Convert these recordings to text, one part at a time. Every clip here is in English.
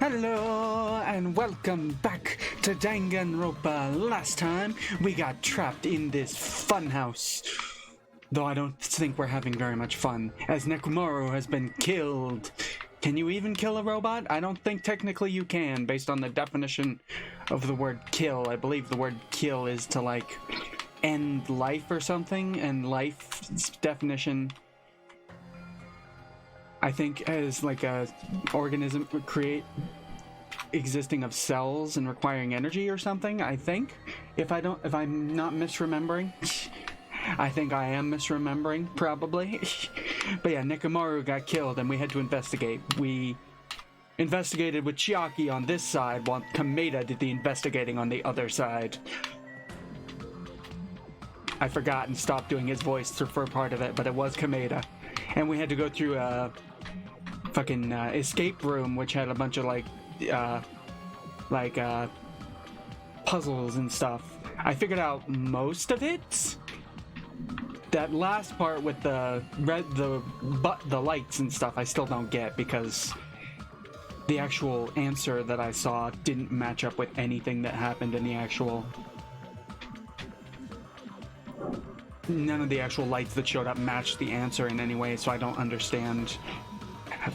Hello and welcome back to Danganronpa. Last time we got trapped in this funhouse. Though I don't think we're having very much fun, as Nekomaru has been killed. Can you even kill a robot? I don't think technically you can, based on the definition of the word kill. I believe the word kill is to, like, end life or something, and life's definition, I think, as like a organism existing of cells and requiring energy or something. I think, if I'm not misremembering. I think I am misremembering, probably. But yeah, Nekomaru got killed and we had to investigate. We investigated with Chiaki on this side, while Kameda did the investigating on the other side. I forgot and stopped doing his voice for part of it, but it was Kameda. And we had to go through a fucking escape room, which had a bunch of puzzles and stuff. I figured out most of it. That last part with the lights and stuff, I still don't get, because the actual answer that I saw didn't match up with anything that happened in the actual. None of the actual lights that showed up matched the answer in any way, so I don't understand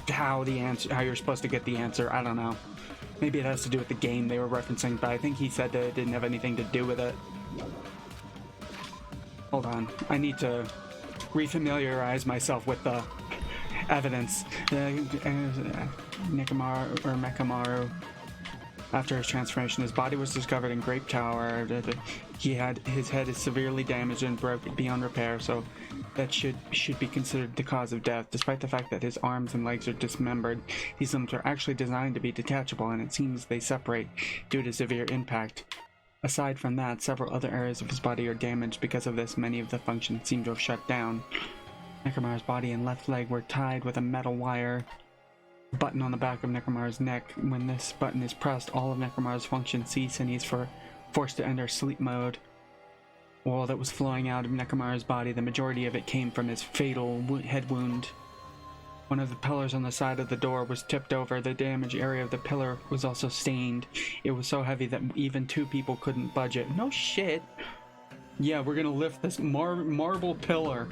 how you're supposed to get the answer. I don't know. Maybe it has to do with the game they were referencing, but I think he said that it didn't have anything to do with it. Hold on, I need to refamiliarize myself with the evidence. Nekomaru, after his transformation, his body was discovered in Grape Tower. His head is severely damaged and broken beyond repair, so that should be considered the cause of death. Despite the fact that his arms and legs are dismembered, these limbs are actually designed to be detachable, and it seems they separate due to severe impact. Aside from that, several other areas of his body are damaged because of this. Many of the functions seem to have shut down. Nekomaru's body and left leg were tied with a metal wire. Button on the back of Nekomaru's neck. When this button is pressed, all of Nekomaru's functions cease and he's forced to enter sleep mode. Oil that was flowing out of Nekomaru's body, the majority of it came from his fatal head wound. One of the pillars on the side of the door was tipped over. The damaged area of the pillar was also stained. It was so heavy that even two people couldn't budge it. No shit. Yeah, we're gonna lift this marble pillar.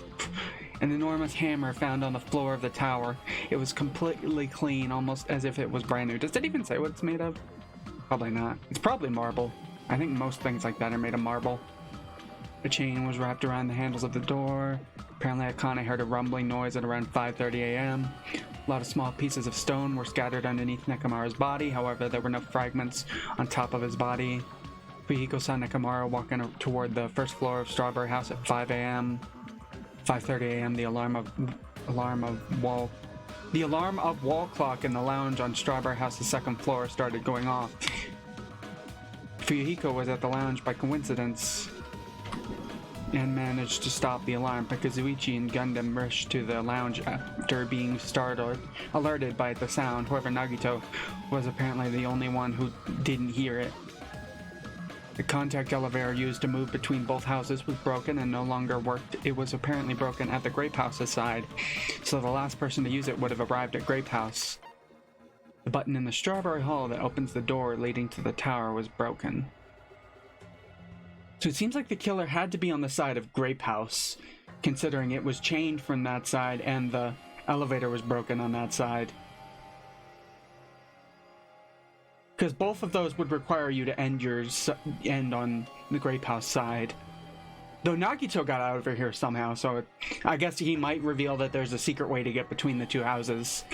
An enormous hammer found on the floor of the tower. It was completely clean, almost as if it was brand new. Does it even say what it's made of? Probably not. It's probably marble. I think most things like that are made of marble. A chain was wrapped around the handles of the door. Apparently Akane heard a rumbling noise at around 5:30 a.m. A lot of small pieces of stone were scattered underneath Nekomaru's body. However, there were no fragments on top of his body. Fuyuhiko saw Nekomaru walking toward the first floor of Strawberry House at 5 a.m. 5:30 a.m. The alarm of wall clock in the lounge on Strawberry House's second floor started going off. Fuyuhiko was at the lounge by coincidence and managed to stop the alarm. Pakazuichi and Gundam rushed to the lounge after being alerted by the sound. However, Nagito was apparently the only one who didn't hear it. The contact elevator used to move between both houses was broken and no longer worked. It was apparently broken at the Grape House's side, so the last person to use it would have arrived at Grape House. The button in the Strawberry Hall that opens the door leading to the tower was broken. So it seems like the killer had to be on the side of Grape House, considering it was chained from that side and the elevator was broken on that side. Because both of those would require you to end on the Grape House side. Though Nagito got out over here somehow, so I guess he might reveal that there's a secret way to get between the two houses.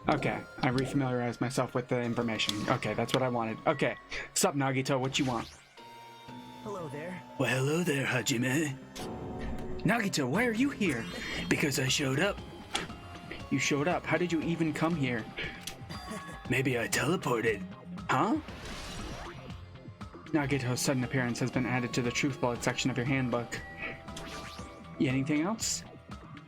Okay, I refamiliarized myself with the information. Okay, that's what I wanted. Okay, sup Nagito, what you want? Hello there. Well, hello there, Hajime. Nagito, why are you here? Because I showed up. You showed up. How did you even come here? Maybe I teleported. Huh? Nagito's sudden appearance has been added to the truth bullet section of your handbook. Anything else?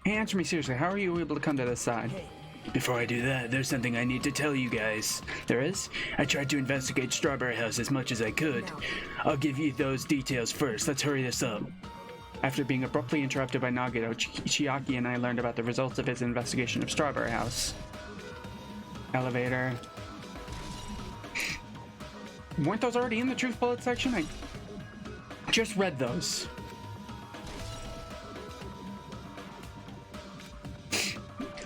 Hey, answer me seriously. How are you able to come to this side? Hey. Before I do that, there's something I need to tell you guys. There is? I tried to investigate Strawberry House as much as I could. I'll give you those details first. Let's hurry this up. After being abruptly interrupted by Nagito, Chiaki and I learned about the results of his investigation of Strawberry House. Elevator. Weren't those already in the truth bullet section? I just read those.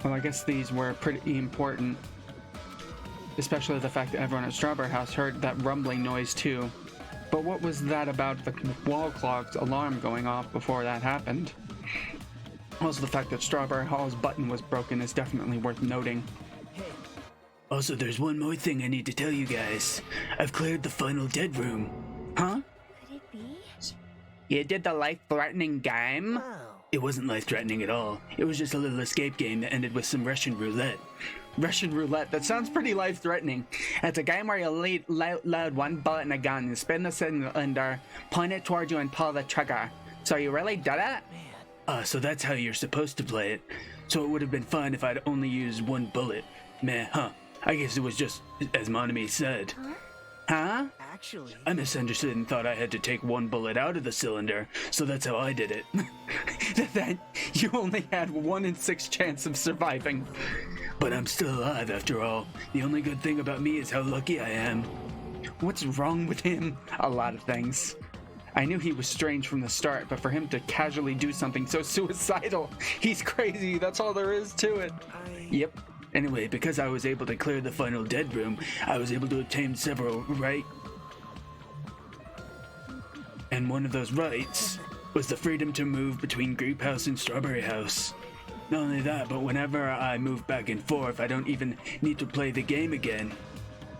Well, I guess these were pretty important. Especially the fact that everyone at Strawberry House heard that rumbling noise too. But what was that about the wall clock's alarm going off before that happened? Also, the fact that Strawberry Hall's button was broken is definitely worth noting. Also, there's one more thing I need to tell you guys. I've cleared the final dead room. Huh? Could it be? You did the life-threatening game? Wow. It wasn't life-threatening at all. It was just a little escape game that ended with some Russian roulette. Russian roulette? That sounds pretty life-threatening. It's a game where you load one bullet in a gun, and spin the cylinder, point it towards you, and pull the trigger. So you really did it? So that's how you're supposed to play it. So it would have been fine if I'd only used one bullet. Meh, huh? I guess it was just as Monami said. Huh? Actually, I misunderstood and thought I had to take one bullet out of the cylinder, so that's how I did it. Then you only had 1 in 6 chance of surviving. But I'm still alive after all. The only good thing about me is how lucky I am. What's wrong with him? A lot of things. I knew he was strange from the start, but for him to casually do something so suicidal, he's crazy. That's all there is to it. Yep. Anyway, because I was able to clear the final dead room, I was able to obtain several and one of those rights was the freedom to move between Grape House and Strawberry House. Not only that, but whenever I move back and forth, I don't even need to play the game again.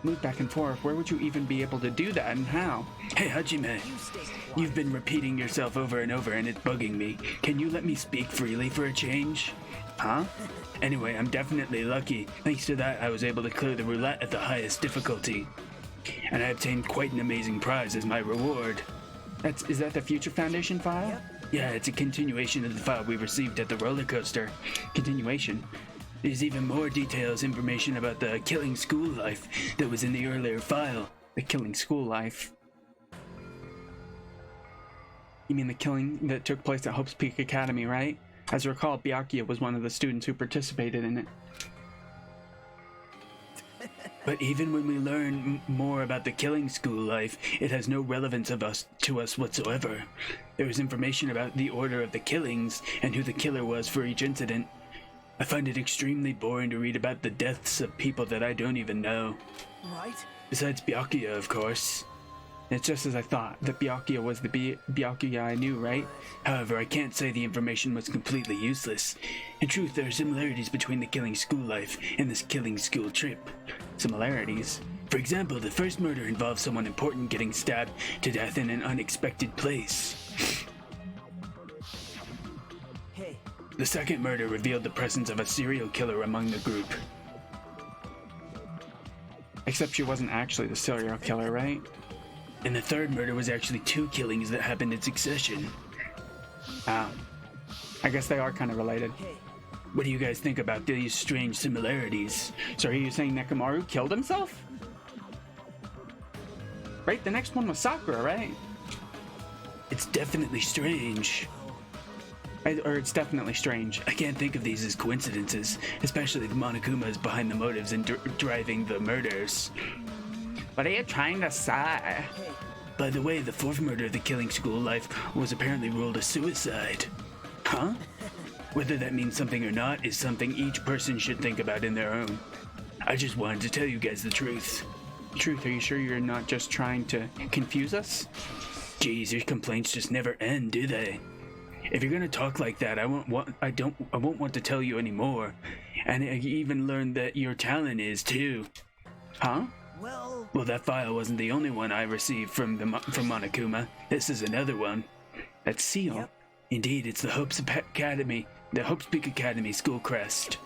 Move back and forth? Where would you even be able to do that, and how? Hey Hajime, you stay quiet. you've been repeating yourself over and over and it's bugging me. Can you let me speak freely for a change? Huh? Anyway, I'm definitely lucky. Thanks to that, I was able to clear the roulette at the highest difficulty. And I obtained quite an amazing prize as my reward. Is that the Future Foundation file? Yep. Yeah, it's a continuation of the file we received at the roller coaster. Continuation. There's even more details, information about the killing school life that was in the earlier file. The killing school life. You mean the killing that took place at Hope's Peak Academy, right? As I recall, Byakuya was one of the students who participated in it. But even when we learn more about the killing school life, it has no relevance to us whatsoever. There is information about the order of the killings and who the killer was for each incident. I find it extremely boring to read about the deaths of people that I don't even know. Right? Besides Byakuya, of course. It's just as I thought, that Byakuya was the Byakuya I knew, right? However, I can't say the information was completely useless. In truth, there are similarities between the killing school life and this killing school trip. Similarities. For example, the first murder involved someone important getting stabbed to death in an unexpected place. Hey, The second murder revealed the presence of a serial killer among the group. Except she wasn't actually the serial killer, right? And the third murder was actually 2 killings that happened in succession. Ah. I guess they are kind of related. hey, What do you guys think about these strange similarities? So are you saying Nekomaru killed himself? Right, the next one was Sakura, right? It's definitely strange. Or it's definitely strange. I can't think of these as coincidences, especially the Monokumas behind the motives and driving the murders. What are you trying to say? hey. By the way, the fourth murder of the killing school life was apparently ruled a suicide. Huh? Whether that means something or not is something each person should think about in their own. I just wanted to tell you guys the truth. Truth, are you sure you're not just trying to confuse us? Geez, your complaints just never end, do they? If you're gonna talk like that, I won't want to tell you anymore. And I even learned that your talent is too. Huh? Well, That file wasn't the only one I received from Monokuma. This is another one. That's Seal. Yep. Indeed, it's the Hope's Peak Academy school crest.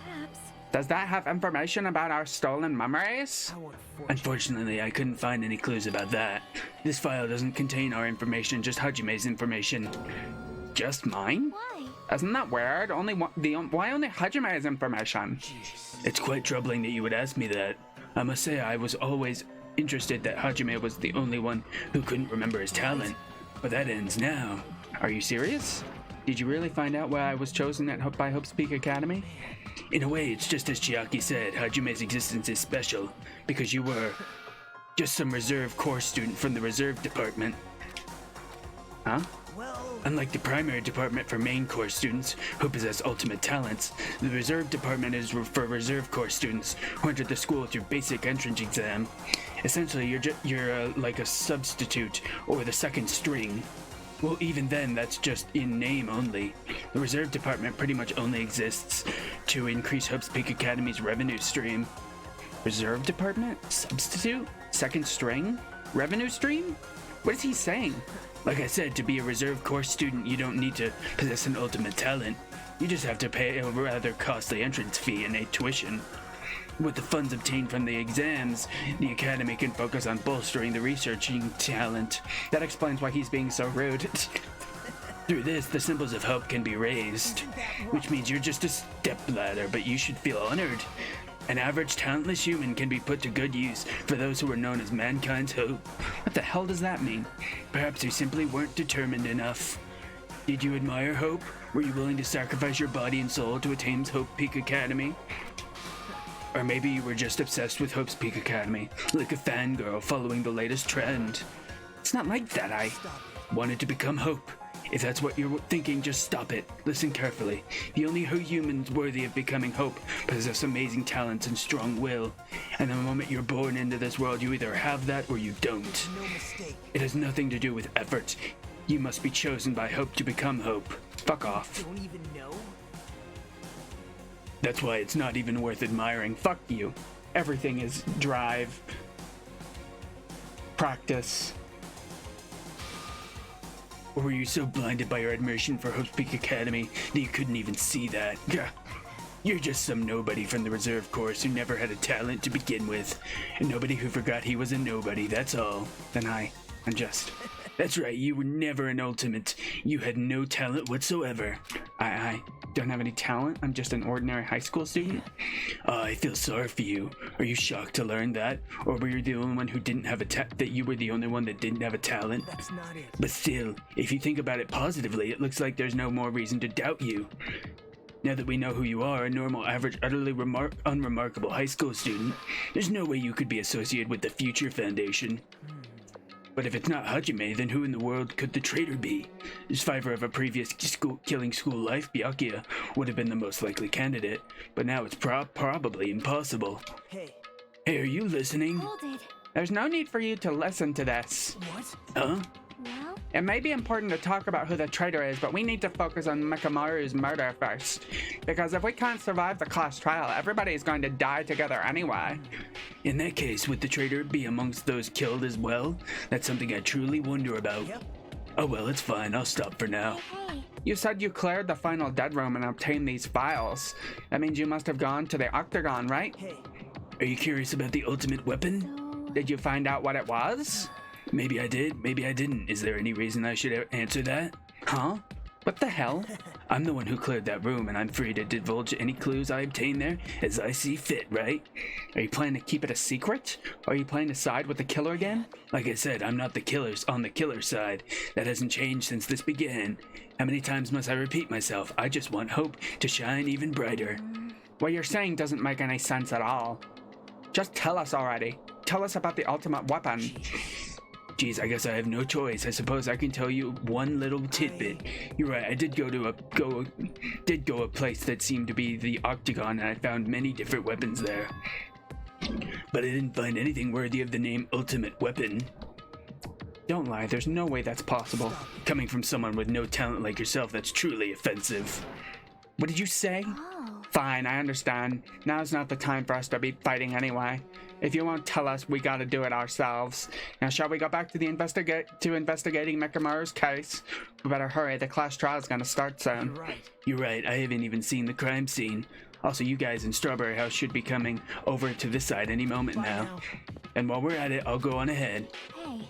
Perhaps. Does that have information about our stolen memories? I want a fortune. Unfortunately, I couldn't find any clues about that. This file doesn't contain our information, just Hajime's information. Just mine? Why? Isn't that weird? Why only Hajime's information? It's quite troubling that you would ask me that. I must say I was always interested that Hajime was the only one who couldn't remember his talent. But that ends now. Are you serious? Did you really find out why I was chosen by Hope's Peak Academy? In a way, it's just as Chiaki said, Hajume's existence is special, because you were just some reserve corps student from the reserve department. Huh? Well, Unlike the primary department for main course students who possess ultimate talents, the reserve department is for reserve course students who enter the school through basic entrance exam. Essentially, you're like a substitute or the second string. Well, even then, that's just in name only. The reserve department pretty much only exists to increase Hope's Peak Academy's revenue stream. Reserve department? Substitute? Second string? Revenue stream? What is he saying? Like I said, to be a reserve course student, you don't need to possess an ultimate talent. You just have to pay a rather costly entrance fee and a tuition. With the funds obtained from the exams, the academy can focus on bolstering the researching talent. That explains why he's being so rude. Through this, the symbols of hope can be raised, which means you're just a stepladder, but you should feel honored. An average talentless human can be put to good use for those who are known as mankind's hope. What the hell does that mean? Perhaps you simply weren't determined enough. Did you admire Hope? Were you willing to sacrifice your body and soul to attain Hope Peak Academy? Or maybe you were just obsessed with Hope's Peak Academy, like a fangirl following the latest trend. It's not like that, I Wanted to become Hope. If that's what you're thinking, just stop it. Listen carefully. The only humans worthy of becoming Hope possess amazing talents and strong will. And the moment you're born into this world, you either have that or you don't. no mistake. It has nothing to do with effort. You must be chosen by Hope to become Hope. Fuck off. Don't even know? That's why it's not even worth admiring. Fuck you. Everything is drive, practice. Or were you so blinded by your admiration for Hope's Peak Academy that you couldn't even see that? Gah. You're just some nobody from the reserve course who never had a talent to begin with. A nobody who forgot he was a nobody, that's all. Then I'm just... That's right, you were never an ultimate. You had no talent whatsoever. I don't have any talent. I'm just an ordinary high school student. I feel sorry for you. Are you shocked to learn that? Or were you the only one who didn't have that you were the only one that didn't have a talent? That's not it. But still, if you think about it positively, it looks like there's no more reason to doubt you. Now that we know who you are, a normal, average, utterly unremarkable high school student, there's no way you could be associated with the Future Foundation. But if it's not Hajime, then who in the world could the traitor be? The survivor of a previous killing school life, Byakuya, would have been the most likely candidate, but now it's probably impossible. Hey, Hey, are you listening? Hold it. There's no need for you to listen to this. what? Huh? Well, It may be important to talk about who the traitor is, but we need to focus on Mikamaru's murder first. Because if we can't survive the class trial, everybody is going to die together anyway. In that case, would the traitor be amongst those killed as well? That's something I truly wonder about. Yep. Oh well, it's fine. I'll stop for now. hey. You said you cleared the final dead room and obtained these files. That means you must have gone to the Octagon, right? Hey, Are you curious about the ultimate weapon? So, Did you find out what it was? Maybe I did, maybe I didn't. Is there any reason I should answer that? Huh? What the hell? I'm the one who cleared that room, and I'm free to divulge any clues I obtain there as I see fit, right? Are you planning to keep it a secret? Or are you planning to side with the killer again? Like I said, I'm not on the killer side. That hasn't changed since this began. How many times must I repeat myself? I just want Hope to shine even brighter. What you're saying doesn't make any sense at all. Just tell us already. Tell us about the ultimate weapon. Geez, I guess I have no choice. I suppose I can tell you one little tidbit. You're right. I did go a place that seemed to be the Octagon, and I found many different weapons there. But I didn't find anything worthy of the name Ultimate Weapon. Don't lie, there's no way that's possible. Coming from someone with no talent like yourself, that's truly offensive. What did you say? oh. Fine, I understand. Now's not the time for us to be fighting anyway. If you won't tell us, we gotta do it ourselves. Now, shall we go back to the investigating Mikamaru's case? We better hurry, the class trial's gonna start soon. you're right. You're right, I haven't even seen the crime scene. Also, you guys in Strawberry House should be coming over to this side any moment Bye now. now. And while we're at it, I'll go on ahead. Hey.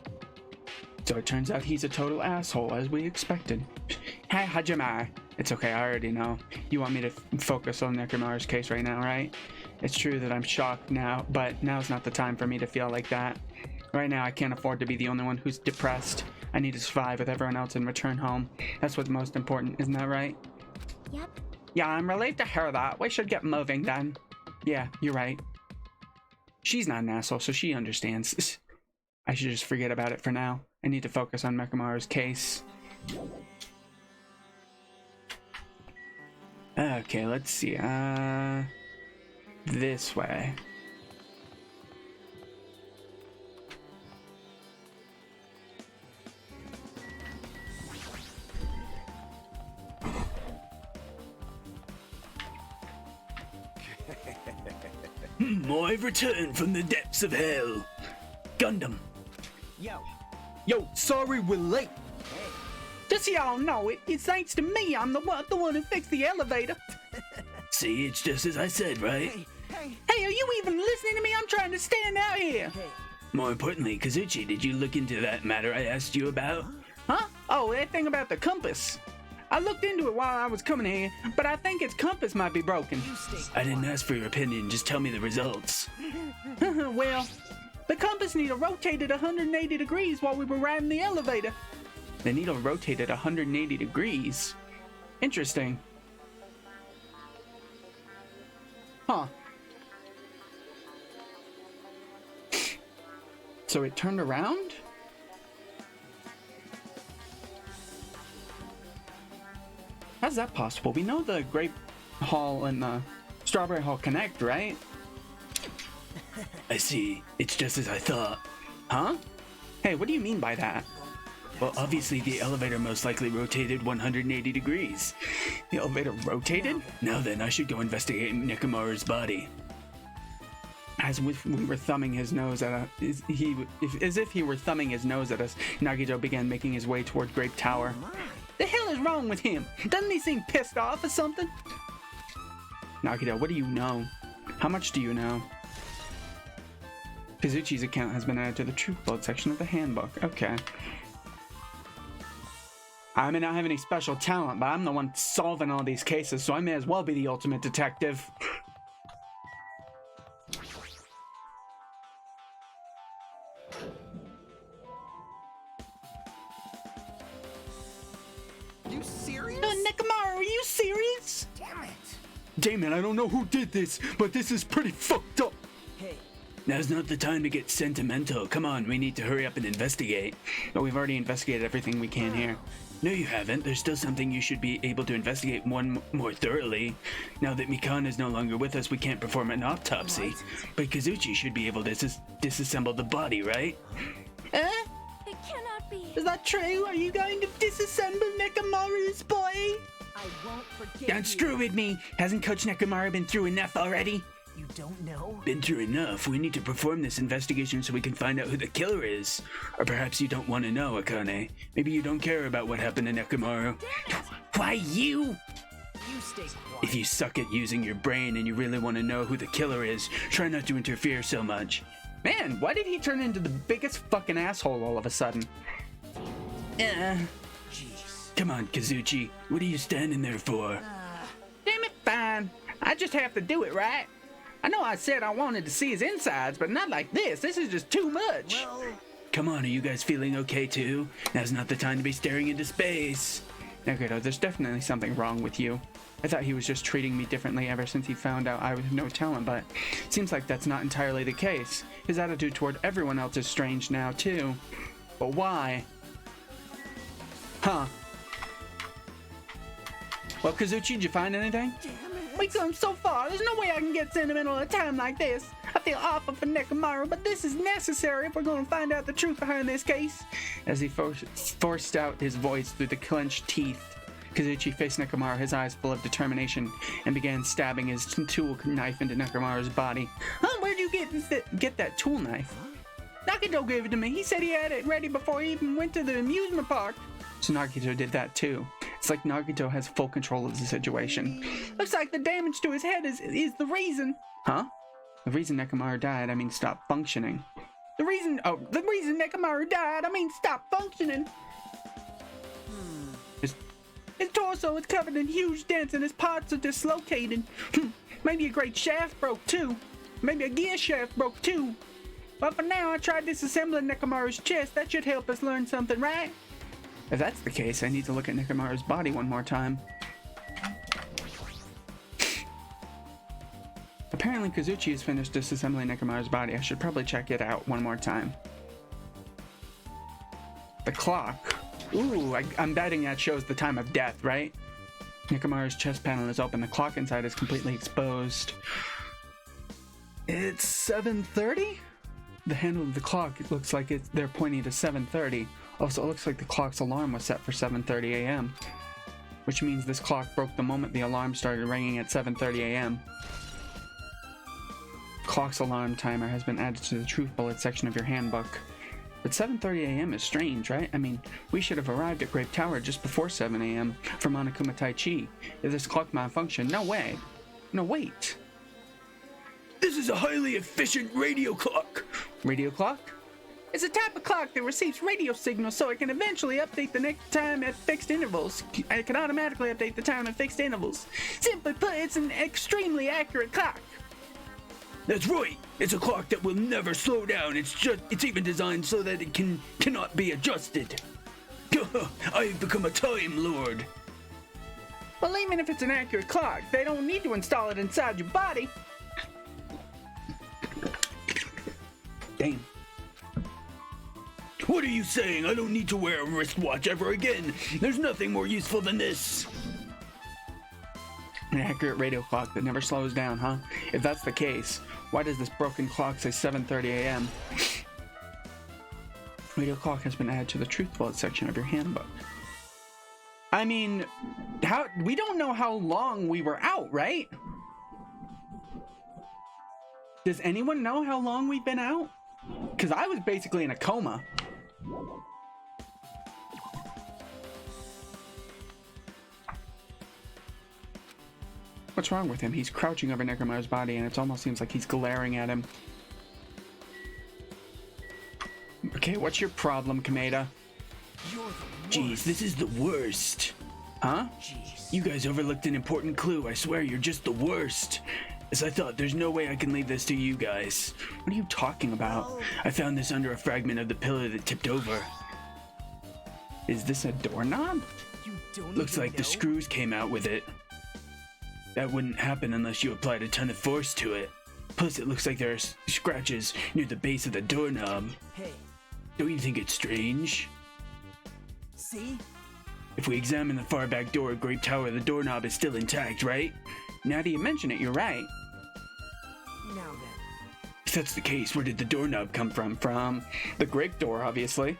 So it turns out he's a total asshole, as we expected. Hey, Hajime. It's okay, I already know. You want me to focus on Mikamaru's case right now, right? It's true that I'm shocked now, but now's not the time for me to feel like that. Right now, I can't afford to be the only one who's depressed. I need to survive with everyone else and return home. That's what's most important, isn't that right? Yep. Yeah, I'm relieved to hear that. We should get moving then. Yeah, you're right. She's not an asshole, so she understands. I should just forget about it for now. I need to focus on Mekamaru's case. Okay, let's see. This way. I've returned from the depths of hell. Gundam. Yo. Yo, sorry we're late. Hey. Just so y'all know it, it's thanks to me. I'm the one who fixed the elevator. See, it's just as I said, right? Hey. Hey, are you even listening to me? I'm trying to stand out here. Hey. More importantly, Kazuchi, did you look into that matter I asked you about? Huh? Oh, that thing about the compass. I looked into it while I was coming here, but I think its compass might be broken. You stay I didn't ask for your opinion, just tell me the results. Well, the compass needle rotated 180 degrees while we were riding the elevator. The needle rotated 180 degrees? Interesting. Huh. So it turned around? How's that possible? We know the Grape Hall and the Strawberry Hall connect, right? I see. It's just as I thought. Huh? Hey, what do you mean by that? Well, obviously the elevator most likely rotated 180 degrees. The elevator rotated? Now then, I should go investigate Nekomaru's body. As we were thumbing his nose at us, as if he were thumbing his nose at us, Nagito began making his way toward Grape Tower. The hell is wrong with him? Doesn't he seem pissed off or something? Nagito, what do you know? How much do you know? Kazuchi's account has been added to the Truth Blood section of the handbook. Okay. I may not have any special talent, but I'm the one solving all these cases, so I may as well be the ultimate detective. You serious? Nekomaru, are you serious? Damn it. Damn it, I don't know who did this, but this is pretty fucked up. Hey. Now's not the time to get sentimental. Come on, we need to hurry up and investigate. But we've already investigated everything we can here. No, you haven't. There's still something you should be able to investigate more thoroughly. Now that Mikan is no longer with us, we can't perform an autopsy. But Kazuchi should be able to disassemble the body, right? It cannot be. Is that true? Are you going to disassemble Nekomaru's body? I won't forget Don't you. screw with me. Hasn't Coach Nekomaru been through enough already? You don't know? Been through enough. We need to perform this investigation so we can find out who the killer is. Or perhaps you don't want to know, Akane. Maybe you don't care about what happened to Nekomaru. Why you? You stay quiet. If you suck at using your brain and you really want to know who the killer is, try not to interfere so much. Man, why did he turn into the biggest fucking asshole all of a sudden? Jeez. Come on, Kazuchi. What are you standing there for? Damn it, fine. I just have to do it, right? I know I said I wanted to see his insides, but not like this. This is just too much. Well, Come on, are you guys feeling okay too? Now's not the time to be staring into space. Nagito, there's definitely something wrong with you. I thought he was just treating me differently ever since he found out I have no talent, but it seems like that's not entirely the case. His attitude toward everyone else is strange now, too. But why? Huh. Well, Kazuchi, did you find anything? damn it. We've come so far. There's no way I can get sentimental at a time like this. I feel awful for Nekomaru, but this is necessary if we're going to find out the truth behind this case. As he forced out his voice through the clenched teeth, Kazuchi faced Nekomaru, his eyes full of determination, and began stabbing his tool knife into Nekomaru's body. Huh? Where'd you get that tool knife? Nagito gave it to me. He said he had it ready before he even went to the amusement park. So Nagito did that too. It's like Nagito has full control of the situation. Looks like the damage to his head is the reason. Huh? The reason Nekomaru died, I mean stopped functioning. The reason Nekomaru died, I mean stopped functioning. His torso is covered in huge dents and his parts are dislocated. Maybe a great shaft broke too. Maybe a gear shaft broke too. But for now, I tried disassembling Nekomaru's chest. That should help us learn something, right? If that's the case, I need to look at Nekomaru's body one more time. Apparently Kazuchi has finished disassembling Nekomaru's body. I should probably check it out one more time. The clock. Ooh, I'm betting that shows the time of death, right? Nekomaru's chest panel is open. The clock inside is completely exposed. It's 7:30? The handle of the clock, it looks like they're pointing to 7:30. Also, it looks like the clock's alarm was set for 7:30 a.m., which means this clock broke the moment the alarm started ringing at 7:30 a.m. Clock's alarm timer has been added to the truth bullet section of your handbook. But 7:30 a.m. is strange, right? I mean, we should have arrived at Grape Tower just before 7 a.m. for Monokuma Taichi. If this clock malfunctioned, no way. No, wait. This is a highly efficient radio clock. Radio clock? It's a type of clock that receives radio signals so it can eventually update the next time at fixed intervals. It can automatically update the time at fixed intervals. Simply put, it's an extremely accurate clock. That's right. It's a clock that will never slow down. It's even designed so that it cannot be adjusted. I've become a Time Lord. Well, even if it's an accurate clock, they don't need to install it inside your body. Damn. What are you saying? I don't need to wear a wristwatch ever again. There's nothing more useful than this. An accurate radio clock that never slows down, huh? If that's the case, why does this broken clock say 7:30 a.m.? Radio clock has been added to the truth bullet section of your handbook. I mean, we don't know how long we were out, right? Does anyone know how long we've been out? Because I was basically in a coma. What's wrong with him? He's crouching over Nekomaru's body and it almost seems like he's glaring at him. Okay, what's your problem, Kameda? Jeez, this is the worst. Huh? Jeez. You guys overlooked an important clue. I swear you're just the worst. As I thought, there's no way I can leave this to you guys. What are you talking about? I found this under a fragment of the pillar that tipped over. Is this a doorknob? You don't Looks even like the know? screws came out with it. That wouldn't happen unless you applied a ton of force to it. Plus, it looks like there are scratches near the base of the doorknob. Hey, Don't you think it's strange? see? If we examine the far back door of Grape Tower, the doorknob is still intact, right? Now that you mention it, you're right. Now then. If that's the case, where did the doorknob come from? From the grape door, obviously.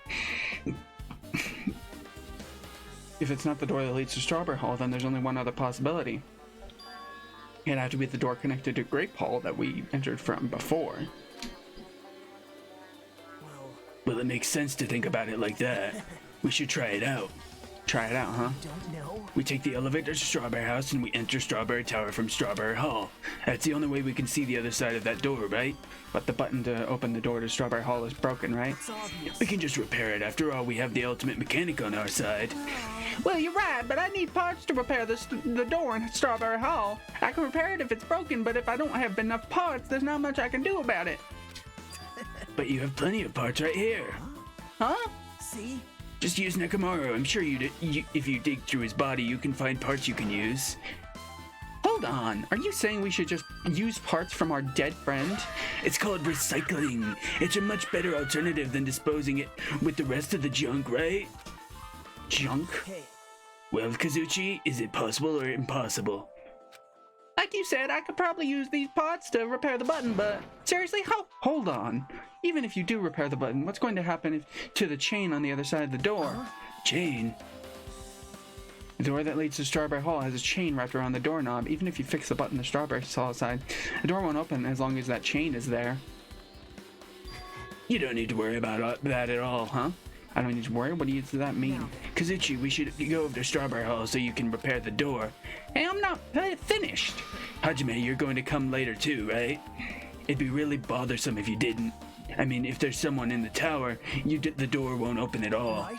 If it's not the door that leads to Strawberry Hall, then there's only one other possibility. It'd have to be the door connected to Grape Hall that we entered from before. Well, it makes sense to think about it like that. We should try it out. Try it out, huh? Don't know? We take the elevator to Strawberry House and we enter Strawberry Tower from Strawberry Hall. That's the only way we can see the other side of that door, right? But the button to open the door to Strawberry Hall is broken, right? It's obvious. We can just repair it. After all, we have the ultimate mechanic on our side. Well, you're right, but I need parts to repair the door in Strawberry Hall. I can repair it if it's broken, but if I don't have enough parts, there's not much I can do about it. But you have plenty of parts right here. Huh? See? Just use Nekomaru. I'm sure if you dig through his body, you can find parts you can use. Hold on. Are you saying we should just use parts from our dead friend? It's called recycling. It's a much better alternative than disposing it with the rest of the junk, right? Junk? Hey, Well, Kazuchi, is it possible or impossible? Like you said, I could probably use these parts to repair the button, but seriously, hold on. Even if you do repair the button, what's going to happen to the chain on the other side of the door? Chain? The door that leads to Strawberry Hall has a chain wrapped around the doorknob. Even if you fix the button to Strawberry Hall side, the door won't open as long as that chain is there. You don't need to worry about that at all, huh? I don't need to worry. What does that mean? Kazuchi, we should go over to Strawberry Hall so you can repair the door. Hey, I'm not finished. Hajime, you're going to come later too, right? It'd be really bothersome if you didn't. I mean, if there's someone in the tower, the door won't open at all. right?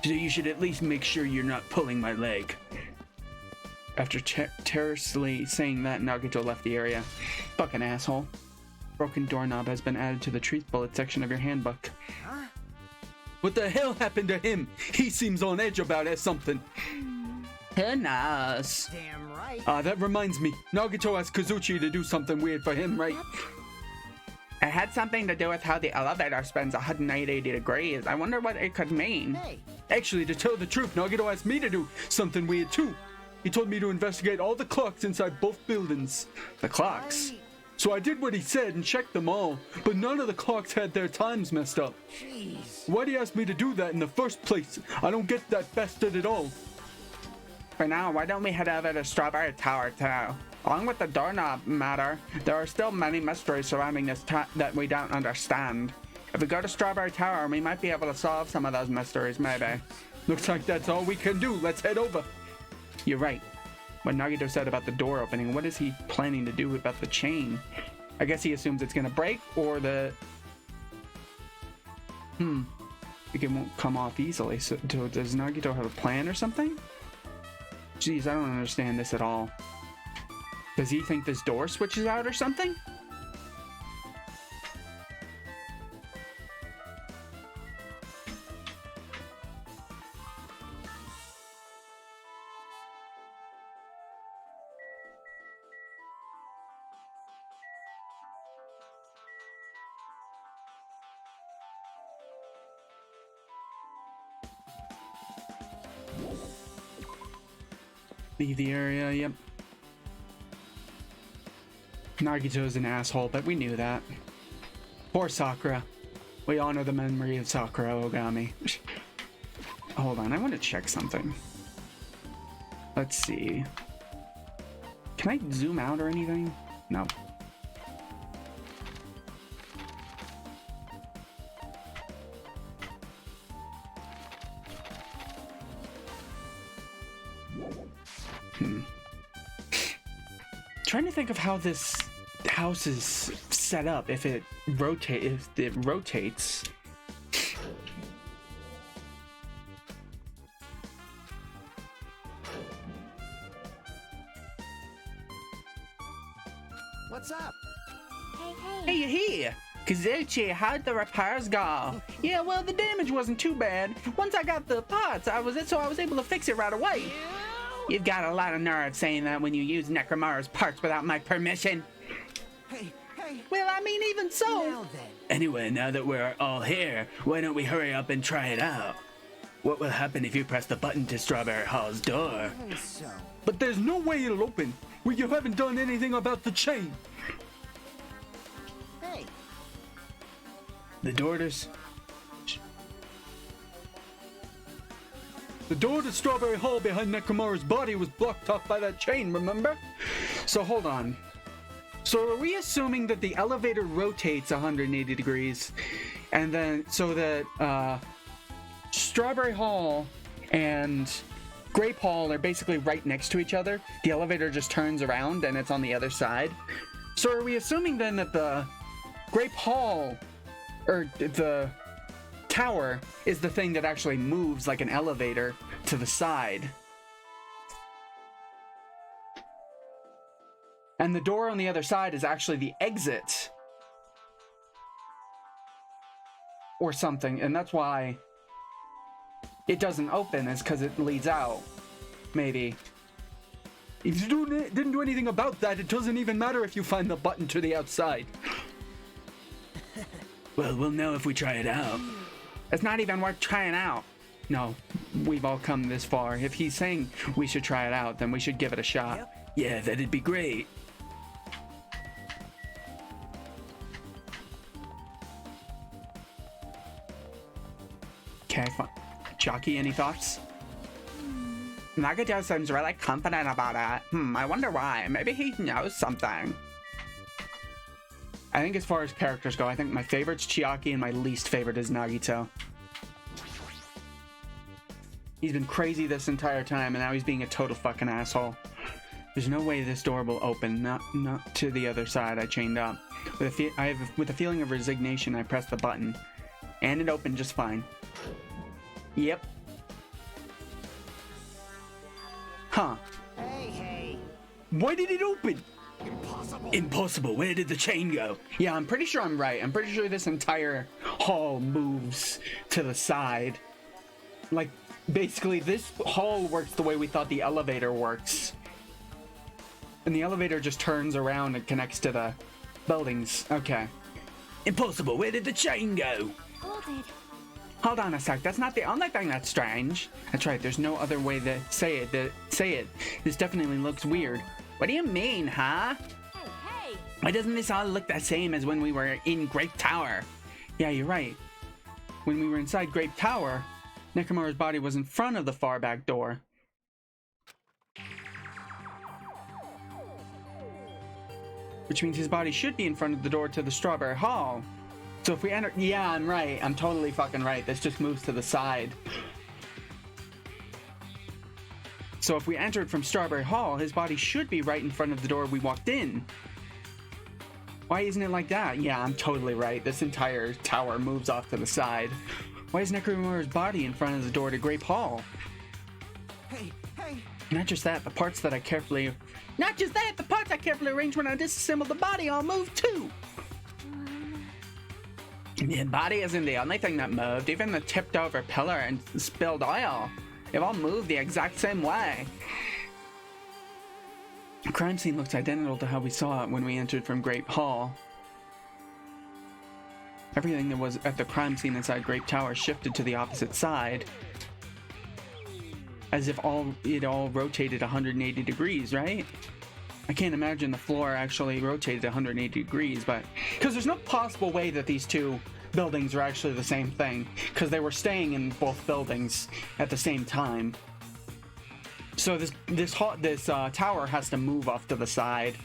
So you should at least make sure you're not pulling my leg. After terrorously saying that, Nagato left the area. Fucking asshole. Broken doorknob has been added to the truth bullet section of your handbook. What the hell happened to him? He seems on edge about it something. Who knows? Damn right. That reminds me. Nagito asked Kazuchi to do something weird for him, right? Yep. It had something to do with how the elevator spins 180 degrees. I wonder what it could mean. Hey, Actually, to tell the truth, Nagito asked me to do something weird too. He told me to investigate all the clocks inside both buildings. The clocks? So I did what he said and checked them all, but none of the clocks had their times messed up. jeez. Why'd he ask me to do that in the first place? I don't get that bastard at all. For now, why don't we head over to Strawberry Tower too? Along with the doorknob matter, there are still many mysteries surrounding this that we don't understand. If we go to Strawberry Tower, we might be able to solve some of those mysteries, maybe. Looks like that's all we can do. Let's head over. You're right. What Nagito said about the door opening, what is he planning to do about the chain? I guess he assumes it's gonna break, or it won't come off easily. So does Nagito have a plan or something? Jeez, I don't understand this at all. Does he think this door switches out or something? Leave the area, yep. Nagito's an asshole, but we knew that. Poor Sakura. We honor the memory of Sakura Ogami. Hold on, I want to check something. Let's see. Can I zoom out or anything? No. Trying to think of how this house is set up. If it rotates. What's up? Hey, hey. Hey, you here? Kazuchi, how'd the repairs go? Yeah, well, the damage wasn't too bad. Once I got the parts, I was able to fix it right away. You've got a lot of nerve saying that when you use Nekramaru's parts without my permission. Hey, hey. Well, I mean, even so. Now then. Anyway, now that we're all here, why don't we hurry up and try it out? What will happen if you press the button to Strawberry Hall's door? So, But there's no way it'll open. Well, you haven't done anything about the chain. hey. The door to Strawberry Hall behind Nekomaru's body was blocked off by that chain, remember? So hold on. So are we assuming that the elevator rotates 180 degrees, and then so that Strawberry Hall and Grape Hall are basically right next to each other? The elevator just turns around and it's on the other side. So are we assuming then that the Grape Hall or the tower is the thing that actually moves like an elevator to the side? And the door on the other side is actually the exit or something, and that's why it doesn't open, is because it leads out. Maybe. If you didn't do anything about that, it doesn't even matter if you find the button to the outside. Well, we'll know if we try it out. It's not even worth trying out. No, we've all come this far. If he's saying we should try it out, then we should give it a shot. Yep. Yeah, that'd be great. Okay, fine. Jockey, any thoughts? Nagito seems really confident about it. I wonder why. Maybe he knows something. I think as far as characters go, I think my favorite's Chiaki and my least favorite is Nagito. He's been crazy this entire time, and now he's being a total fucking asshole. There's no way this door will open, not to the other side. I chained up. With a feeling of resignation, I pressed the button, and it opened just fine. Yep. Huh. Hey, hey. Why did it open? Impossible. Impossible. Where did the chain go? Yeah, I'm pretty sure I'm right. I'm pretty sure this entire hall moves to the side. Like, basically, this hall works the way we thought the elevator works. And the elevator just turns around and connects to the buildings. Okay. Impossible. Where did the chain go? Hold it. Hold on a sec. That's not the only thing that's strange. That's right. There's no other way to say it. This definitely looks weird. What do you mean, huh? Hey, Why doesn't this all look the same as when we were in Grape Tower? Yeah, you're right. When we were inside Grape Tower, Nekomaru's body was in front of the far back door. Which means his body should be in front of the door to the Strawberry Hall. So if we enter... Yeah, I'm right. I'm totally fucking right. This just moves to the side. So if we entered from Strawberry Hall, his body should be right in front of the door we walked in. Why isn't it like that? Yeah, I'm totally right. This entire tower moves off to the side. Why is Nekomaru's body in front of the door to Grape Hall? Hey, hey. Not just that, the parts I carefully arranged when I disassembled the body all moved too. The body isn't the only thing that moved. Even the tipped over pillar and spilled oil. They've all moved the exact same way. The crime scene looks identical to how we saw it when we entered from Grape Hall. Everything that was at the crime scene inside Grape Tower shifted to the opposite side. As if it all rotated 180 degrees, right? I can't imagine the floor actually rotated 180 degrees, but... Because there's no possible way that these two buildings are actually the same thing. Because they were staying in both buildings at the same time. So this tower has to move off to the side.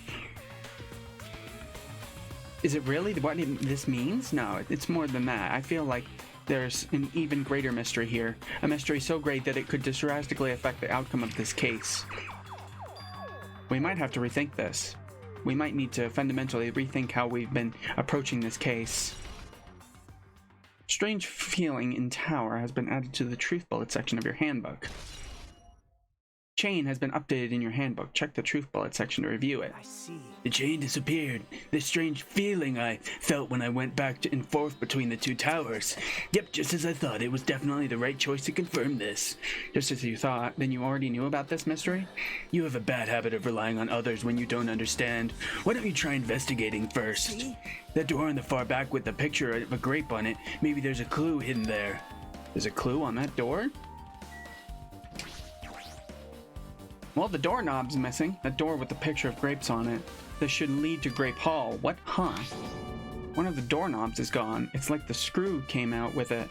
Is it really what this means? No, it's more than that. I feel like there's an even greater mystery here. A mystery so great that it could drastically affect the outcome of this case. We might have to rethink this. We might need to fundamentally rethink how we've been approaching this case. Strange feeling in tower has been added to the truth bullet section of your handbook. Chain has been updated in your handbook. Check the truth bullet section to review it. I see. The chain disappeared. This strange feeling I felt when I went back and forth between the two towers. Yep, just as I thought. It was definitely the right choice to confirm this. Just as you thought, then you already knew about this mystery? You have a bad habit of relying on others when you don't understand. Why don't you try investigating first? See? That door in the far back with the picture of a grape on it, maybe there's a clue hidden there. There's a clue on that door? Well, the doorknob's missing. The door with the picture of grapes on it. This should lead to Grape Hall. What? Huh. One of the doorknobs is gone. It's like the screw came out with it.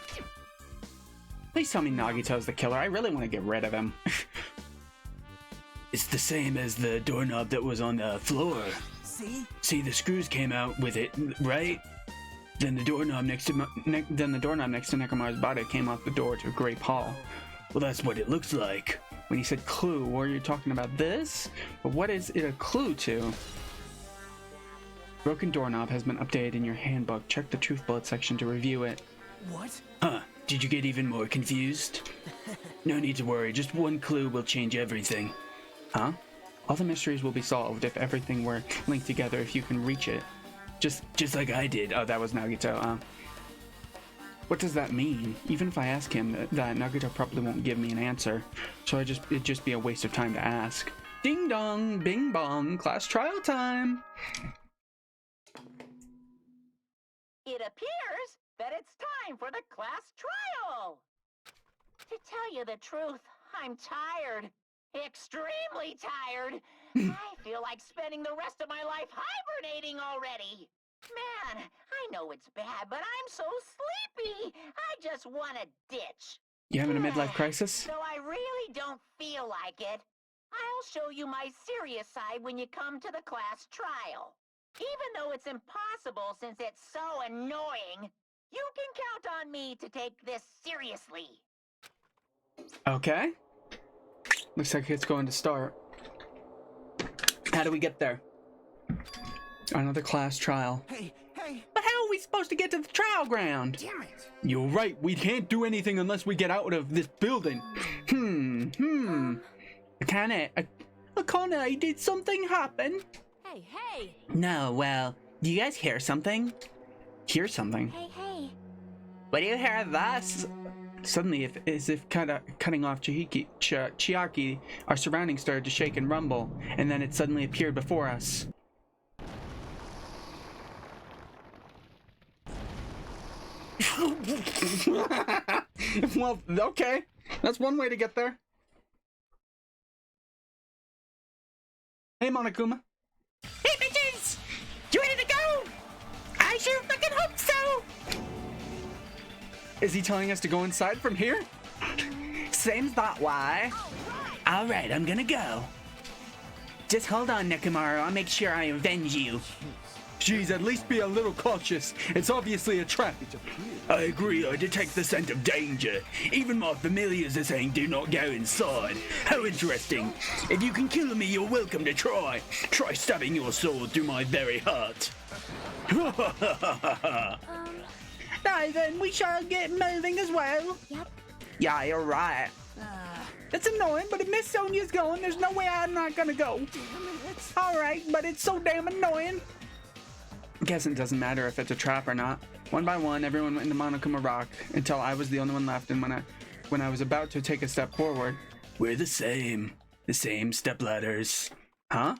Please tell me Nagito's the killer. I really want to get rid of him. It's the same as the doorknob that was on the floor. See? See, the screws came out with it, right? Then the doorknob next to Nekomaru's body came off the door to Grape Hall. Well, that's what it looks like. When you said clue, were you talking about this? But what is it a clue to? Broken doorknob has been updated in your handbook. Check the truth bullet section to review it. What? Huh, did you get even more confused? No need to worry, just one clue will change everything. Huh? All the mysteries will be solved if everything were linked together if you can reach it. Just like I did. Oh, that was Nagito. What does that mean? Even if I ask him that, Nagito probably won't give me an answer. So it'd just be a waste of time to ask. Ding dong, bing bong, class trial time! It appears that it's time for the class trial. To tell you the truth, I'm tired. Extremely tired. I feel like spending the rest of my life hibernating already. Man, I know it's bad, but I'm so sleepy. I just want to ditch. You having a midlife crisis? Though I really don't feel like it. I'll show you my serious side when you come to the class trial. Even though it's impossible since it's so annoying, you can count on me to take this seriously. Okay. Looks like it's going to start. How do we get there? Another class trial. Hey, hey. But how are we supposed to get to the trial ground? Damn it. You're right. We can't do anything unless we get out of this building. Akane, did something happen? Hey, Hey! No, well, do you guys hear something? Hear something. Hey! What do you hear of us? Suddenly, as if cutting off Chiaki, our surroundings started to shake and rumble, and then it suddenly appeared before us. Well, okay. That's one way to get there. Hey, Monokuma. Hey, bitches! You ready to go? I sure fucking hope so! Is he telling us to go inside from here? Seems that way. Alright, I'm gonna go. Just hold on, Nekomaru. I'll make sure I avenge you. Jeez, at least be a little cautious. It's obviously a trap. I agree, I detect the scent of danger. Even my familiars are saying do not go inside. How interesting. If you can kill me, you're welcome to try. Try stabbing your sword through my very heart. Now then, we shall get moving as well. Yep. Yeah, you're right. That's annoying, but if Miss Sonia's going, there's no way I'm not gonna go. Alright, but it's so damn annoying. Guess it doesn't matter if it's a trap or not. One by one, everyone went into Monokuma Rock until I was the only one left, and when I was about to take a step forward... We're the same stepladders. Huh?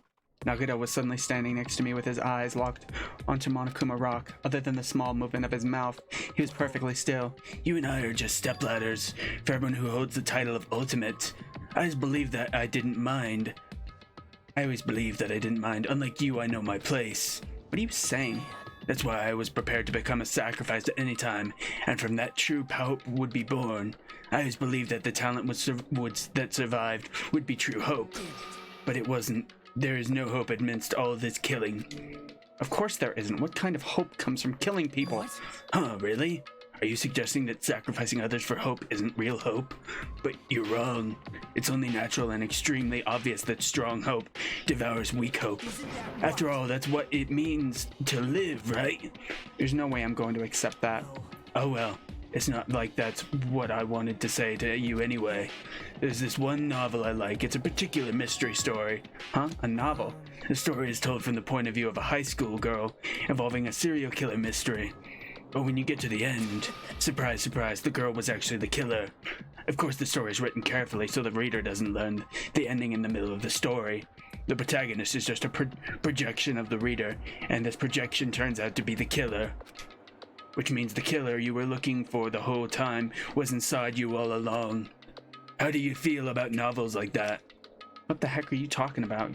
Nagito was suddenly standing next to me with his eyes locked onto Monokuma Rock. Other than the small movement of his mouth, he was perfectly still. You and I are just stepladders. For everyone who holds the title of Ultimate, I always believed that I didn't mind. Unlike you, I know my place. What are you saying? That's why I was prepared to become a sacrifice at any time, and from that true hope would be born. I always believed that the talent that survived would be true hope. But it wasn't. There is no hope amidst all of this killing. Of course there isn't. What kind of hope comes from killing people? What? Huh, really? Are you suggesting that sacrificing others for hope isn't real hope? But you're wrong. It's only natural and extremely obvious that strong hope devours weak hope. After all, that's what it means to live, right? There's no way I'm going to accept that. Oh well, it's not like that's what I wanted to say to you anyway. There's this one novel I like. It's a particular mystery story. Huh? A novel? The story is told from the point of view of a high school girl involving a serial killer mystery. But when you get to the end, surprise, surprise, the girl was actually the killer. Of course, the story is written carefully so the reader doesn't learn the ending in the middle of the story. The protagonist is just a projection of the reader, and this projection turns out to be the killer. Which means the killer you were looking for the whole time was inside you all along. How do you feel about novels like that? What the heck are you talking about?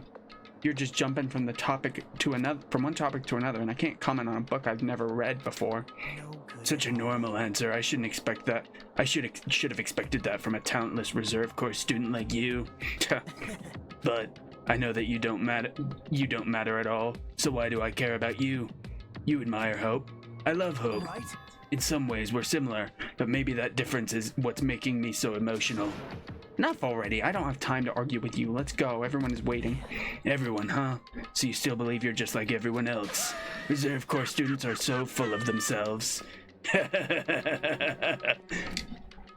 You're just jumping from one topic to another, and I can't comment on a book I've never read before. Such a normal answer. I shouldn't expect that. I should have expected that from a talentless reserve corps student like you. But I know that you don't matter at all. So why do I care about you? You admire hope. I love hope. Right? In some ways we're similar, but maybe that difference is what's making me so emotional. Enough already. I don't have time to argue with you. Let's go. Everyone is waiting. Everyone, huh? So you still believe you're just like everyone else? Reserve Corps students are so full of themselves.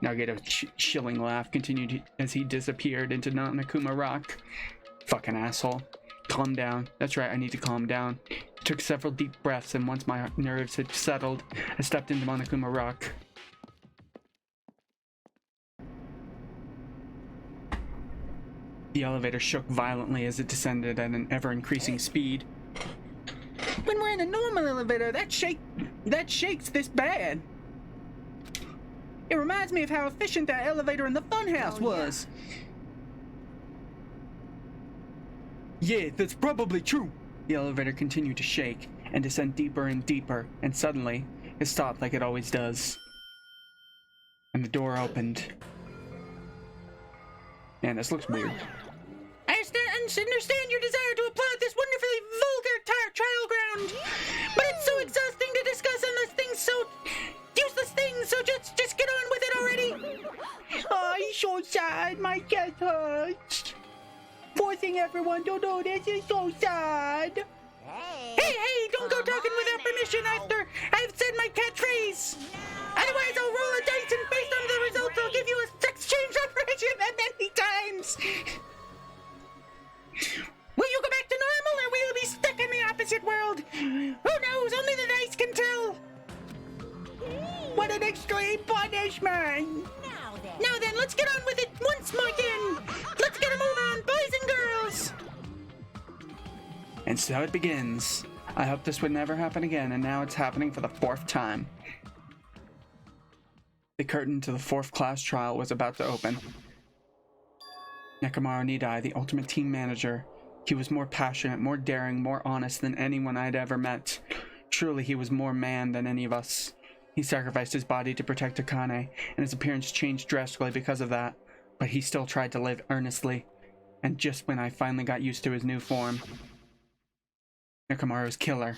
Nagito's chilling laugh continued as he disappeared into Monokuma Rock. Fucking asshole. Calm down. That's right, I need to calm down. I took several deep breaths, and once my nerves had settled, I stepped into Monokuma Rock. The elevator shook violently as it descended at an ever-increasing speed. When we're in a normal elevator, that shakes this bad. It reminds me of how efficient that elevator in the funhouse was. Yeah, that's probably true. The elevator continued to shake and descend deeper and deeper, and suddenly, it stopped like it always does. And the door opened. Man, this looks weird. I understand your desire to applaud this wonderfully vulgar trial ground, but it's so exhausting to discuss useless things, so just get on with it already. Oh, I'm so sad, my chest hurts. Poor thing, everyone, don't do this, it's so sad. Hey, don't go talking without permission after I've said my catchphrase. Otherwise, I'll roll a dice and based on the results, I'll give you a sex change operation many times. Will you go back to normal, or will you be stuck knows? Only the dice can tell! What an extreme punishment! Now then, let's get on with it once more again! Let's get a move on, boys and girls! And so it begins. I hope this would never happen again, and now it's happening for the 4th time. The curtain to the 4th class trial was about to open. Nekomaru Nidai, the ultimate team manager. He was more passionate, more daring, more honest than anyone I'd ever met. Truly, he was more man than any of us. He sacrificed his body to protect Akane, and his appearance changed drastically because of that. But he still tried to live earnestly. And just when I finally got used to his new form, Nekomaru's killer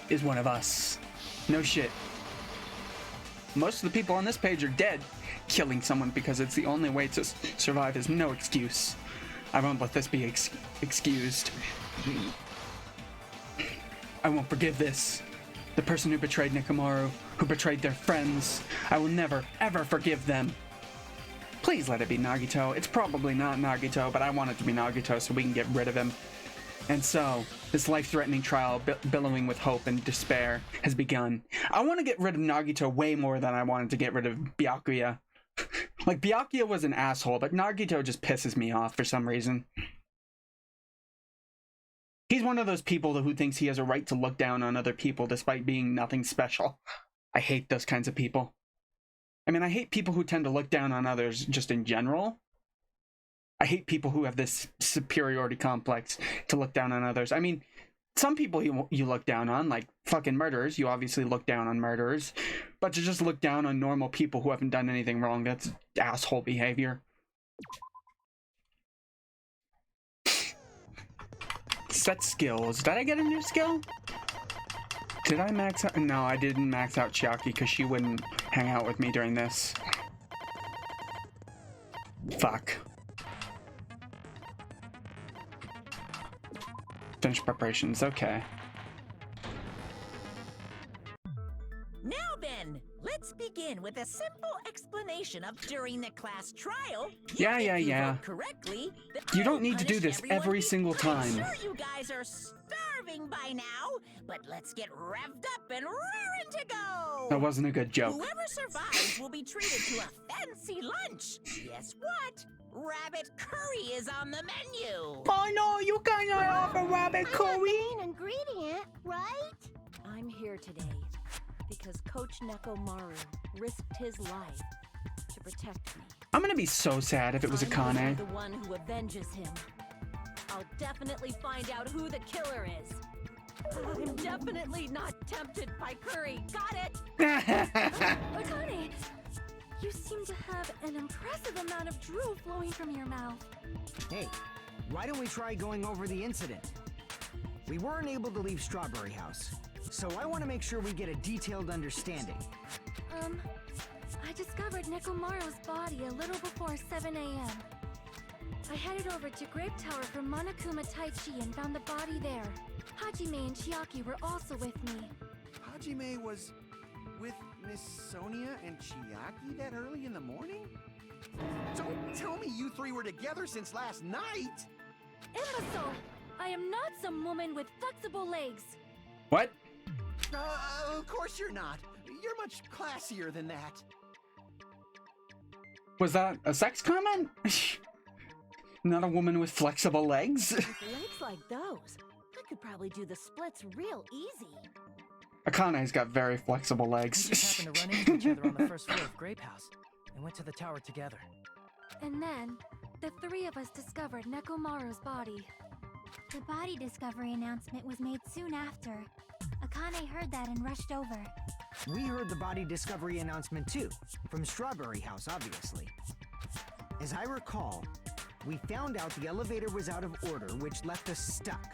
is one of us. No shit. Most of the people on this page are dead. Killing someone because it's the only way to survive is no excuse. I won't let this be excused. I won't forgive this. The person who betrayed Nekomaru, who betrayed their friends, I will never, ever forgive them. Please let it be Nagito. It's probably not Nagito, but I want it to be Nagito so we can get rid of him. And so, this life-threatening trial, billowing with hope and despair, has begun. I want to get rid of Nagito way more than I wanted to get rid of Byakuya. Like, Byakuya was an asshole, but Nagito just pisses me off for some reason. He's one of those people who thinks he has a right to look down on other people despite being nothing special. I hate those kinds of people. I mean, I hate people who tend to look down on others just in general. I hate people who have this superiority complex to look down on others. I mean, some people you look down on, like fucking murderers, you obviously look down on murderers. But to just look down on normal people who haven't done anything wrong, that's asshole behavior. Set skills. Did I get a new skill? Did I max out? No, I didn't max out Chiaki because she wouldn't hang out with me during this. Fuck. Finish preparations, okay. Now then, let's begin with a simple explanation of during the class trial. Yeah. Vote correctly, You don't need to do this every single time. I'm sure you guys are starving by now, but let's get revved up and raring to go. That wasn't a good joke. Whoever survives will be treated to a fancy lunch. Guess what? Rabbit curry is on the menu. Oh no, you cannot offer rabbit curry. Main ingredient, right? I'm here today because Coach Nekomaru risked his life to protect me. I'm gonna be so sad if it was I'm Akane. the one who avenges him. I'll definitely find out who the killer is. I'm definitely not tempted by curry. Got it? Akane, you seem to have an impressive amount of drool flowing from your mouth. Hey, why don't we try going over the incident? We weren't able to leave Strawberry House, so I want to make sure we get a detailed understanding. I discovered Nekomaru's body a little before 7 a.m. I headed over to Grape Tower from Monokuma Taichi and found the body there. Hajime and Chiaki were also with me. Hajime was with Miss Sonia and Chiaki that early in the morning? Don't tell me you three were together since last night! Imbecile! I am not some woman with flexible legs. What? Of course you're not. You're much classier than that. Was that a sex comment? Not a woman with flexible legs? With legs like those, I could probably do the splits real easy. Akane's got very flexible We legs. just happened to run into each other on the first floor of Grape House and went to the tower together. And then, the three of us discovered Nekomaru's body. The body discovery announcement was made soon after. Akane heard that and rushed over. We heard the body discovery announcement too, from Strawberry House, obviously. As I recall, we found out the elevator was out of order, which left us stuck.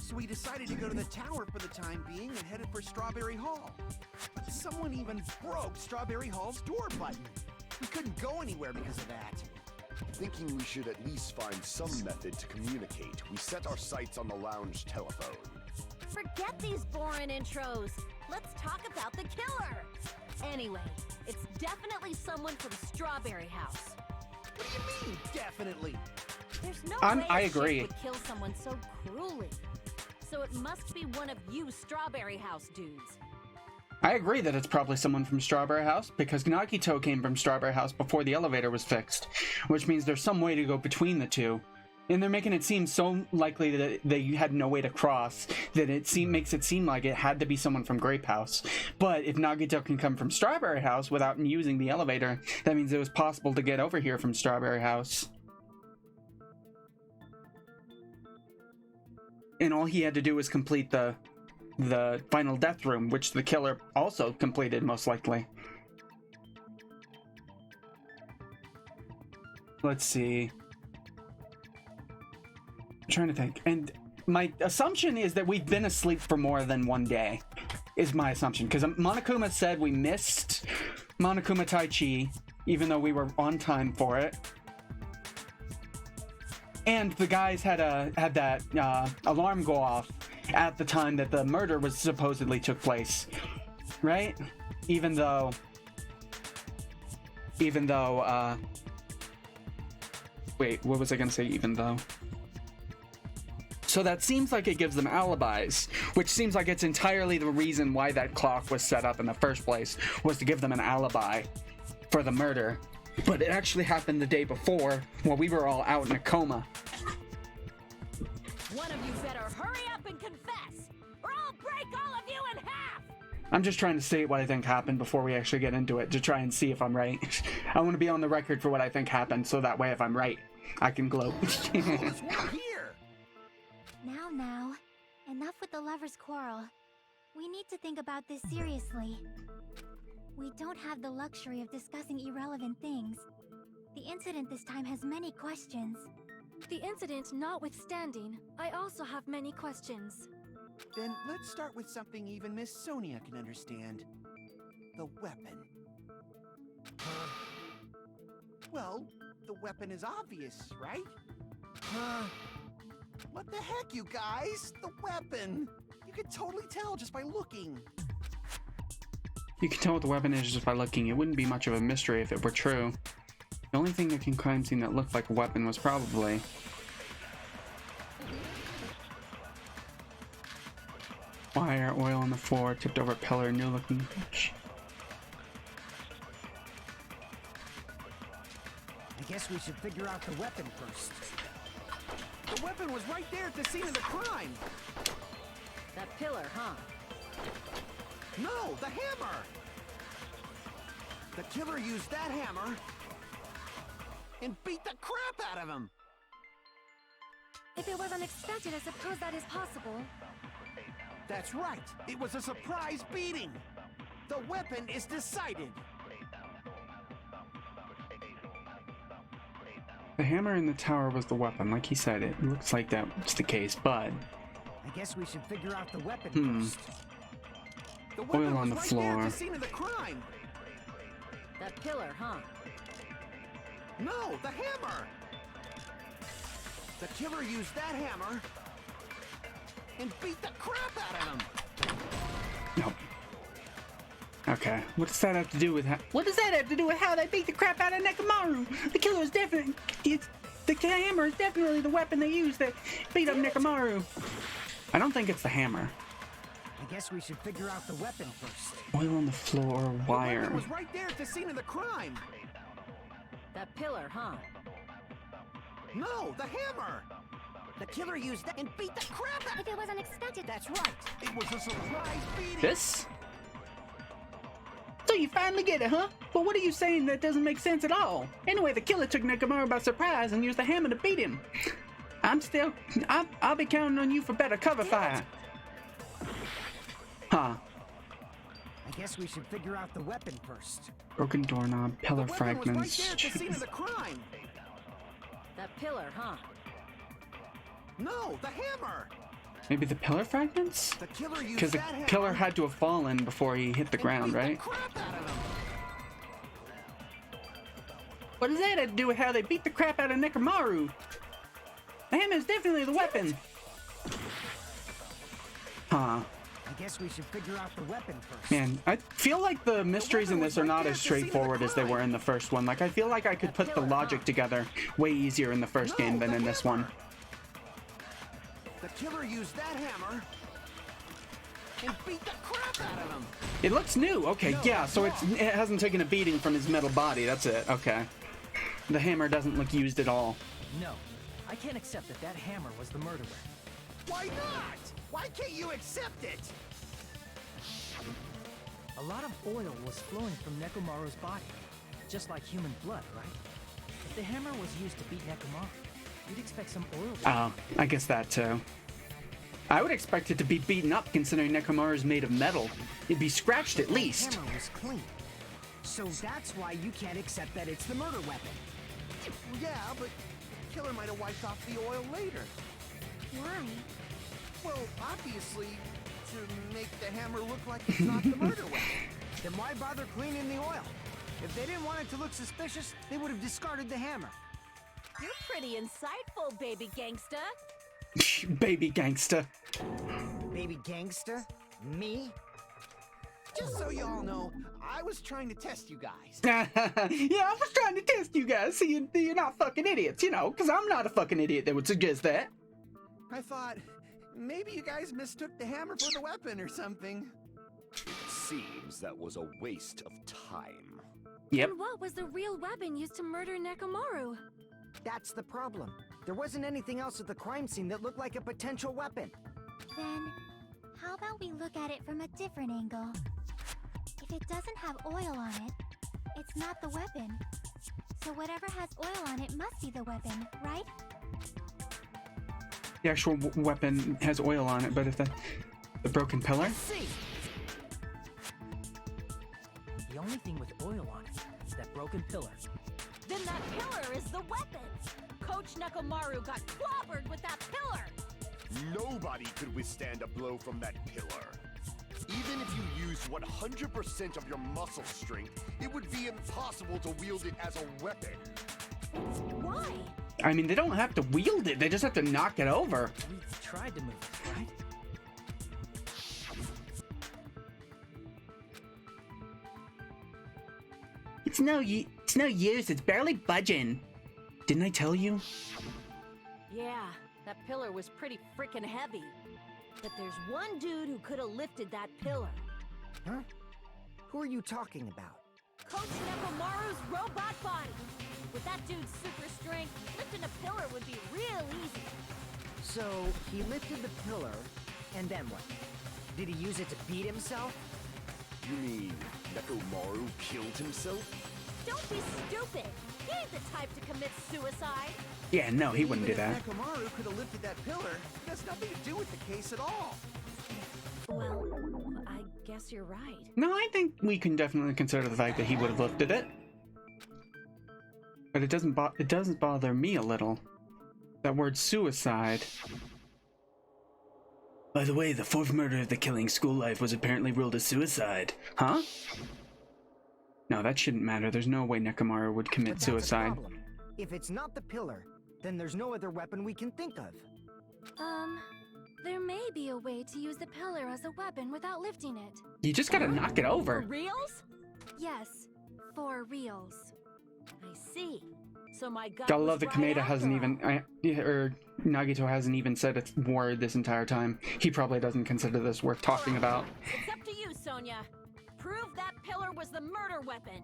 So we decided to go to the tower for the time being and headed for Strawberry Hall. But someone even broke Strawberry Hall's door button. We couldn't go anywhere because of that. Thinking we should at least find some method to communicate, we set our sights on the lounge telephone. Forget these boring intros. Let's talk about the killer. Anyway, it's definitely someone from Strawberry House. What do you mean, definitely? There's no I way a agree. ship would kill someone so cruelly. So it must be one of you Strawberry House dudes. I agree that it's probably someone from Strawberry House, because Nagito came from Strawberry House before the elevator was fixed, which means there's some way to go between the two. And they're making it seem so likely that they had no way to cross that makes it seem like it had to be someone from Grape House. But if Nagito can come from Strawberry House without using the elevator, that means it was possible to get over here from Strawberry House. And all he had to do was complete the final death room, which the killer also completed, most likely. Let's see. I'm trying to think. And my assumption is that we've been asleep for more than one day, is my assumption. Because Monokuma said we missed Monokuma Taichi, even though we were on time for it. And the guys had that alarm go off at the time that the murder was supposedly took place, right? Even though wait, what was I gonna say? Even though. So that seems like it gives them alibis, which seems like it's entirely the reason why that clock was set up in the first place, was to give them an alibi for the murder. But it actually happened the day before, while we were all out in a coma. One of you better hurry up and confess, or I'll break all of you in half! I'm just trying to state what I think happened before we actually get into it, to try and see if I'm right. I want to be on the record for what I think happened, so that way if I'm right, I can gloat. Now, enough with the lovers' quarrel. We need to think about this seriously. We don't have the luxury of discussing irrelevant things. The incident this time has many questions. The incident notwithstanding, I also have many questions. Then let's start with something even Miss Sonia can understand. The weapon. Well, the weapon is obvious, right? What the heck, you guys? The weapon! You can totally tell just by looking. You can tell what the weapon is just by looking. It wouldn't be much of a mystery if it were true. The only thing that can crime scene that looked like a weapon was probably... wire, oil on the floor, tipped over pillar, new looking... I guess we should figure out the weapon first. The weapon was right there at the scene of the crime! That pillar, huh? No, the hammer! The killer used that hammer and beat the crap out of him! If it was unexpected, I suppose that is possible. That's right! It was a surprise beating! The weapon is decided! The hammer in the tower was the weapon, like he said. It looks like that was the case, but... I guess we should figure out the weapon first. The weapon oil on was the right floor. there at the scene of the crime! That pillar, huh? No, the hammer! The killer used that hammer and beat the crap out of him! Nope. Okay, what does that have to do with how they beat the crap out of Nekomaru? The killer is definitely... the hammer is definitely the weapon they used to beat up Nekomaru. I don't think it's the hammer. I guess we should figure out the weapon first. Oil on the floor, wire. The weapon was right there at the scene of the crime! That pillar, huh? No, the hammer! The killer used that and beat the crap out of If it was unexpected, That's right! It was a surprise beating! This? So you finally get it, huh? But what are you saying that doesn't make sense at all? Anyway, the killer took Nekomaru by surprise and used the hammer to beat him. I'll be counting on you for better cover fire. Huh. I guess we should figure out the weapon first. Broken doorknob, pillar the fragments. weapon was right there at the scene of the crime! That pillar, huh? No, the hammer! Maybe the pillar fragments? The killer used Because the that hammer killer had to have fallen before he hit the and ground, beat right? The crap out of him. What does that have to do with how they beat the crap out of Nekomaru? The hammer is definitely the weapon. Huh. I I guess we should figure out the weapon first. Man, I feel like the mysteries in this are not as straightforward as they were in the first one. Like, I feel like I could put the logic together way easier in the first game than in this one. The killer used that hammer and beat the crap out of him. It looks new. Okay, yeah, so it hasn't taken a beating from his metal body. That's it. Okay. The hammer doesn't look used at all. No, I can't accept that that hammer was the murderer. Why not? Why can't you accept it? A lot of oil was flowing from Nekomaru's body, just like human blood, right? If the hammer was used to beat Nekomaru, you'd expect some oil. Oh, I guess that too. I would expect it to be beaten up, considering Nekomaru is made of metal. It'd be scratched at least. The hammer was clean. So that's why you can't accept that it's the murder weapon. Well, yeah, but the killer might have wiped off the oil later. Why? Well, obviously, to make the hammer look like it's not the murder weapon. Then why bother cleaning the oil? If they didn't want it to look suspicious, they would have discarded the hammer. You're pretty insightful, baby gangsta. Baby gangsta. Baby gangster? Me? Just so you all know, I was trying to test you guys. Yeah, I was trying to test you guys, so you're not fucking idiots, you know, because I'm not a fucking idiot that would suggest that. I thought, maybe you guys mistook the hammer for the weapon or something. Seems that was a waste of time. Yep. And what was the real weapon used to murder Nekomaru? That's the problem. There wasn't anything else at the crime scene that looked like a potential weapon. Then, how about we look at it from a different angle? If it doesn't have oil on it, it's not the weapon. So whatever has oil on it must be the weapon, right? The actual weapon has oil on it, but if the broken pillar? See. The only thing with oil on it is that broken pillar. Then that pillar is the weapon. Coach Nekomaru got clobbered with that pillar. Nobody could withstand a blow from that pillar. Even if you used 100% of your muscle strength, it would be impossible to wield it as a weapon. Why? I mean, they don't have to wield it, they just have to knock it over. We tried to move it, right? It's no use, it's barely budging. Didn't I tell you? Yeah, that pillar was pretty freaking heavy. But there's one dude who could have lifted that pillar. Huh? Who are you talking about? Coach Nekomaru's robot body. With that dude's super strength, lifting a pillar would be real easy. So, he lifted the pillar, and then what? Did he use it to beat himself? You mean Nekomaru killed himself? Don't be stupid. He ain't the type to commit suicide. Yeah, no, he wouldn't do Even that. if Nekomaru could have lifted that pillar, it has nothing to do with the case at all. Well, I guess you're right. No, I think we can definitely consider the fact that he would have lifted it. But it doesn't bother me a little. That word suicide. By the way, the fourth murder of the Killing School Life was apparently ruled a suicide. Huh? No, that shouldn't matter. There's no way Nekomaru would commit But that's suicide. a problem. If it's not the pillar, then there's no other weapon we can think of. There may be a way to use the pillar as a weapon without lifting it. You just gotta knock it For over. reals? Yes, for reals. I see. So my gut Gotta was love that right Kameda hasn't after even, or Nagito hasn't even said a word this entire time. He probably doesn't consider this worth talking about. It's up to you, Sonia. Prove that pillar was the murder weapon.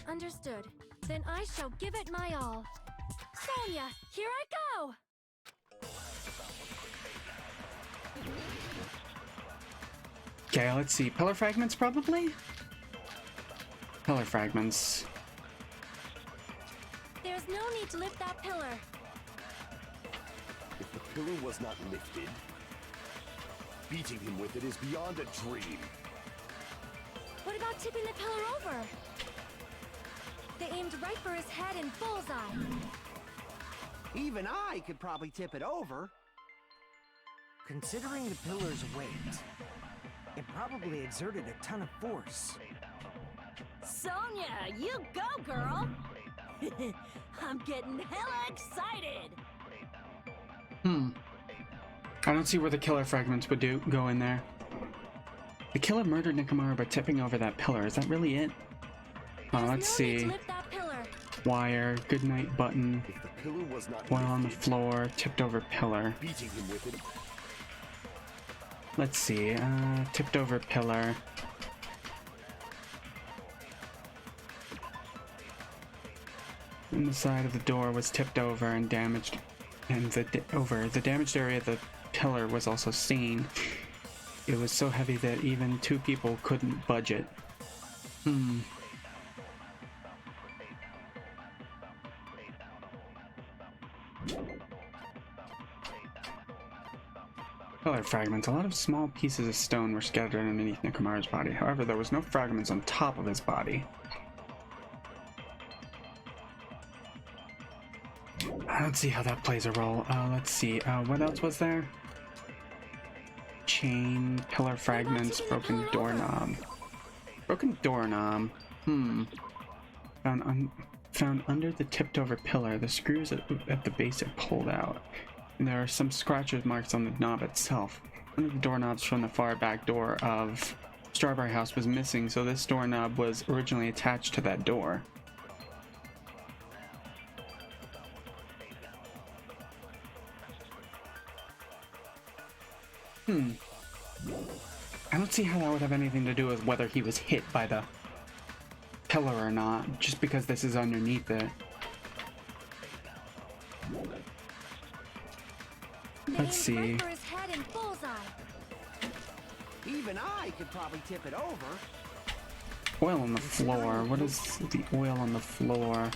Understood. Then I shall give it my all. Sonia, here I go! Okay, let's see. Pillar fragments, probably? Pillar fragments. There's no need to lift that pillar. If the pillar was not lifted, beating him with it is beyond a dream. What about tipping the pillar over? They aimed right for his head and bullseye. Even I could probably tip it over. Considering the pillar's weight, it probably exerted a ton of force. Sonia, you go, girl! I'm getting hella excited! I don't see where the killer fragments would go in there. The killer murdered Nekomaru by tipping over that pillar. Is that really it? Let's see. Wire, goodnight button, If the pillar was not oil on the lifted, floor, tipped over pillar. beating him with it. Let's see, tipped over pillar. And the side of the door was tipped over and damaged, and the damaged area of the pillar was also seen. It was so heavy that even two people couldn't budge it. Pillar fragments. A lot of small pieces of stone were scattered underneath Nekomaru's body. However, there was no fragments on top of his body. I don't see how that plays a role. Let's see. What else was there? Chain, pillar fragments, broken doorknob. Broken doorknob. Found under the tipped over pillar. The screws at the base are pulled out. And there are some scratches marks on the knob itself. One of the doorknobs from the far back door of Strawberry House was missing, so this doorknob was originally attached to that door. I don't see how that would have anything to do with whether he was hit by the pillar or not, just because this is underneath it. Let's see. Even I could probably tip it over. Oil on the floor. What is the oil on the floor?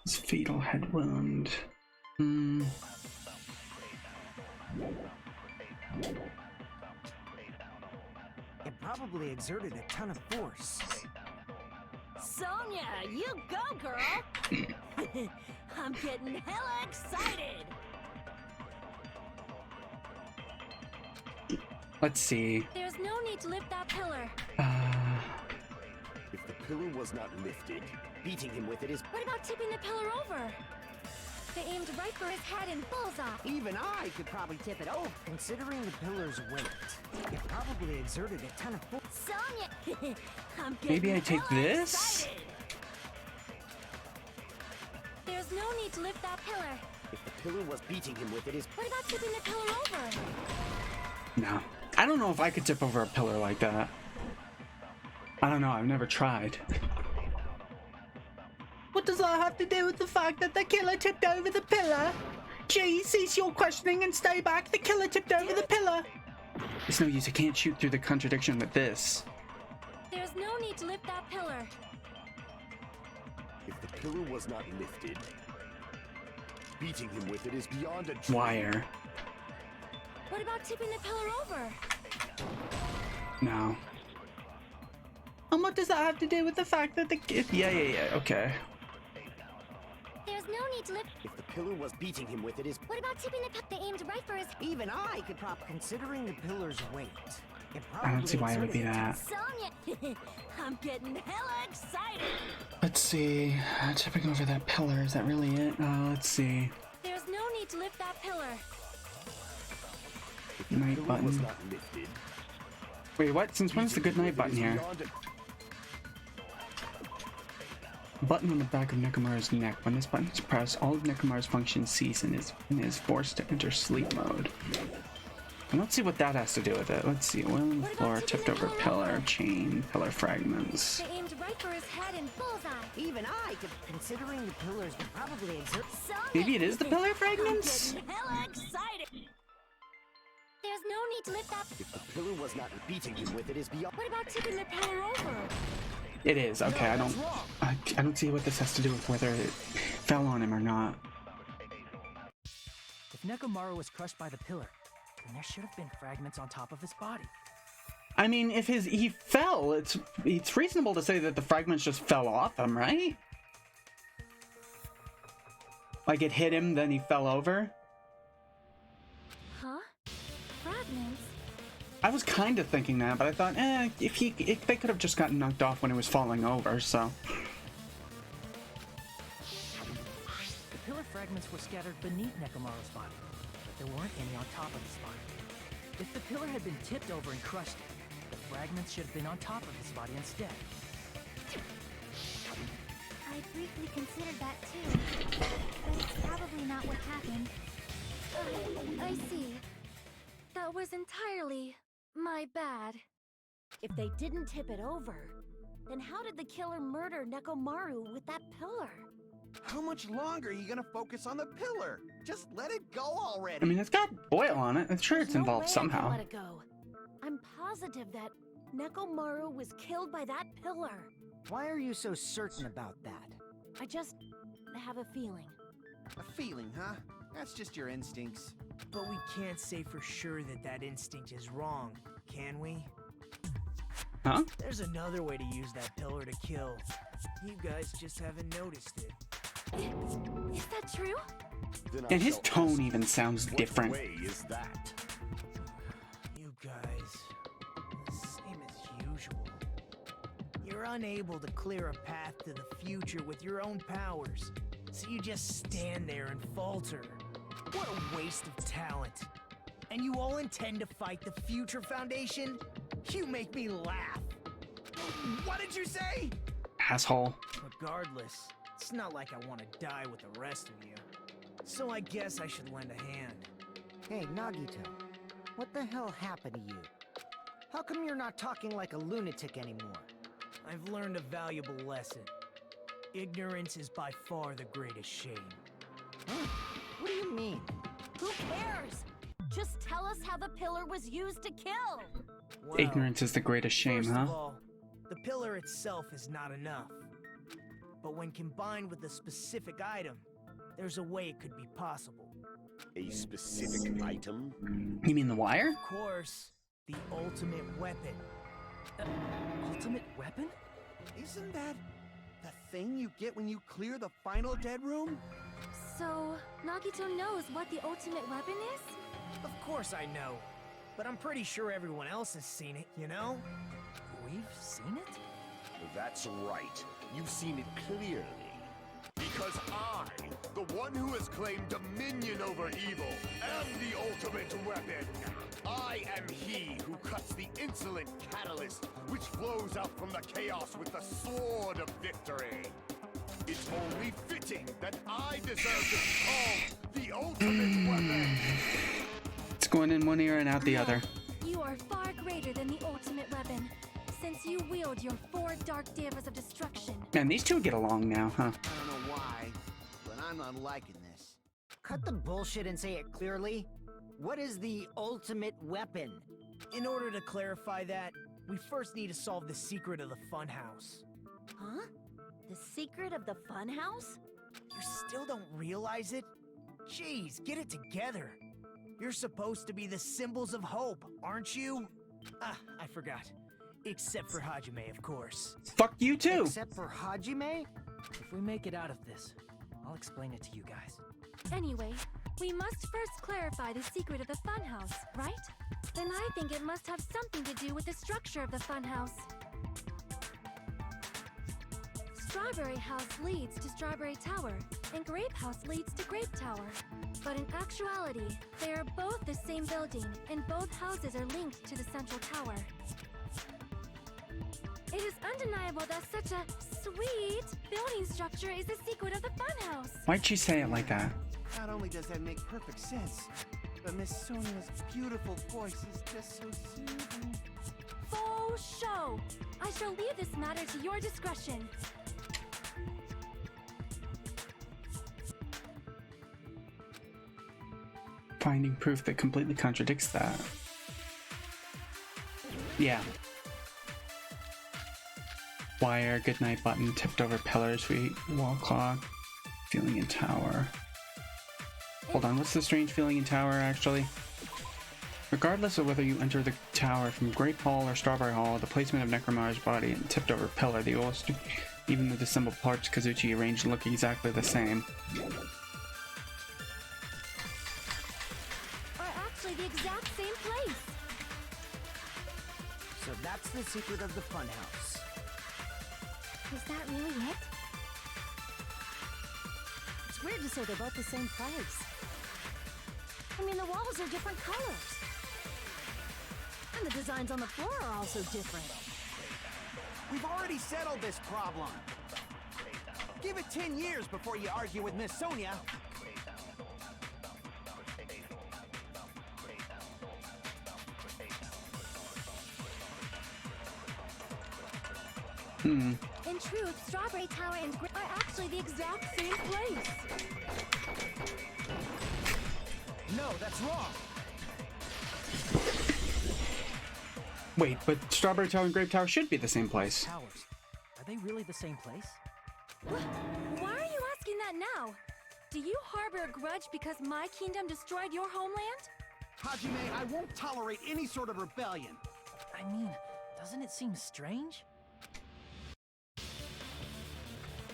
His fatal head wound. It probably exerted a ton of force. Sonia, you go, girl! I'm getting hella excited! Let's see. There's no need to lift that pillar. If the pillar was not lifted, beating him with it is. What about tipping the pillar over? They aimed right for his head and bullseye. Even I could probably tip it over. Considering the pillar's weight, it probably exerted a ton of force. Sonia! I'm getting Maybe I take hella this? excited. There's no need to lift that pillar. If the pillar was beating him with it is. What about tipping the pillar over? No. I don't know if I could tip over a pillar like that. I don't know, I've never tried. What does that have to do with the fact that the killer tipped over the pillar? Gee, cease your questioning and stay back. The killer tipped over the pillar. It's no use, I can't shoot through the contradiction with this. There's no need to lift that pillar. If the pillar was not lifted, beating him with it is beyond a dream. Wire. What about tipping the pillar over? No. And what does that have to do with the fact that the yeah, okay. There's no need to lift. If the pillar was beating him with it is. What about tipping the pillar? They aimed right for his. Even I could probably. Considering the pillar's weight, it I probably don't see why it would be exerted a ton that. Sonia, I'm getting hella excited! Let's see. Tipping over that pillar, is that really it? Let's see. There's no need to lift that pillar. If the Night pillar was button. not lifted, Wait, what? Since when's the good night button here? Button on the back of Nekomaru's neck. When this button is pressed, all of Nekomaru's functions cease and is forced to enter sleep mode. And let's see what that has to do with it. Let's see. Oil on the floor, tipped over pillar, chain, pillar fragments. They aimed right for his head and bullseye. Even I could. Considering the pillars would probably exert. Sonia! Maybe it is the pillar fragments? I'm getting hella excited! There's no need to lift that. if the pillar was not beating him with it is beyond. What about tipping the pillar over? It is. Okay, I don't see what this has to do with whether it fell on him or not. If Nekomaru was crushed by the pillar, then there should have been fragments on top of his body. I mean, if he fell, it's reasonable to say that the fragments just fell off him, right? Like it hit him, then he fell over. Huh? Fragments? I was kind of thinking that, but I thought, if they could have just gotten knocked off when it was falling over, so. The pillar fragments were scattered beneath Nekomaru's body, but there weren't any on top of his body. If the pillar had been tipped over and crushed, the fragments should have been on top of his body instead. I briefly considered that too, but it's probably not what happened. I see. That was entirely my bad. If they didn't tip it over, then how did the killer murder Nekomaru with that pillar? How much longer are you gonna focus on the pillar? Just let it go already. I mean, it's got oil on it. I'm sure it's There's no involved way I somehow. can let it go. I'm positive that Nekomaru was killed by that pillar. Why are you so certain about that? I just have a feeling. A feeling, huh? That's just your instincts. But we can't say for sure that that instinct is wrong, can we? Huh? There's another way to use that pillar to kill. You guys just haven't noticed it. Is that true? Then I And his shall tone ask even you, sounds what different. way is that? You guys, the same as usual. You're unable to clear a path to the future with your own powers, so you just stand there and falter. What a waste of talent. And you all intend to fight the Future Foundation? You make me laugh. What did you say? Asshole. Regardless, it's not like I want to die with the rest of you. So I guess I should lend a hand. Hey, Nagito, what the hell happened to you? How come you're not talking like a lunatic anymore? I've learned a valuable lesson. Ignorance is by far the greatest shame. Huh? What do you mean? Who cares? Just tell us how the pillar was used to kill. Well, Ignorance is the greatest shame, first huh? of all, the pillar itself is not enough. But when combined with a specific item, there's a way it could be possible. A specific item? You mean the wire? Of course, the ultimate weapon. Ultimate weapon? Isn't that the thing you get when you clear the final dead room? So, Nagito knows what the ultimate weapon is? Of course I know. But I'm pretty sure everyone else has seen it, you know? We've seen it? That's right. You've seen it clearly. Because I, the one who has claimed dominion over evil, am the ultimate weapon. I am he who cuts the insolent catalyst which flows out from the chaos with the sword of victory. It's only fitting that I deserve to be called the ultimate weapon. It's going in one ear and out the No, other. You are far greater than the ultimate weapon, since you wield your 4 dark devas of destruction. Man, these two get along now, huh? I don't know why, but I'm not liking this. Cut the bullshit and say it clearly. What is the ultimate weapon? In order to clarify that, we first need to solve the secret of the funhouse. Huh? The secret of the funhouse? You still don't realize it? Jeez, get it together. You're supposed to be the symbols of hope, aren't you? Ah, I forgot. Except for Hajime, of course. Fuck you too! Except for Hajime? If we make it out of this, I'll explain it to you guys. Anyway, we must first clarify the secret of the funhouse, right? Then I think it must have something to do with the structure of the funhouse. Strawberry House leads to Strawberry Tower, and Grape House leads to Grape Tower. But in actuality, they are both the same building, and both houses are linked to the central tower. It is undeniable that such a sweet building structure is the secret of the funhouse. Why'd you say it like that? Not only does that make perfect sense, but Miss Sonia's beautiful voice is just so soothing. Faux show! I shall leave this matter to your discretion. Finding proof that completely contradicts that. Yeah. Wire, goodnight button, tipped over pillar, sweet wall clock, feeling in tower. Hold on, what's the strange feeling in tower actually? Regardless of whether you enter the tower from Grape Hall or Strawberry Hall, the placement of Necromaru's body and tipped over pillar, the old even the disassembled parts Kazuchi arranged look exactly the same. Are actually the exact same place. So that's the secret of the funhouse. Is that really it? It's weird to say they're both the same place. I mean, the walls are different colors. And the designs on the floor are also different. We've already settled this problem. Give it 10 years before you argue with Miss Sonia. In truth, Strawberry Tower and Grape are actually the exact same place. No, that's wrong. Wait, but Strawberry Tower and Grape Tower should be the same place. Towers. Are they really the same place? Why are you asking that now? Do you harbor a grudge because my kingdom destroyed your homeland? Hajime, I won't tolerate any sort of rebellion. I mean, doesn't it seem strange?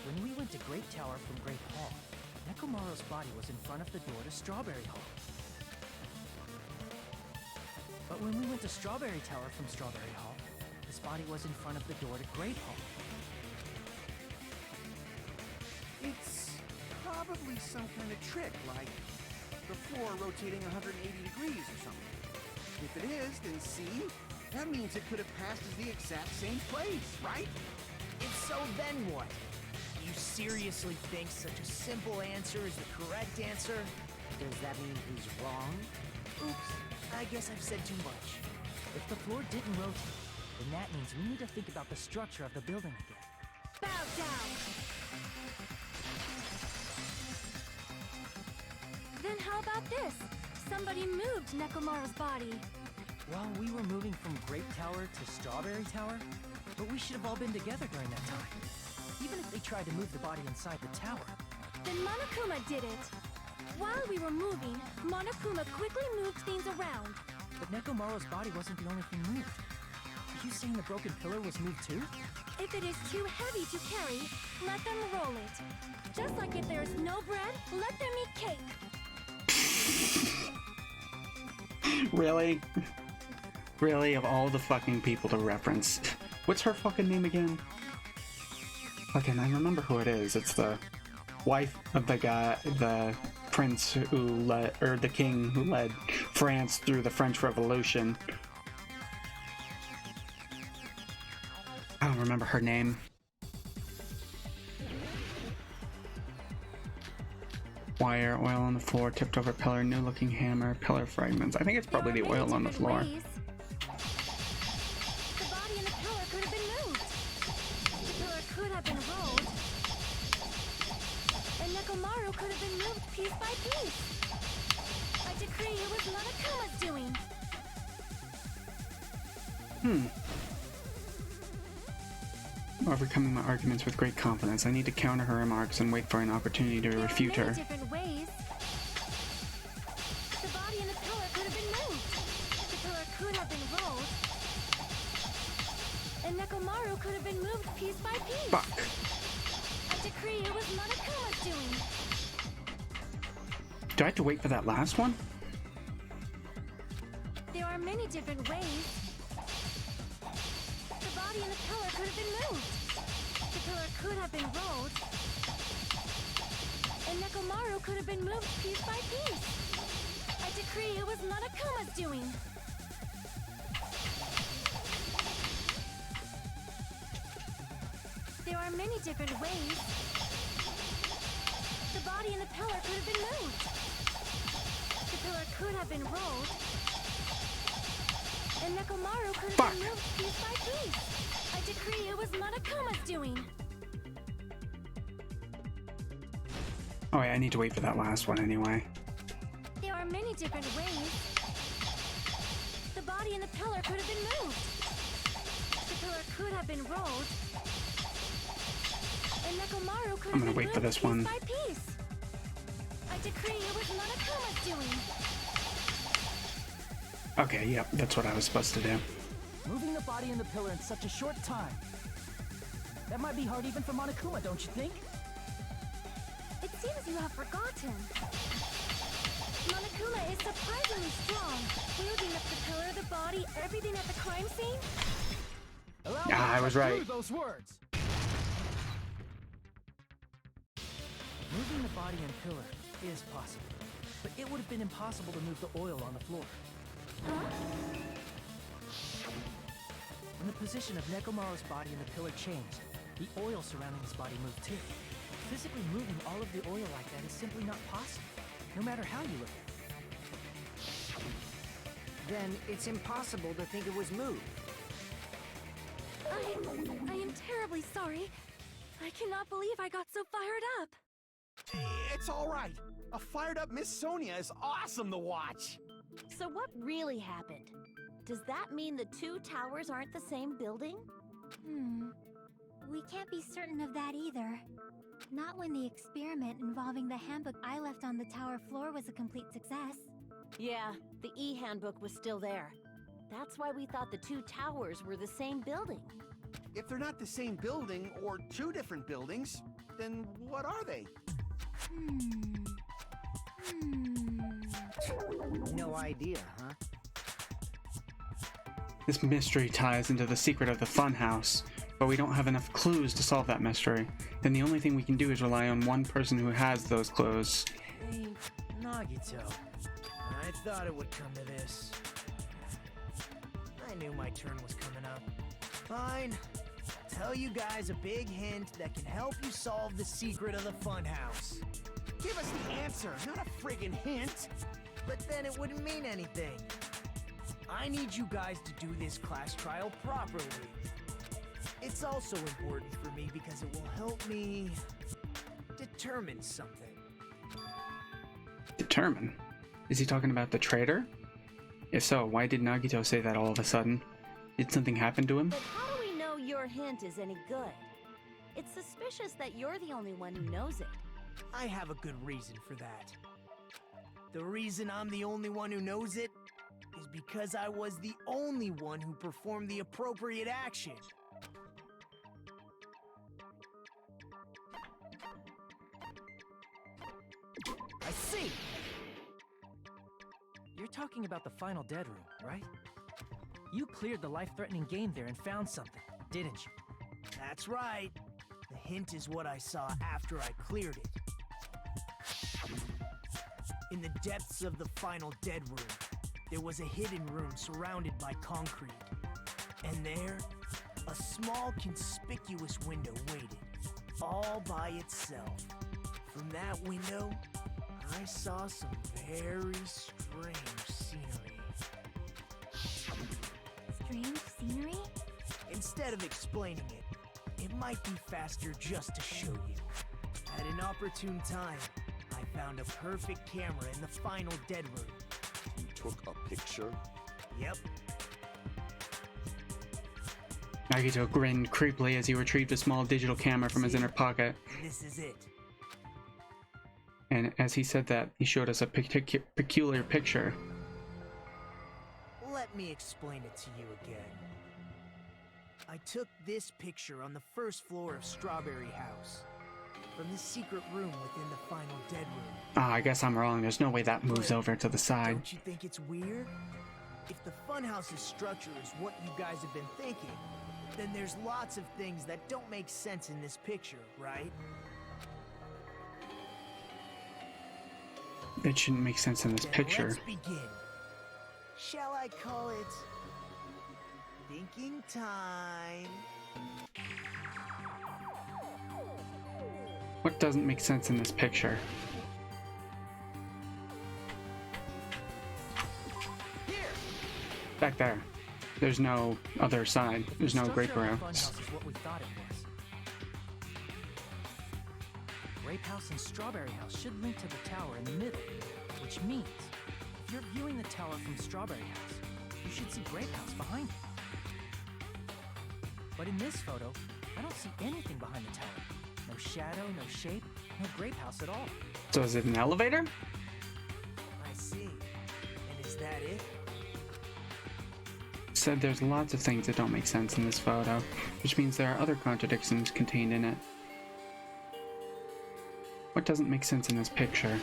When we went to Grape Tower from Grape Hall, Nekomaru's body was in front of the door to Strawberry Hall. But when we went to Strawberry Tower from Strawberry Hall, his body was in front of the door to Grape Hall. It's probably some kind of trick, like the floor rotating 180 degrees or something. If it is, then see? That means it could have passed as the exact same place, right? If so, then what? You seriously think such a simple answer is the correct answer? Does that mean he's wrong? Oops, I guess I've said too much. If the floor didn't rotate, then that means we need to think about the structure of the building again. Bow down! Then how about this? Somebody moved Nekomaru's body. Well, we were moving from Grape Tower to Strawberry Tower, but we should have all been together during that time. Even if they tried to move the body inside the tower. Then Monokuma did it. While we were moving, Monokuma quickly moved things around. But Nekomaru's body wasn't the only thing moved. Are you saying the broken pillar was moved too? If it is too heavy to carry, let them roll it. Just like if there is no bread, let them eat cake. Really? Really, of all the fucking people to reference. What's her fucking name again? Fucking, I remember who it is. It's the wife of the guy, the prince who led, or the king who led France through the French Revolution. I don't remember her name. Wire, oil on the floor, tipped over pillar, new looking hammer, pillar fragments. I think it's probably the oil on the floor. The body and the pillar could have been moved. The pillar could have been rolled. And Nekomaru could have been moved piece by piece. I decree it was Monokuma's doing. Overcoming my arguments with great confidence, I need to counter her remarks and wait for an opportunity to refute There are her. many different ways. The body and the pillar could have been moved. The pillar could have been rolled. And Nekomaru could have been moved piece by piece. Fuck. I decree it was Monokuma's doing. Do I have to wait for that last one? There are many different ways. The body and the pillar could have been moved. The pillar could have been rolled. And Nekomaru could have been moved piece by piece. I decree it was Monokuma's doing. There are many different ways. The body and the pillar could have been moved. The pillar could have been rolled. And Nekomaru could have been moved piece by piece. I decree it was Monokuma's doing. Oh wait, I need to wait for that last one anyway. There are many different ways. The body and the pillar could have been moved. The pillar could have been rolled. And Nekomaru could I'm have gonna been wait moved for this piece one. by piece. I decree it was Monokuma's doing. Okay, yep, that's what I was supposed to do. Moving the body and the pillar in such a short time. That might be hard even for Monokuma, don't you think? It seems you have forgotten. Monokuma is surprisingly strong, wielding up the pillar, the body, everything at the crime scene. Allow me Ah, I to was cut right. through those words. Moving the body and pillar is possible, but it would have been impossible to move the oil on the floor. When the position of Nekomaru's body and the pillar changed, the oil surrounding his body moved too. Physically moving all of the oil like that is simply not possible, no matter how you look at it. Then it's impossible to think it was moved. I am terribly sorry. I cannot believe I got so fired up. It's all right. A fired up Miss Sonia is awesome to watch. So what really happened? Does that mean the two towers aren't the same building? We can't be certain of that either. Not when the experiment involving the handbook I left on the tower floor was a complete success. Yeah, the e-handbook was still there. That's why we thought the two towers were the same building. If they're not the same building or two different buildings, then what are they? No idea, huh? This mystery ties into the secret of the funhouse, but we don't have enough clues to solve that mystery. Then the only thing we can do is rely on one person who has those clues. Hey, Nagito. I thought it would come to this. I knew my turn was coming up. Fine. I'll tell you guys a big hint that can help you solve the secret of the funhouse. Give us the answer, not a friggin' hint. But then it wouldn't mean anything. I need you guys to do this class trial properly. It's also important for me because it will help me determine something. Determine? Is he talking about the traitor? If so, why did Nagito say that all of a sudden? Did something happen to him? But how do we know your hint is any good? It's suspicious that you're the only one who knows it. I have a good reason for that. The reason I'm the only one who knows it is because I was the only one who performed the appropriate action. I see! You're talking about the final dead room, right? You cleared the life-threatening game there and found something, didn't you? That's right. The hint is what I saw after I cleared it. In the depths of the final dead room, there was a hidden room surrounded by concrete. And there, a small conspicuous window waited, all by itself. From that window, I saw some very strange scenery. Strange scenery? Instead of explaining it, it might be faster just to show you. At an opportune time, I found a perfect camera in the final dead room. You took a picture? Yep. Nagito grinned creepily as he retrieved a small digital camera from his inner pocket. This is it. And as he said that, he showed us a peculiar picture. Let me explain it to you again. I took this picture on the first floor of Strawberry House, from the secret room within the final dead room. Ah, I guess I'm wrong. There's no way that moves over to the side. Don't you think it's weird? If the funhouse's structure is what you guys have been thinking, then there's lots of things that don't make sense in this picture, right? It shouldn't make sense in this Then picture. let's begin. Shall I call it thinking time? What doesn't make sense in this picture? Back there. There's no other side. There's no grape Structure of the room. funhouse is what we thought it was. Grape House and Strawberry House should link to the tower in the middle, which means if you're viewing the tower from Strawberry House, you should see Grape House behind it. But in this photo, I don't see anything behind the tower. No shadow, no shape, no Grape House at all. So is it an elevator? I see. And is that it? Said there's lots of things that don't make sense in this photo, which means there are other contradictions contained in it. What doesn't make sense in this picture?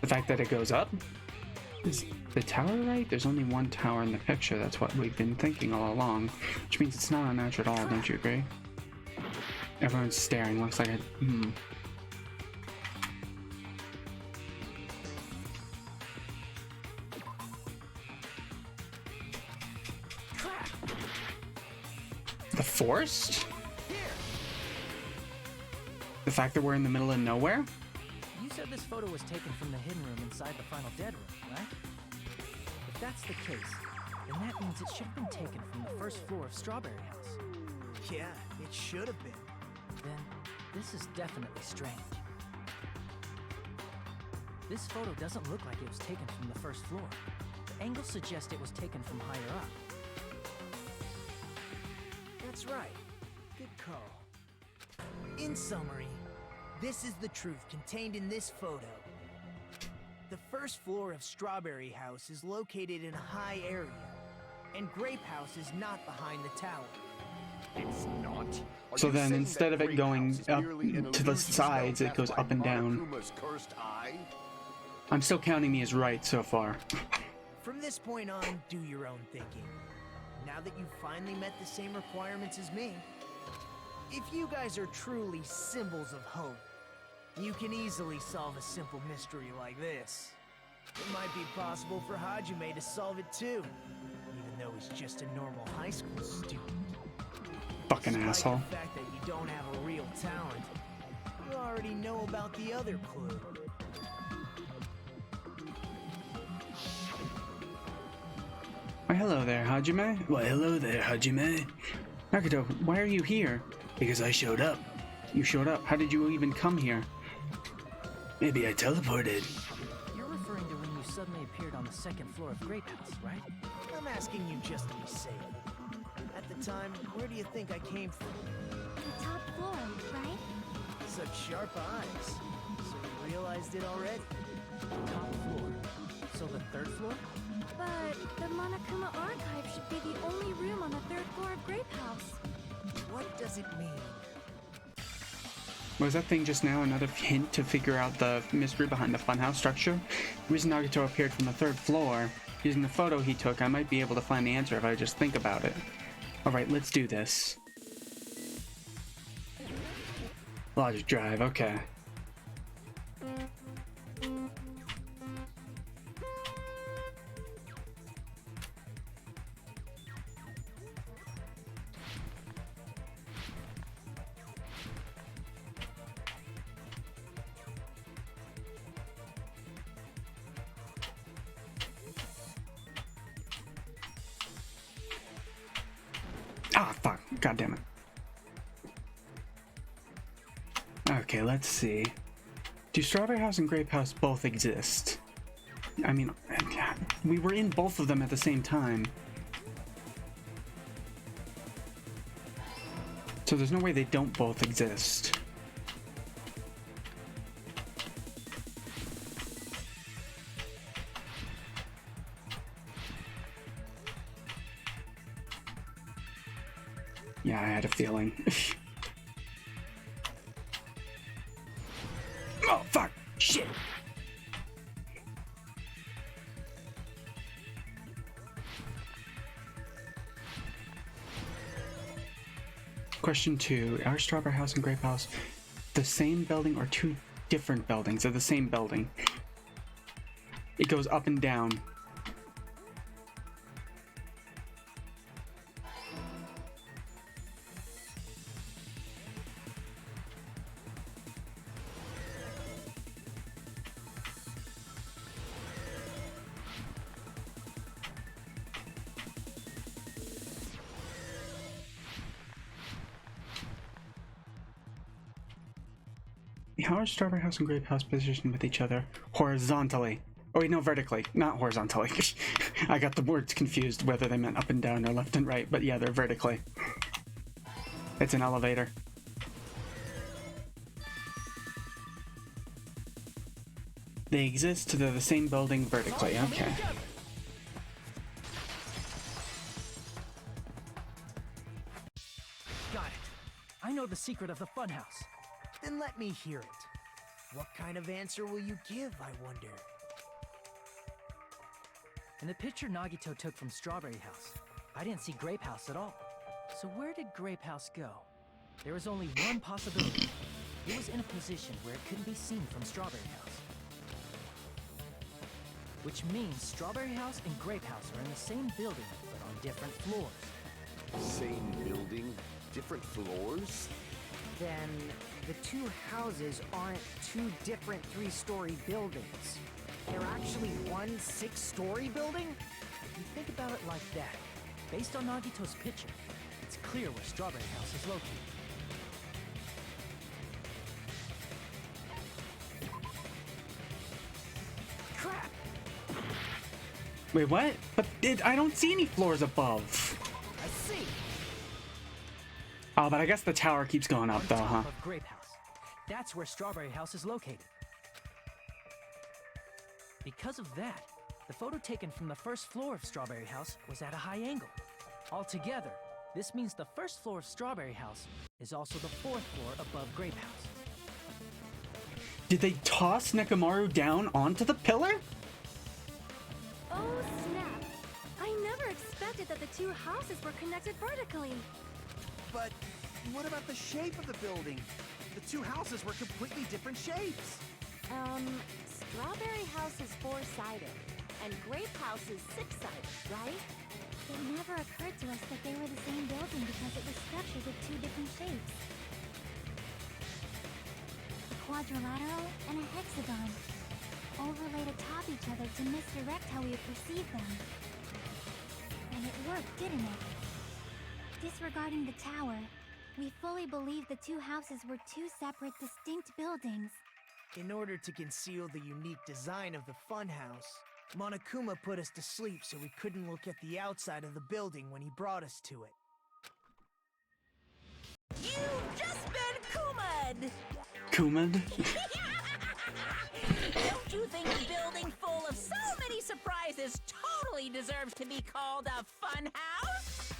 The fact that it goes up? Is the tower right? There's only one tower in the picture. That's what we've been thinking all along, which means it's not unnatural at all, don't you agree? Everyone's staring. Looks like The forest? The fact that we're in the middle of nowhere? You said this photo was taken from the hidden room inside the final dead room, right? If that's the case, then that means it should have been taken from the first floor of Strawberry House. Yeah, it should have been. Then, this is definitely strange. This photo doesn't look like it was taken from the first floor. The angles suggest it was taken from higher up. That's right. Good call. In summary, this is the truth contained in this photo. The first floor of Strawberry House is located in a high area, and Grape House is not behind the tower. It's not. Are So you then saying instead that of it Great going House is up merely an to the illusion sides, spelled it goes by up and down. Monokuma's cursed eye? I'm still counting me as right so far. From this point on, do your own thinking. Now that you've finally met the same requirements as me, if you guys are truly symbols of hope, you can easily solve a simple mystery like this. It might be possible for Hajime to solve it too, even though he's just a normal high school student. Fucking Despite asshole. the fact that you don't have a real talent, you already know about the other clue. Why, hello there, Hajime. Why, hello there, Hajime. Nagito, why are you here? Because I showed up. You showed up. How did you even come here? Maybe I teleported. You're referring to when you suddenly appeared on the second floor of Grape House, right? I'm asking you just to be safe. At the time, where do you think I came from? The top floor, right? Such sharp eyes. So you realized it already? Top floor. So the third floor? But the Monokuma archive should be the only room on the third floor of Grape House. What does it mean? Was that thing just now another hint to figure out the mystery behind the funhouse structure? The reason Nagito appeared from the third floor, using the photo he took, I might be able to find the answer if I just think about it. Alright, let's do this. Logic drive, okay. Ah, fuck. God damn it. Okay, let's see. Do Strawberry House and Grape House both exist? I mean, we were in both of them at the same time. So there's no way they don't both exist. Yeah, I had a feeling. Oh, fuck! Shit! Question 2. Are Strawberry House and Grape House the same building or two different buildings? They're the same building. It goes up and down. How are Strawberry House and Grape House positioned with each other? Horizontally. Oh wait, no, vertically. Not horizontally. I got the words confused whether they meant up and down or left and right, but yeah, they're vertically. It's an elevator. They exist, they're the same building vertically, okay. Got it. I know the secret of the funhouse. Then let me hear it. What kind of answer will you give, I wonder? In the picture Nagito took from Strawberry House, I didn't see Grape House at all. So where did Grape House go? there was only one possibility. It was in a position where it couldn't be seen from Strawberry House. Which means Strawberry House and Grape House are in the same building, but on different floors. Same building, different floors? Then the two houses aren't two different 3-story buildings. They're actually one 6-story building? If you think about it like that, based on Nagito's picture, it's clear where Strawberry House is located. Crap! Wait, what? But I don't see any floors above. I see. Oh, but I guess the tower keeps going up, though, huh? Of Grape House. That's where Strawberry House is located. Because of that, the photo taken from the first floor of Strawberry House was at a high angle. Altogether, this means the first floor of Strawberry House is also the 4th floor above Grape House. Did they toss Nekomaru down onto the pillar? Oh, snap. I never expected that the two houses were connected vertically. But what about the shape of the building? The two houses were completely different shapes. Strawberry House is 4-sided, and Grape House is 6-sided, right? It never occurred to us that they were the same building because it was structured with two different shapes. A quadrilateral and a hexagon, overlaid atop each other to misdirect how we would perceive them. And it worked, didn't it? Disregarding the tower, we fully believed the two houses were two separate, distinct buildings. In order to conceal the unique design of the funhouse, Monokuma put us to sleep so we couldn't look at the outside of the building when he brought us to it. You've just been Kuma'd! Kuma'd? Don't you think a building full of so many surprises totally deserves to be called a fun house?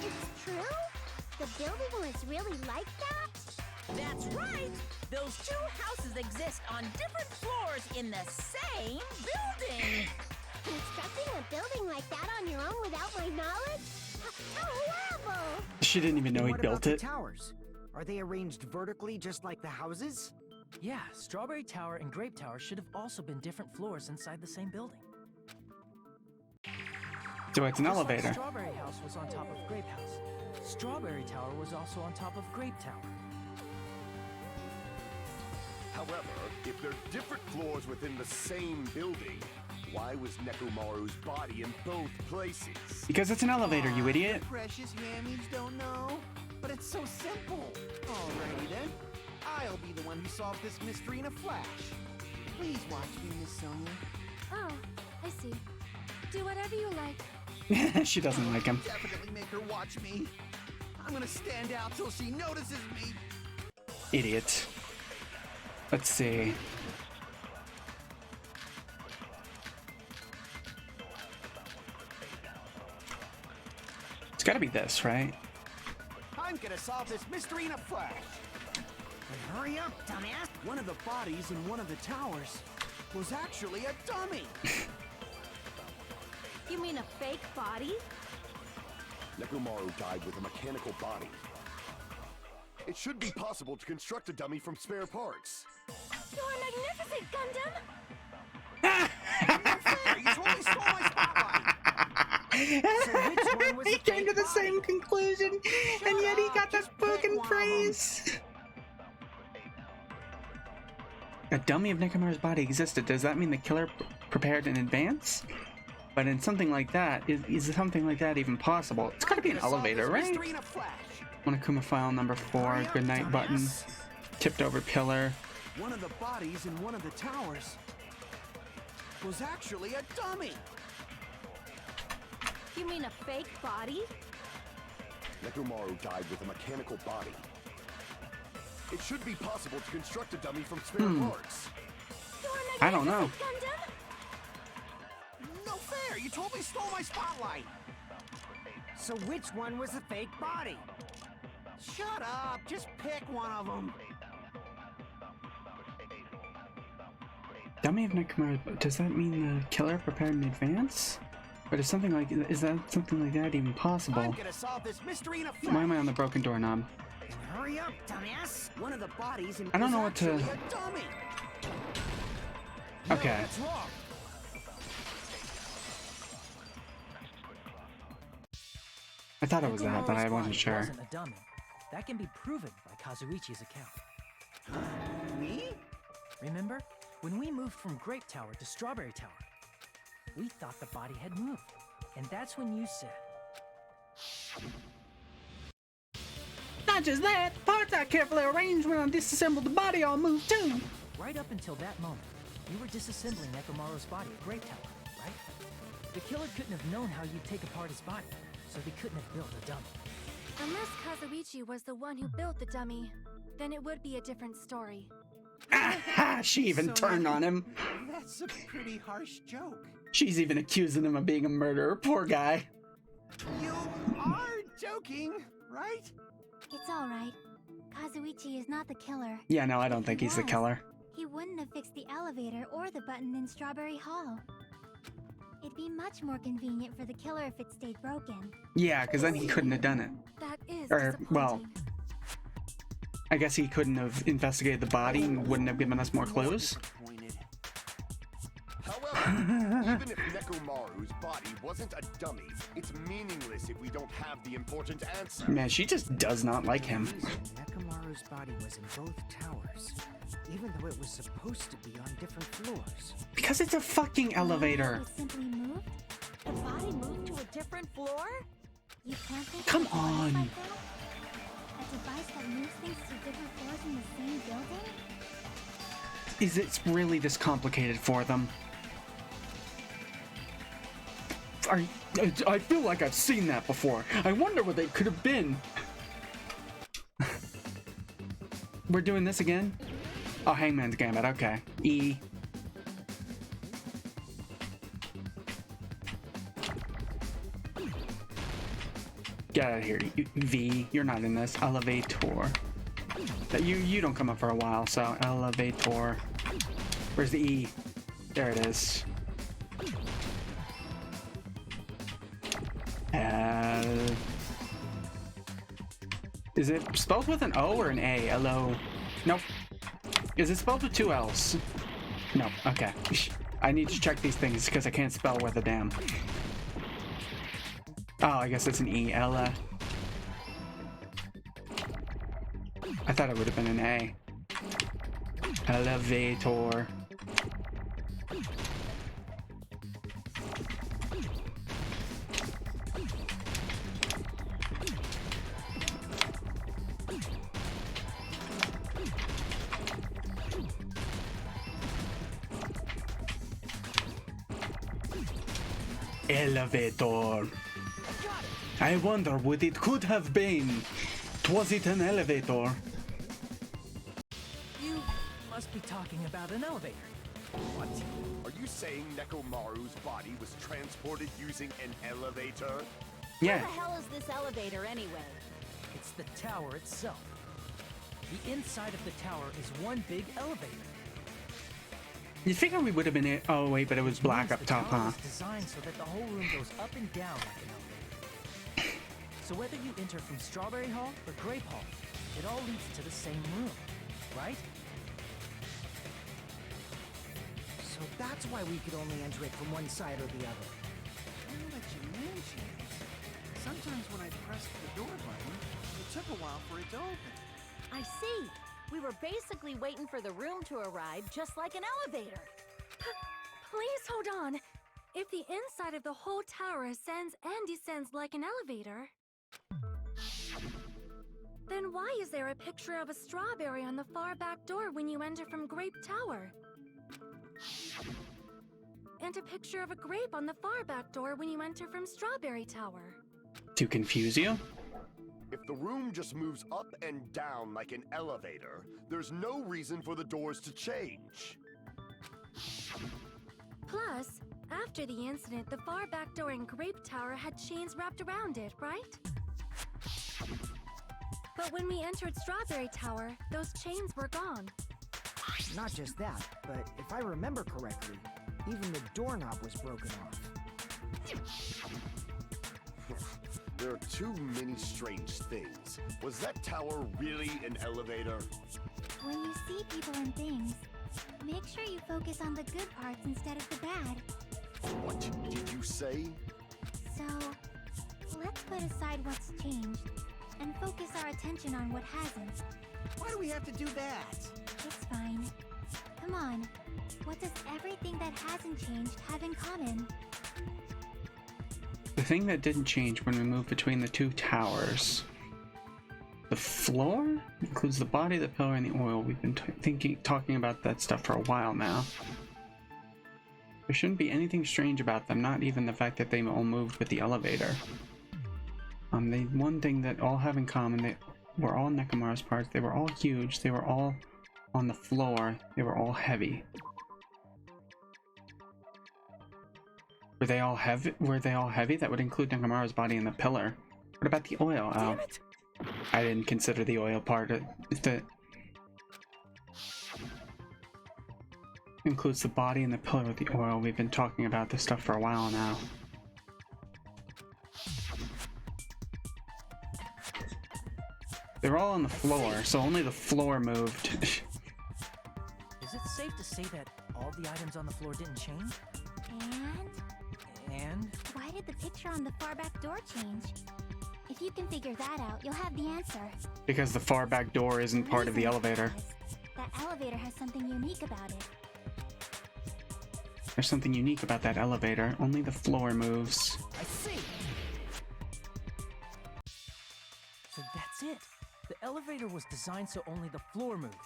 It's true? The building was really like that? That's right! Those two houses exist on different floors in the same building! Constructing a building like that on your own without my knowledge? How horrible! She didn't even know he What built about it. the towers? Are they arranged vertically just like the houses? Yeah, Strawberry Tower and Grape Tower should have also been different floors inside the same building. So it's an Just like elevator. Strawberry House was on top of Grape House. Strawberry Tower was also on top of Grape Tower. However, if they're different floors within the same building, why was Nekomaru's body in both places? Because it's an elevator, you idiot. Precious hammies don't know. But it's so simple. Alrighty then. I'll be the one who solved this mystery in a flash. Please watch me, Miss Sonia. Oh, I see. Do whatever you like. She doesn't like him. Definitely make her watch me. I'm gonna stand out till she notices me. Idiot. Let's see. It's gotta be this, right? I'm gonna solve this mystery in a flash. Hurry up, dumbass! One of the bodies in one of the towers was actually a dummy. You mean a fake body? Nekomaru died with a mechanical body. It should be possible to construct a dummy from spare parts. You're magnificent, Gundam! You totally stole my spotlight. So which one was He the came to fake the body? same conclusion, and yet he got that fucking praise. A dummy of Nekomaru's body existed. Does that mean the killer prepared in advance? But in something like that, is something like that even possible? It's gotta be an elevator, right? Mystery in a flash. Monokuma file number 4, Hurry up, goodnight button, dumbass. tipped over pillar. One of the bodies in one of the towers was actually a dummy. You mean a fake body? Nekomaru died with a mechanical body. It should be possible to construct a dummy from spare parts. You're I don't know. magnificent, Gundam! No fair! You totally stole my spotlight. So which one was the fake body? Shut up! Just pick one of them. Dummy of Nekomaru, does that mean the killer prepared in advance? Or is that something like that even possible? I'm gonna solve this mystery in a flash. Why am I on the broken doorknob? Hurry up, dumbass! One of the bodies I don't know what to... a dummy! Okay. No, that's wrong. I thought it was that, but I wasn't sure. Wasn't a dummy. That can be proven by Kazuichi's account. Me? Remember? When we moved from Grape Tower to Strawberry Tower, we thought the body had moved. And that's when you said... Not just that, parts I carefully arranged when I disassembled the body all moved too. Right up until that moment, you were disassembling Nekomaru's body at Grape Tower, right? The killer couldn't have known how you'd take apart his body, so they couldn't have built a dummy. Unless Kazuichi was the one who built the dummy, then it would be a different story. Aha! She even So, turned Neku, on him. That's a pretty harsh joke. She's even accusing him of being a murderer. Poor guy. You are joking, right? It's alright. Kazuichi is not the killer. Yeah, no, I don't think he's the was, killer. He wouldn't have fixed the elevator or the button in Strawberry Hall. It'd be much more convenient for the killer if it stayed broken. Yeah, because then he couldn't have done it. That is Or, well, disappointing. I guess he couldn't have investigated the body and wouldn't have given us more clues. Disappointed. However, even if Nekomaru's body wasn't a dummy, it's meaningless if we don't have the important answer. Man, she just does not like him. Nekomaru's body was in both towers, even though it was supposed to be on different floors. Because it's a fucking elevator. It was simply moved? The body moved to a different floor? You can't think Come of a device on. like that? A device that moves things to different floors in the same building? Is it really this complicated for them? I feel like I've seen that before. I wonder what they could have been. We're doing this again? Oh, Hangman's Gambit, okay. E. Get out of here. V, you're not in this. Elevator. You don't come up for a while, so elevator. Where's the E? There it is. Is it spelled with an O or an A? L-O. Nope. Is it spelled with two L's? No. Okay. I need to check these things because I can't spell worth a damn. Oh, I guess it's an E. Ella. I thought it would have been an A. Elevator. Elevator. I wonder what it could have been. Was it an elevator? You must be talking about an elevator. What? Are you saying Nekomaru's body was transported using an elevator? Yeah. Where the hell is this elevator anyway? It's the tower itself. The inside of the tower is one big elevator. You figure we would have been it. Oh wait, but it was black Means up the top, tower huh? is designed so that the whole room goes up and down like an elevator. So whether you enter from Strawberry Hall or Grape Hall, it all leads to the same room, right? So that's why we could only enter it from one side or the other. Now that you mention it, sometimes when I pressed the door button, it took a while for it to open. I see. We were basically waiting for the room to arrive, just like an elevator. Please hold on. If the inside of the whole tower ascends and descends like an elevator, then why is there a picture of a strawberry on the far back door when you enter from Grape Tower? And a picture of a grape on the far back door when you enter from Strawberry Tower? To confuse you? If the room just moves up and down like an elevator, there's no reason for the doors to change. Plus, after the incident, the far back door in Grape Tower had chains wrapped around it, right? But when we entered Strawberry Tower, those chains were gone. Not just that, but if I remember correctly, even the doorknob was broken off. There are too many strange things. Was that tower really an elevator? When you see people and things, make sure you focus on the good parts instead of the bad. What did you say? So, let's put aside what's changed and focus our attention on what hasn't. Why do we have to do that? It's fine. Come on. What does everything that hasn't changed have in common? The thing that didn't change when we moved between the two towers. The floor includes the body, the pillar, and the oil. We've been talking about that stuff for a while now. There shouldn't be anything strange about them, not even the fact that they all moved with the elevator. The one thing that all have in common, they were all Nekomaru's parts. They were all huge. They were all on the floor. They were all heavy. Were they all heavy? That would include Nekomaru's body and the pillar. What about the oil? Oh, I didn't consider the oil part. That includes the body and the pillar with the oil. We've been talking about this stuff for a while now. They're all on the floor, so only the floor moved. Is it safe to say that all the items on the floor didn't change? And? Why did the picture on the far back door change? If you can figure that out, you'll have the answer. Because the far back door isn't part of the elevator. That elevator has something unique about it. There's something unique about that elevator. Only the floor moves. I see. So that's it. The elevator was designed so only the floor moved.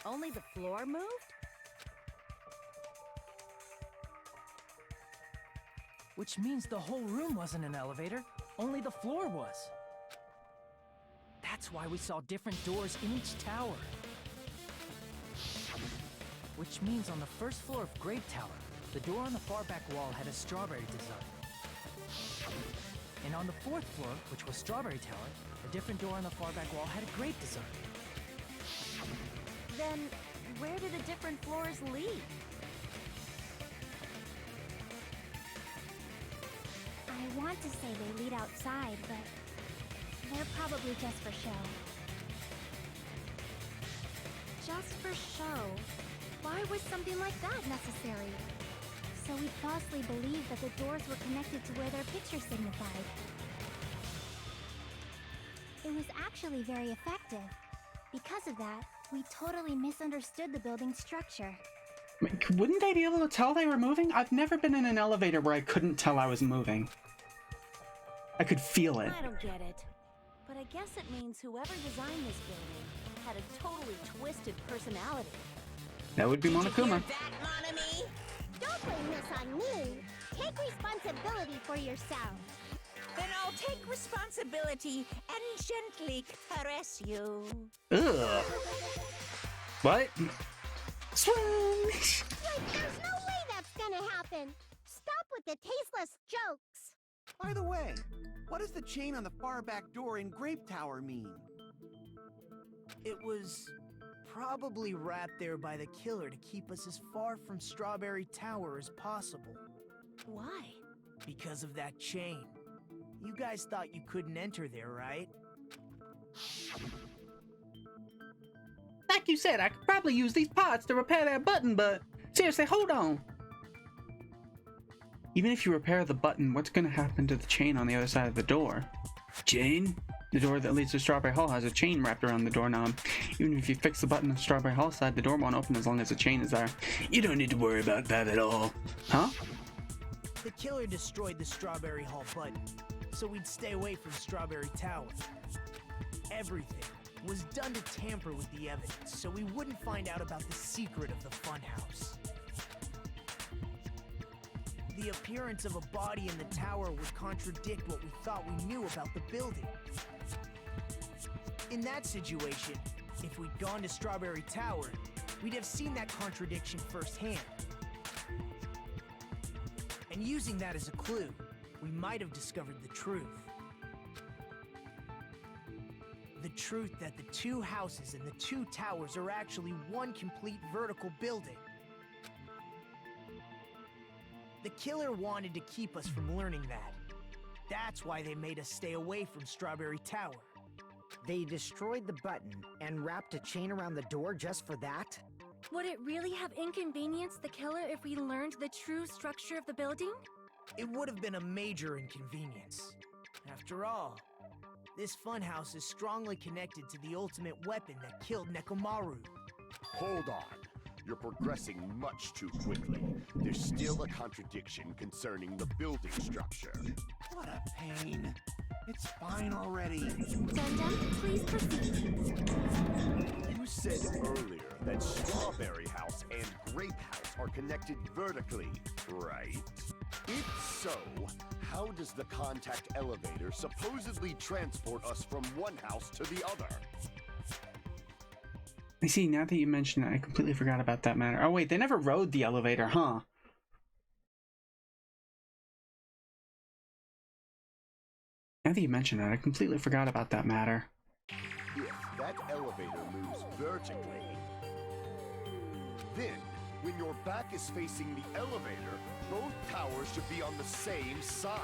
Only the floor moved? Which means the whole room wasn't an elevator, only the floor was. That's why we saw different doors in each tower. Which means on the first floor of Grape Tower, the door on the far back wall had a strawberry design. And on the fourth floor, which was Strawberry Tower, a different door on the far back wall had a grape design. Then, where do the different floors lead? I want to say they lead outside, but they're probably just for show. Just for show? Why was something like that necessary? So we'd falsely believe that the doors were connected to where their picture signified. It was actually very effective. Because of that, we totally misunderstood the building's structure. Wouldn't they be able to tell they were moving? I've never been in an elevator where I couldn't tell I was moving. I could feel it. I don't get it. But I guess it means whoever designed this building had a totally twisted personality. That would be Monokuma. Don't blame this on me. Take responsibility for yourself. Then I'll take responsibility and gently caress you. Ugh. What? Swing! Wait, there's no way that's gonna happen. Stop with the tasteless jokes. By the way, what does the chain on the far back door in Grape Tower mean? It was probably wrapped there by the killer to keep us as far from Strawberry Tower as possible. Why? Because of that chain. You guys thought you couldn't enter there, right? Like you said, I could probably use these parts to repair that button, but seriously, hold on. Even if you repair the button, what's going to happen to the chain on the other side of the door? Chain? The door that leads to Strawberry Hall has a chain wrapped around the doorknob. Even if you fix the button on Strawberry Hall side, the door won't open as long as the chain is there. You don't need to worry about that at all. Huh? The killer destroyed the Strawberry Hall button, so we'd stay away from Strawberry Tower. Everything was done to tamper with the evidence, so we wouldn't find out about the secret of the funhouse. The appearance of a body in the tower would contradict what we thought we knew about the building. In that situation, if we'd gone to Strawberry Tower, we'd have seen that contradiction firsthand. And using that as a clue, we might have discovered the truth. The truth that the two houses and the two towers are actually one complete vertical building. The killer wanted to keep us from learning that. That's why they made us stay away from Strawberry Tower. They destroyed the button and wrapped a chain around the door just for that? Would it really have inconvenienced the killer if we learned the true structure of the building? It would have been a major inconvenience. After all, this funhouse is strongly connected to the ultimate weapon that killed Nekomaru. Hold on. You're progressing much too quickly. There's still a contradiction concerning the building structure. What a pain. It's fine already. Dum-Dum, please proceed. You said earlier that Strawberry House and Grape House are connected vertically, right? If so, how does the contact elevator supposedly transport us from one house to the other? I see, now that you mention it, I completely forgot about that matter. Oh wait, they never rode the elevator, huh? Now that you mention it, I completely forgot about that matter. If that elevator moves vertically, then when your back is facing the elevator, both towers should be on the same side.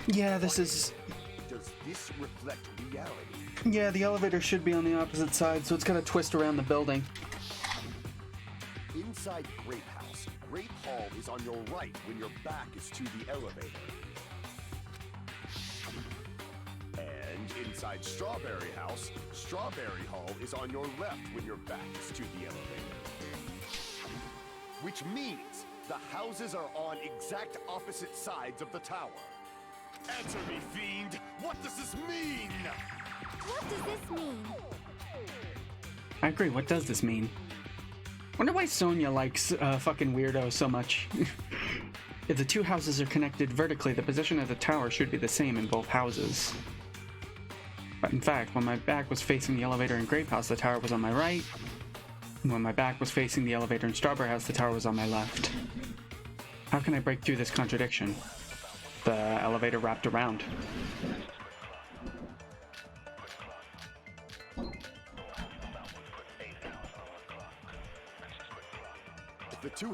Yeah, this is... Does this reflect reality? Yeah, the elevator should be on the opposite side, so it's gotta twist around the building. Inside Grape House, Grape Hall is on your right when your back is to the elevator. And inside Strawberry House, Strawberry Hall is on your left when your back is to the elevator. Which means the houses are on exact opposite sides of the tower. Answer me, fiend! What does this mean? What does this mean? I agree, what does this mean? Wonder why Sonia likes fucking weirdo so much. If the two houses are connected vertically, the position of the tower should be the same in both houses. But in fact, when my back was facing the elevator in Grape House, the tower was on my right. And when my back was facing the elevator in Strawberry House, the tower was on my left. How can I break through this contradiction? The elevator wrapped around.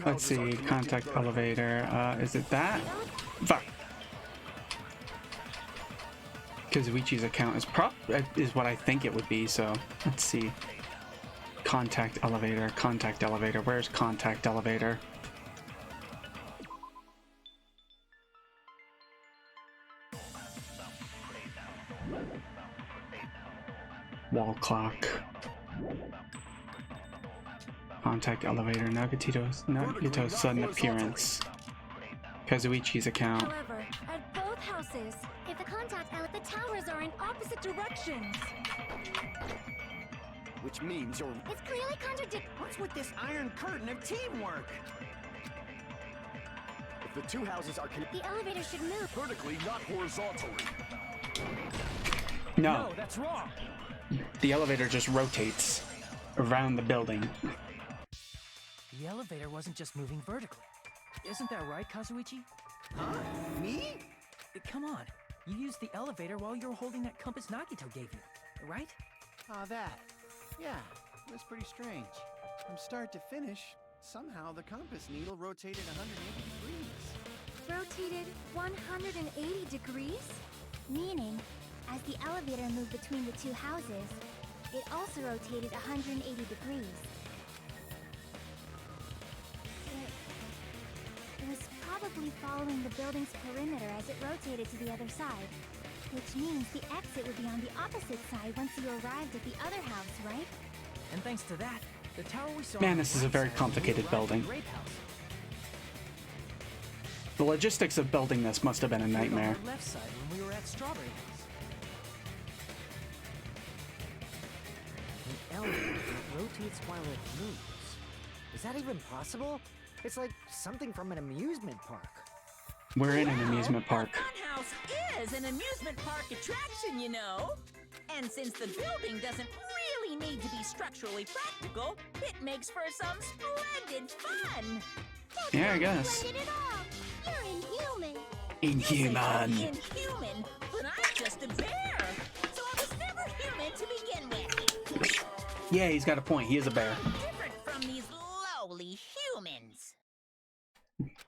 Let's see, contact elevator, is it that? Fuck. Kazuichi's account is what I think it would be, so let's see. Contact elevator, where's contact elevator? Wall clock. Contact elevator. Nagato's sudden appearance. Kazuichi's account. However, at both houses, if the the towers are in opposite directions. Which means you're... It's clearly contradictory. What's with this iron curtain of teamwork? If the two houses are The elevator should move vertically, not horizontally. No, that's wrong. The elevator just rotates around the building. The elevator wasn't just moving vertically. Isn't that right, Kazuichi? Huh? Me? Come on. You used the elevator while you were holding that compass Nagito gave you, right? Ah, that. Yeah, it was pretty strange. From start to finish, somehow the compass needle rotated 180 degrees. rotated 180 degrees? Meaning, as the elevator moved between the two houses, it also rotated 180 degrees. It was probably following the building's perimeter as it rotated to the other side, which means the exit would be on the opposite side once you arrived at the other house, right? And thanks to that, the tower we saw... Man, this is a very complicated building. The logistics of building this must have been a nightmare. On the left side when we were at Strawberry House. An elevator that rotates while it moves. Is that even possible? It's like something from an amusement park. We're in an amusement park. The funhouse is an amusement park attraction, you know. And since the building doesn't really need to be structurally practical, it makes for some splendid fun. Yeah, I guess. Splendid at all. You're inhuman. Inhuman. Inhuman, but I'm just a bear. So I was never human to begin with. Yeah, he's got a point. He is a bear. Different from these lowly humans.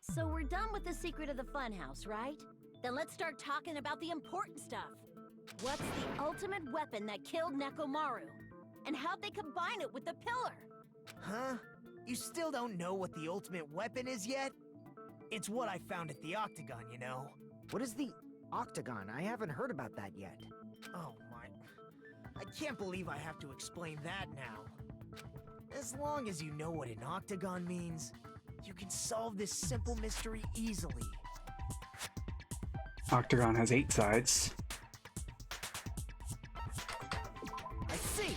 So we're done with the secret of the funhouse, right? Then let's start talking about the important stuff. What's the ultimate weapon that killed Nekomaru? And how'd they combine it with the pillar? Huh? You still don't know what the ultimate weapon is yet? It's what I found at the Octagon, you know. What is the Octagon? I haven't heard about that yet. Oh my... I can't believe I have to explain that now. As long as you know what an Octagon means, you can solve this simple mystery easily. Octagon has 8 sides. I see!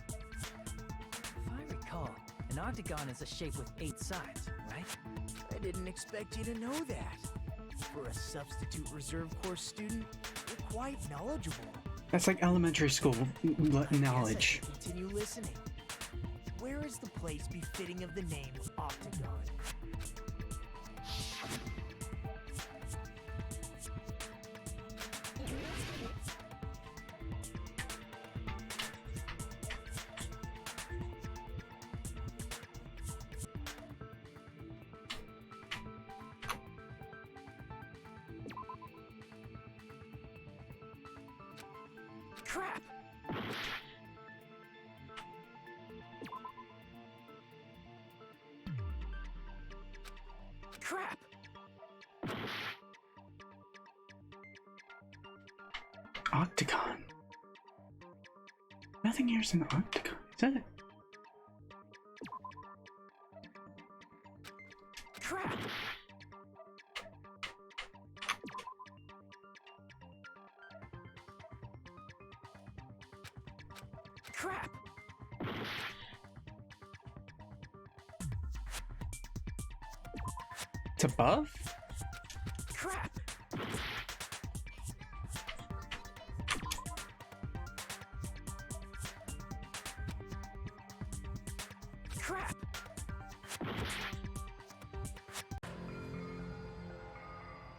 If I recall, an octagon is a shape with 8 sides, right? I didn't expect you to know that. For a substitute reserve course student, you're quite knowledgeable. That's like elementary school knowledge. Yes, I should continue listening. Where is the place befitting of the name Octagon? Crap! Crap! Octagon. Nothing here's an octagon, is it? Crap! Crap! It's above? Crap! Crap!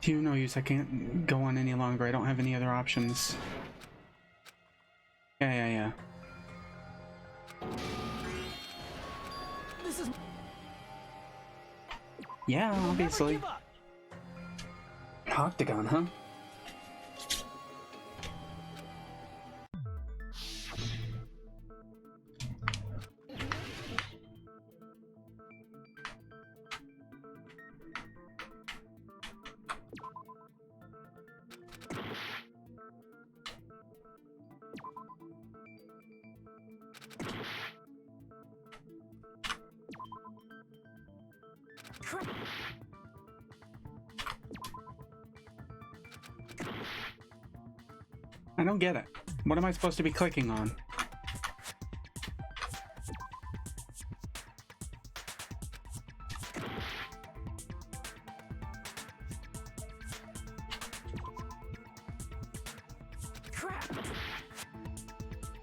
You no use. I can't go on any longer. I don't have any other options. Yeah. This is... Yeah, We'll never obviously. give up. Octagon, huh? Crap! I don't get it. What am I supposed to be clicking on? Crap!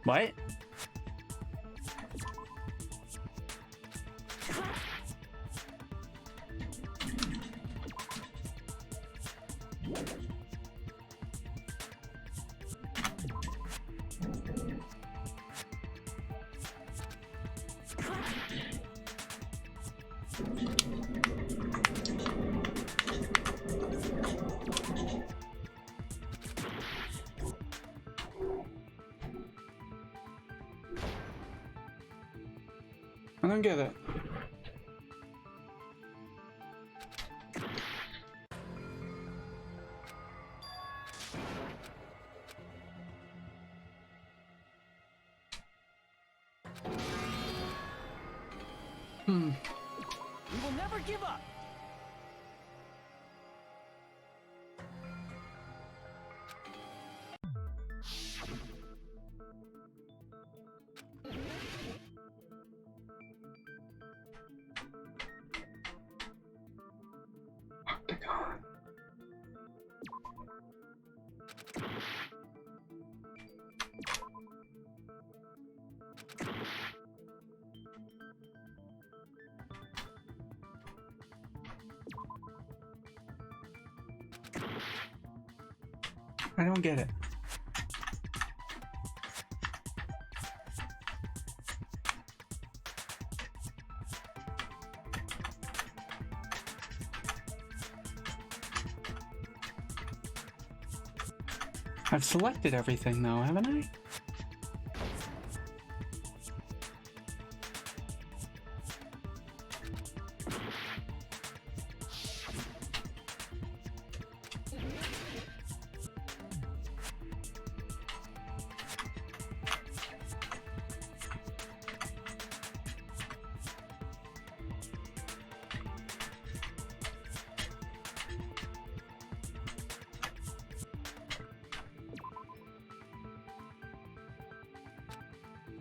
What? Crap! I don't get it. We will never give up. Octagon. I don't get it. I've selected everything though, haven't I?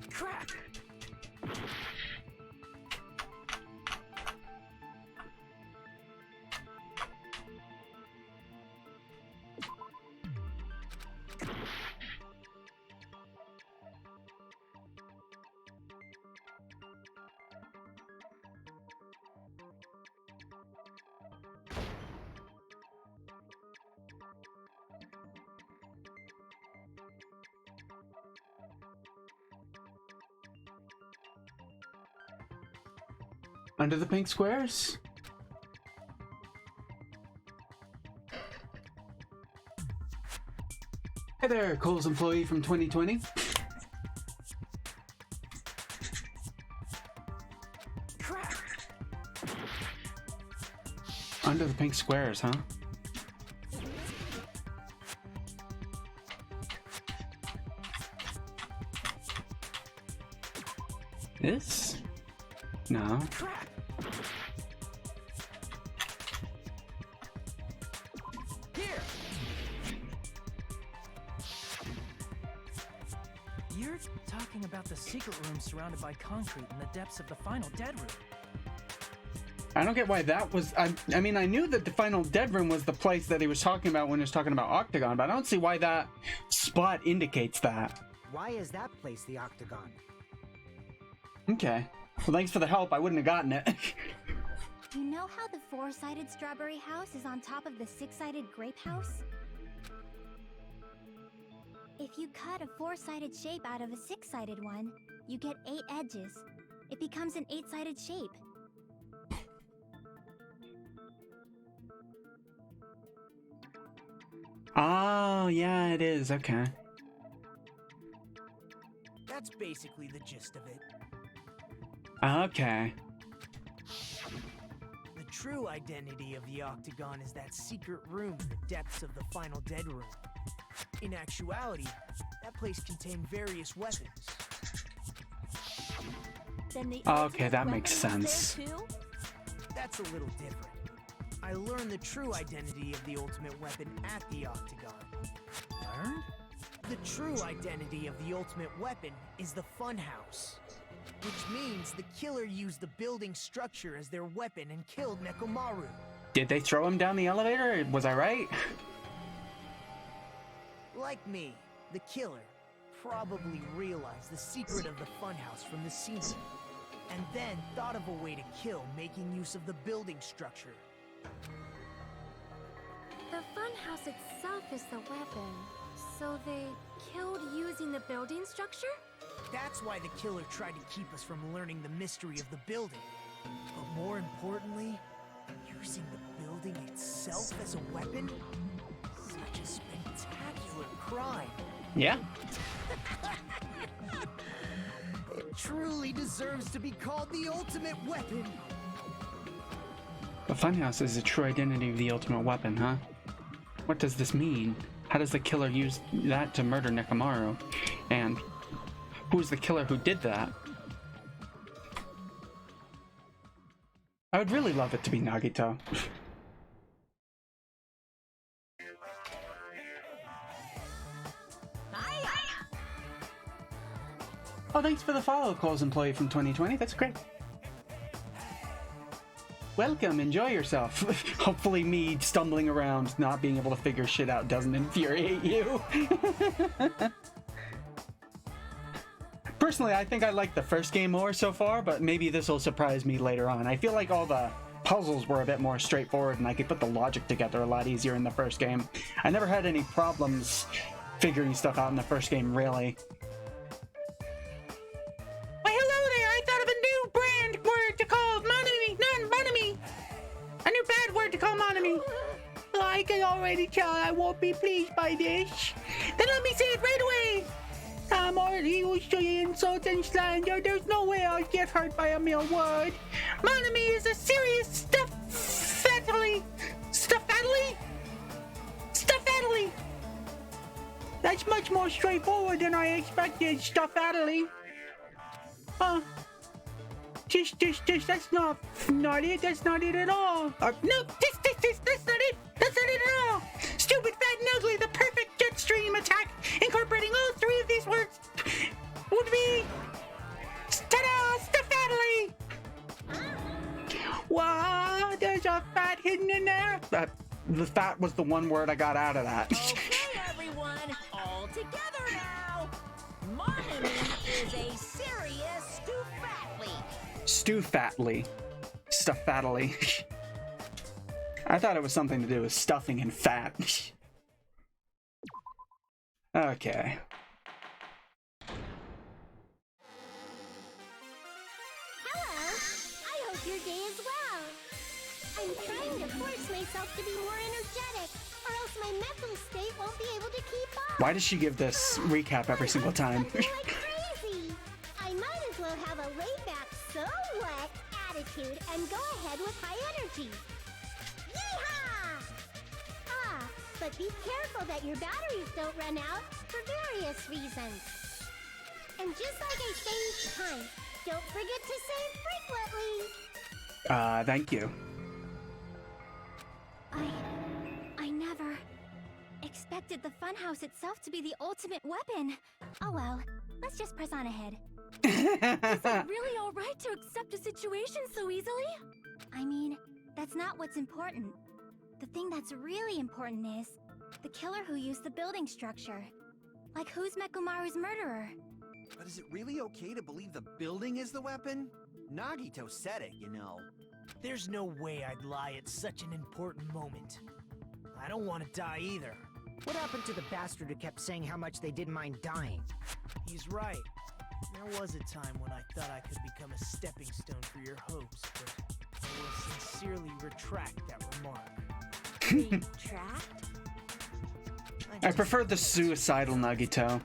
Crap! Under the pink squares? Hey there, Cole's employee from 2020. Crap! Under the pink squares, huh? This? No. Crap! Here! You're talking about the secret room surrounded by concrete in the depths of the final dead room. I don't get why that was... I mean, I knew that the final dead room was the place that he was talking about when he was talking about Octagon, but I don't see why that spot indicates that. Why is that place the Octagon? Okay. Well, thanks for the help. I wouldn't have gotten it. You know how the four-sided strawberry house is on top of the six-sided grape house? If you cut a four-sided shape out of a six-sided one, you get 8 edges. It becomes an 8-sided shape. Oh, yeah, it is. Okay. That's basically the gist of it. Okay. The true identity of the Octagon is that secret room in the depths of the final dead room. In actuality, that place contained various weapons. Then the Okay, that ultimate makes weapon is sense. there too? That's a little different. I learned the true identity of the ultimate weapon at the Octagon. Learned? The true identity of the ultimate weapon is the Funhouse. Which means the killer used the building structure as their weapon and killed Nekomaru. Did they throw him down the elevator? Was I right? Like me, the killer probably realized the secret of the Funhouse from the scene, and then thought of a way to kill making use of the building structure. The funhouse itself is the weapon, so they killed using the building structure? That's why the killer tried to keep us from learning the mystery of the building. But more importantly, using the building itself as a weapon? Such a spectacular crime. Yeah. It truly deserves to be called the ultimate weapon. The funhouse is the true identity of the ultimate weapon, huh? What does this mean? How does the killer use that to murder Nekomaru? And who's the killer who did that? I would really love it to be Nagito. Oh, thanks for the follow, Cole's employee from 2020. That's great. Welcome, enjoy yourself. Hopefully me stumbling around, not being able to figure shit out doesn't infuriate you. Personally, I think I like the first game more so far, but maybe this will surprise me later on. I feel like all the puzzles were a bit more straightforward and I could put the logic together a lot easier in the first game. I never had any problems figuring stuff out in the first game, really. Why, hello there! I thought of a new brand word to call Monami! Non-Monami! A new bad word to call Monami! I can already tell I won't be pleased by this. Then let me say it right away! I'm already used to insults and slander. There's no way I'll get hurt by a mere word. Monami is a serious stuff-fatally. Stuff-fatally? Stuff-fatally! That's much more straightforward than I expected, stuff-fatally. That's not it. That's not it at all. No, that's not it. That's not it at all. Stupid, fat, and ugly, the perfect jet stream attack, incorporating all three of these words, would be, ta-da, stuff-fatally. Wow, there's a fat hidden in there. The fat was the one word I got out of that. Okay, everyone, all together now. Monami is a serious stoofatly. Stoofatly. Stuff-fatally. I thought it was something to do with stuffing and fat. Okay. Hello! I hope your day is well. I'm trying to force myself to be more energetic, or else my mental state won't be able to keep up. Why does she give this recap every single time? Like crazy! I might as well have a laid-back, so what attitude and go ahead with high energy. Yeehaw! Ah, but be careful that your batteries don't run out for various reasons. And just like I say each time, don't forget to save frequently. Thank you. I never expected the funhouse itself to be the ultimate weapon. Oh well, let's just press on ahead. Is it really alright to accept a situation so easily? I mean, that's not what's important. The thing that's really important is the killer who used the building structure. Like, who's Mekumaru's murderer? But is it really okay to believe the building is the weapon? Nagito said it, you know. There's no way I'd lie at such an important moment. I don't want to die either. What happened to the bastard who kept saying how much they didn't mind dying? He's right. There was a time when I thought I could become a stepping stone for your hopes, but I will sincerely retract that remark. Retract? I prefer the suicidal Nagito.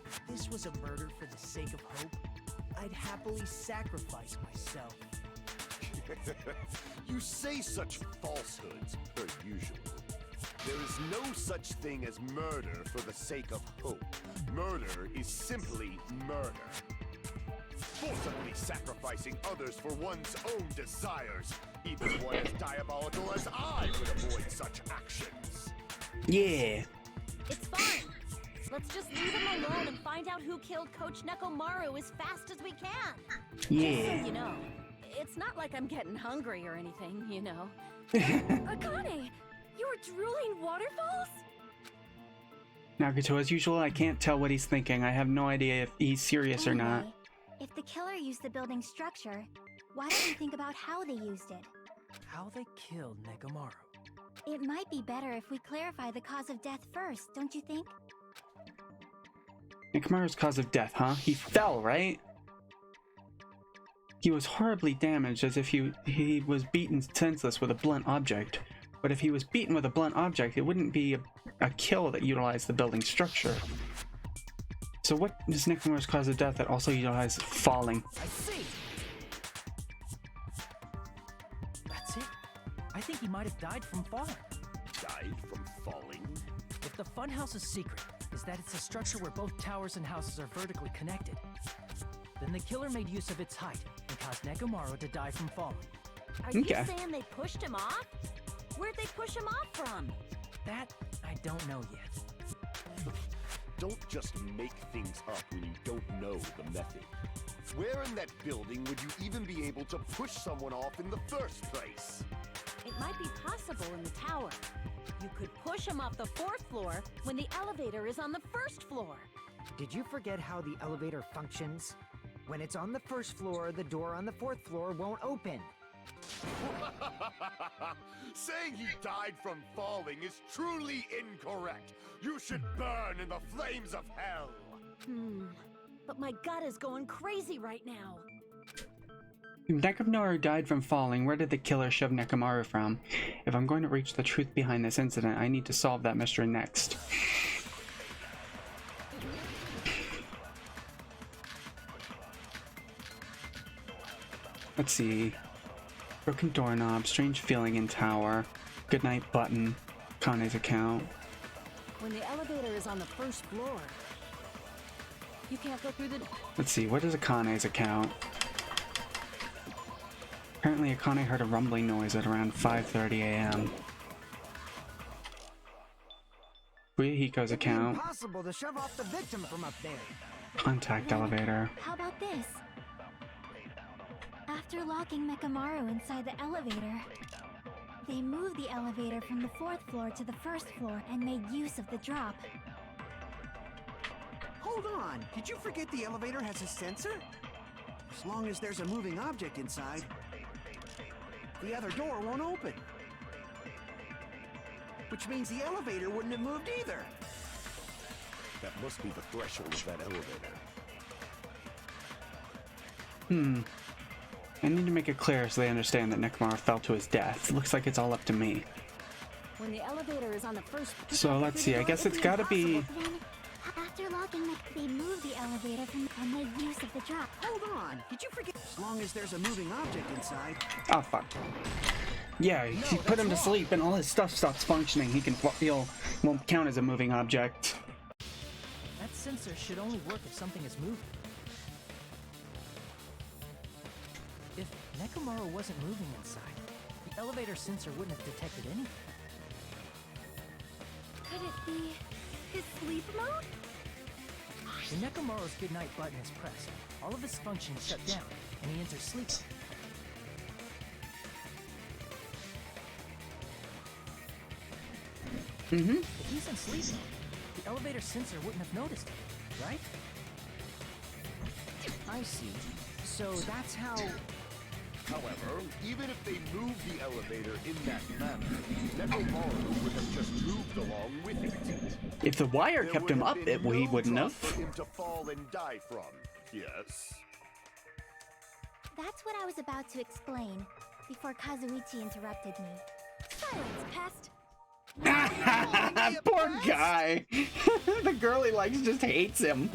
If this was a murder for the sake of hope, I'd happily sacrifice myself. You say such falsehoods, per usual. There is no such thing as murder for the sake of hope. Murder is simply murder. Forcibly sacrificing others for one's own desires. Even one as diabolical as I would avoid such actions. Yeah. It's fine. Let's just leave him alone and find out who killed Coach Nekomaru as fast as we can. Yeah. You know, it's not like I'm getting hungry or anything, you know. Akane, you were drooling waterfalls? Nagito, as usual, I can't tell what he's thinking. I have no idea if he's serious or not. Anyway, if the killer used the building structure, why don't we think about how they used it? How they killed Nekomaru. It might be better if we clarify the cause of death first, don't you think? Nekomaru's cause of death, huh? He fell, right? He was horribly damaged, as if he was beaten senseless with a blunt object. But if he was beaten with a blunt object, it wouldn't be a kill that utilized the building structure. So what is Nekomaru's cause of death that also utilizes falling? I see. That's it. I think he might have died from falling. Died from falling? If the funhouse's secret is that it's a structure where both towers and houses are vertically connected, then the killer made use of its height and caused Nekomaru to die from falling. Are you saying they pushed him off? Where'd they push him off from? That I don't know yet. Don't just make things up when you don't know the method. Where in that building would you even be able to push someone off in the first place? It might be possible in the tower. You could push him off the 4th floor when the elevator is on the 1st floor. Did you forget how the elevator functions? When it's on the 1st floor, the door on the 4th floor won't open. Saying he died from falling is truly incorrect. You should burn in the flames of hell. But my gut is going crazy right now. If Nekomaru died from falling, where did the killer shove Nekomaru from? If I'm going to reach the truth behind this incident, I need to solve that mystery next. Let's see. Broken doorknob, strange feeling in tower, goodnight button, Kane's account. When the elevator is on the first floor, you can't go through the... Let's see, what is Akane's account? Apparently Akane heard a rumbling noise at around 5:30 a.m. Fuyuhiko's account. Impossible to shove off the victim from up there. Contact elevator. How about this? After locking Mekamaru inside the elevator, they moved the elevator from the 4th floor to the 1st floor and made use of the drop. Hold on, did you forget the elevator has a sensor? As long as there's a moving object inside, the other door won't open. Which means the elevator wouldn't have moved either. That must be the threshold of that elevator. I need to make it clear so they understand that Nekomaru fell to his death. Looks like it's all up to me. When the elevator is on the first... So let's see, I guess it's gotta be... Then, after locking they moved the elevator from and made use of the drop. Hold on, did you forget? As long as there's a moving object inside. Oh, fuck. Yeah, he put him to sleep and all his stuff stops functioning. He'll won't count as a moving object. That sensor should only work if something is moving. If Nekomaru wasn't moving inside, the elevator sensor wouldn't have detected anything. Could it be his sleep mode? When Nekomaru's goodnight button is pressed, all of his functions shut down, and he enters sleep. If he's in sleep mode, the elevator sensor wouldn't have noticed it, right? I see. So that's how... However, even if they moved the elevator in that manner, Nekomaru would have just moved along with it. If the wire There kept would him have up, been he no wouldn't drop have. for him to fall and die from. Yes. That's what I was about to explain before Kazuichi interrupted me. Silence, pest! Poor guy. The girl he likes just hates him.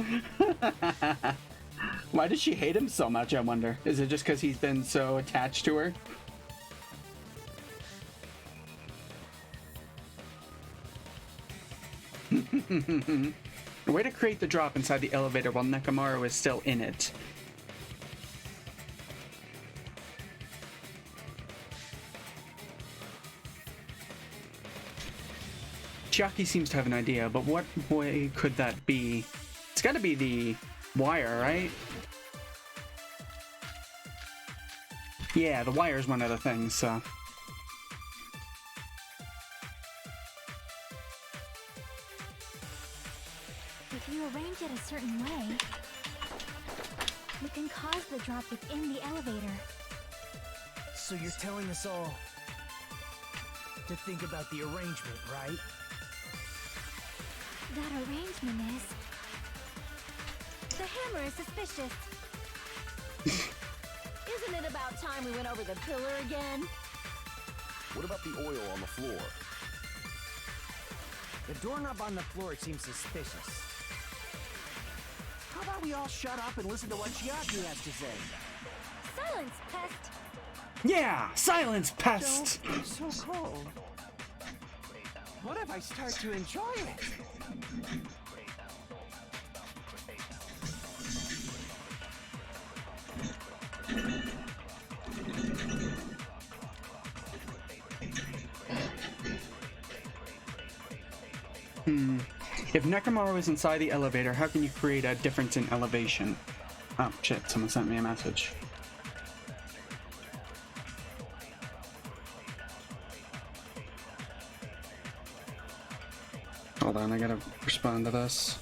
Why does she hate him so much, I wonder? Is it just because he's been so attached to her? A way to create the drop inside the elevator while Nekomaru is still in it. Chiaki seems to have an idea, but what way could that be? It's gotta be the wire, right? Yeah, the wire is one of the things, so... If you arrange it a certain way, you can cause the drop within the elevator. So you're telling us all to think about the arrangement, right? That arrangement is... The hammer is suspicious. Isn't it about time we went over the pillar again? What about the oil on the floor? The doorknob on the floor seems suspicious. How about we all shut up and listen to what Chiaki has to say? Silence, pest! Yeah! Silence, pest! Don't be so cold. What if I start to enjoy it? If Nekomaru is inside the elevator, how can you create a difference in elevation? Oh shit, someone sent me a message. Hold on, I gotta respond to this.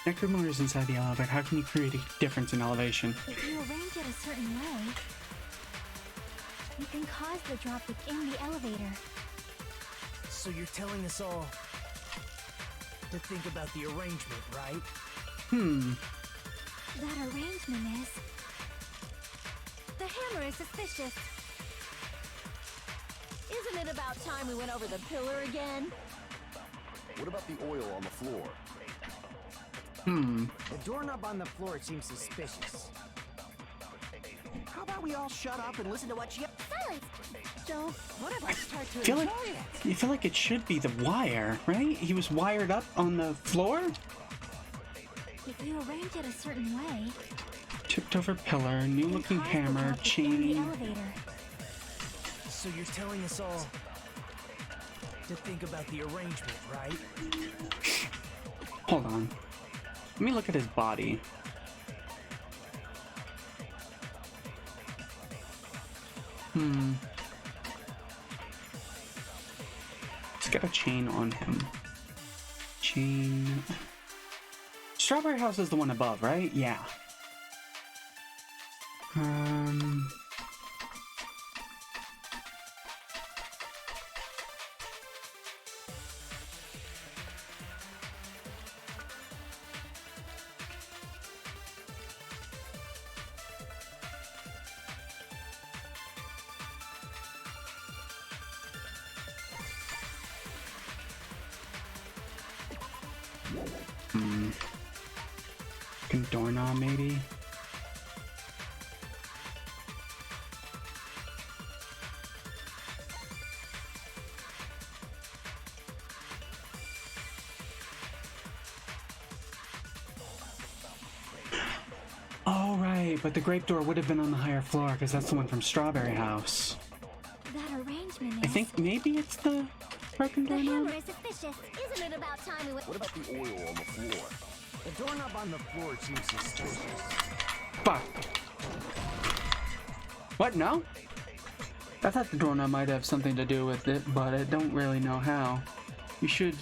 Nekomaru is inside the elevator. How can you create a difference in elevation? If you arrange it a certain way, You can cause the drop within the elevator. So you're telling us all to think about the arrangement, right? That arrangement is... The hammer is suspicious. Isn't it about time we went over the pillar again? What about the oil on the floor? The doorknob on the floor seems suspicious. How about we all shut up and listen to what she... Silence! Don't... What if I start to feel enjoy like, it? you feel like it should be the wire, right? He was wired up on the floor? If you arrange it a certain way, Tipped over pillar, new you looking can cause the hammer, drop within the chain. elevator. So you're telling us all to think about the arrangement, right? Hold on. Let me look at his body. Let's get a chain on him. Chain. Strawberry House is the one above, right? Yeah. Fucking doorknob, maybe? Oh, right, but the grape door would have been on the higher floor because that's the one from Strawberry House. That arrangement is... I think maybe it's the broken The doorknob? hammer is suspicious. Isn't it about time we went... What about the oil on the floor? The doorknob on the floor seems suspicious. Fuck. What? No? I thought the doorknob might have something to do with it, but I don't really know how. You should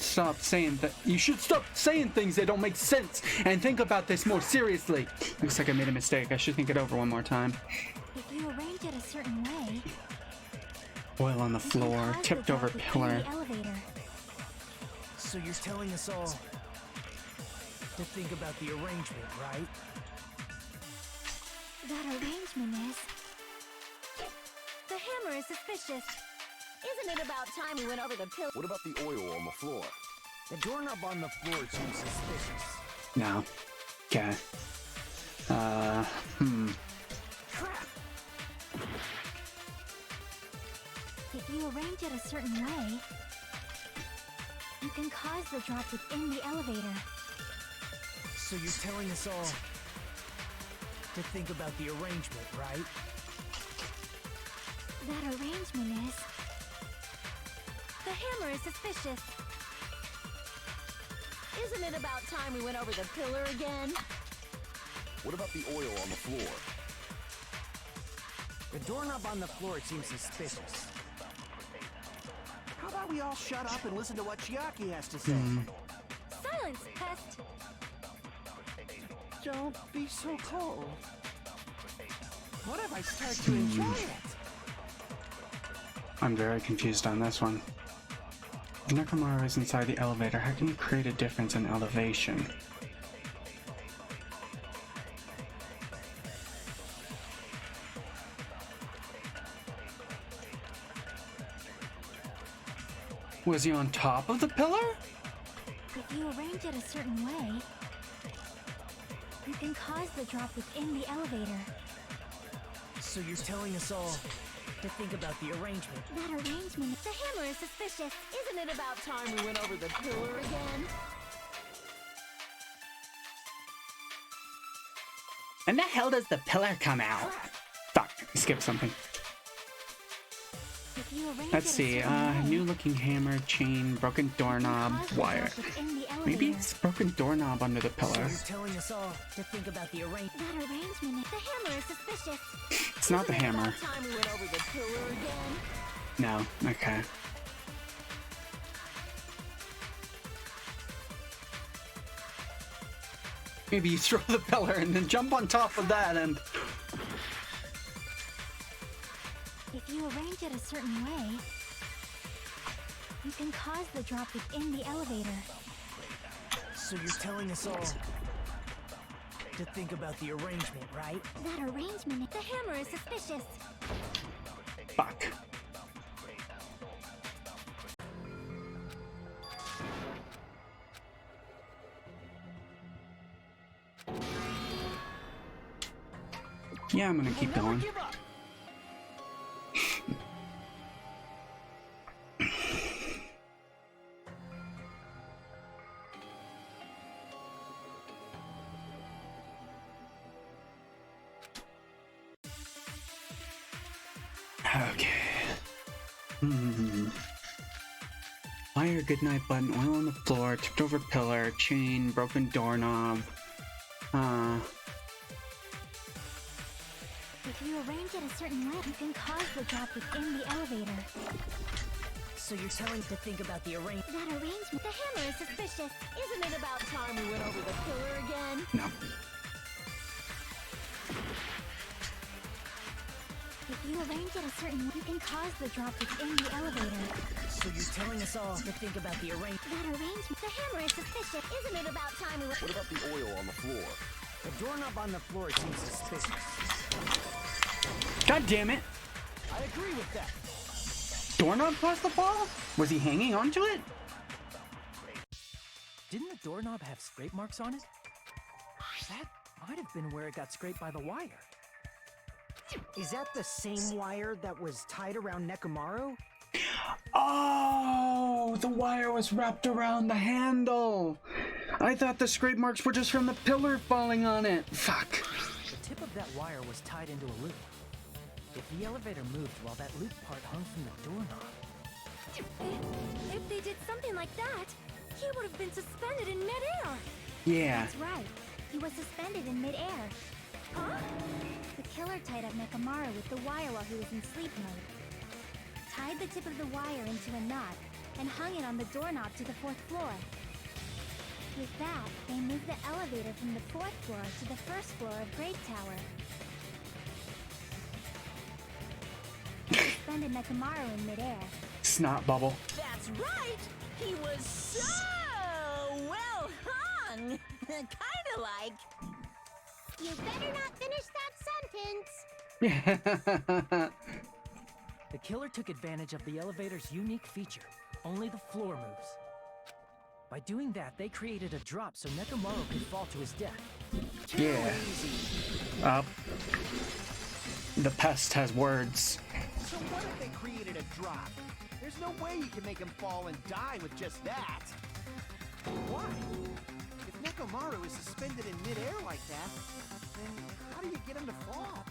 stop saying that. You should stop saying things that don't make sense and think about this more seriously. Looks like I made a mistake. I should think it over one more time. If you arrange it a certain way, Oil on the you can floor, cause the tipped drop over within pillar. the elevator. So you're telling us all to think about the arrangement, right? That arrangement is... The hammer is suspicious. Isn't it about time we went over the pillar? What about the oil on the floor? The doorknob on the floor seems suspicious. No. Okay. Crap! If you arrange it a certain way, you can cause the drop within the elevator. So you're telling us all to think about the arrangement, right? That arrangement is... The hammer is suspicious. Isn't it about time we went over the pillar again? What about the oil on the floor? The doorknob on the floor seems suspicious. How about we all shut up and listen to what Chiaki has to say? Silence, pest. Don't be so cold. What if I start to enjoy it? I'm very confused on this one. If Nekomaru is inside the elevator, how can you create a difference in elevation? Was he on top of the pillar? If you arrange it a certain way, you can cause the drop within the elevator. So you're telling us all to think about the arrangement. That arrangement... The hammer is suspicious. Isn't it about time we went over the pillar again? When the hell does the pillar come out? Fuck, I skipped something. If you arrange Let's it a see, certain way, new looking hammer, chain, broken doorknob, cause the wire. drop within the elevator. Maybe it's broken doorknob under the So pillar. you're telling us all to think about the arrangement. That arrangement is... The hammer is suspicious. It's not the Isn't it hammer. about time we went over the pillar again? No, okay. Maybe you throw the pillar and then jump on top of that and... If you arrange it a certain way, you can cause the drop within the elevator. So you're telling us all to think about the arrangement, right? That arrangement, the hammer is suspicious. Fuck. Yeah, I'm gonna keep going. Okay. Fire goodnight button, oil on the floor, tipped over pillar, chain, broken doorknob. If you arrange it a certain way, you can cause the drop within the elevator. So you're telling to think about the arrangement. That arrangement, the hammer is suspicious. Isn't it about time we went over the pillar again? No. If you arrange it a certain way, you can cause the drop within the elevator. So you're telling us all to think about the arrangement. That arrangement, the hammer is suspicious. Isn't it about time we went... What about the oil on the floor? The doorknob on the floor seems suspicious. God damn it! I agree with that. Doorknob caused the fall? Was he hanging onto it? Didn't the doorknob have scrape marks on it? That might have been where it got scraped by the wire. Is that the same wire that was tied around Nekomaru? Oh, the wire was wrapped around the handle. I thought the scrape marks were just from the pillar falling on it. Fuck. The tip of that wire was tied into a loop. If the elevator moved while that loop part hung from the doorknob... If they did something like that, he would have been suspended in midair. Yeah. That's right. He was suspended in midair. Huh? The killer tied up Nekomaru with the wire while he was in sleep mode. Tied the tip of the wire into a knot and hung it on the doorknob to the 4th floor. With that, they moved the elevator from the 4th floor to the 1st floor of Great Tower. They suspended Nekomaru in midair. Snot bubble. That's right! He was so well hung! Kinda like... You better not finish that sentence. The killer took advantage of the elevator's unique feature. Only the floor moves. By doing that, they created a drop so Nekomaru could fall to his death. Yeah. The pest has words. So what if they created a drop? There's no way you can make him fall and die with just that. Why? If Nekomaru is suspended in midair like that, then how do you get him to fall?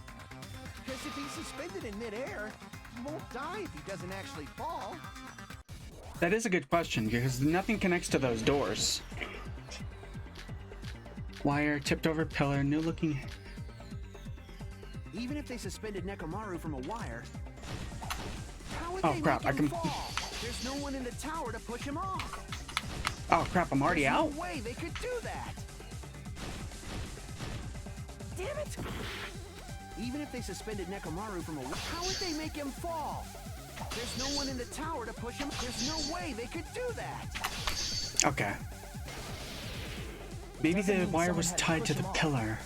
Because if he's suspended in midair, he won't die if he doesn't actually fall. That is a good question, because nothing connects to those doors. Wire, tipped over pillar, new looking... Even if they suspended Nekomaru from a wire, how would Oh, they crap, make I him can- fall? There's no one in the tower to push him off. Oh crap, I'm already There's out? no way they could do that. Damn it! Even if they suspended Nekomaru from a wire, how would they make him fall? There's no one in the tower to push him. There's no way they could do that. Okay. Maybe Doesn't the mean wire someone was had to tied push to the him off. pillar.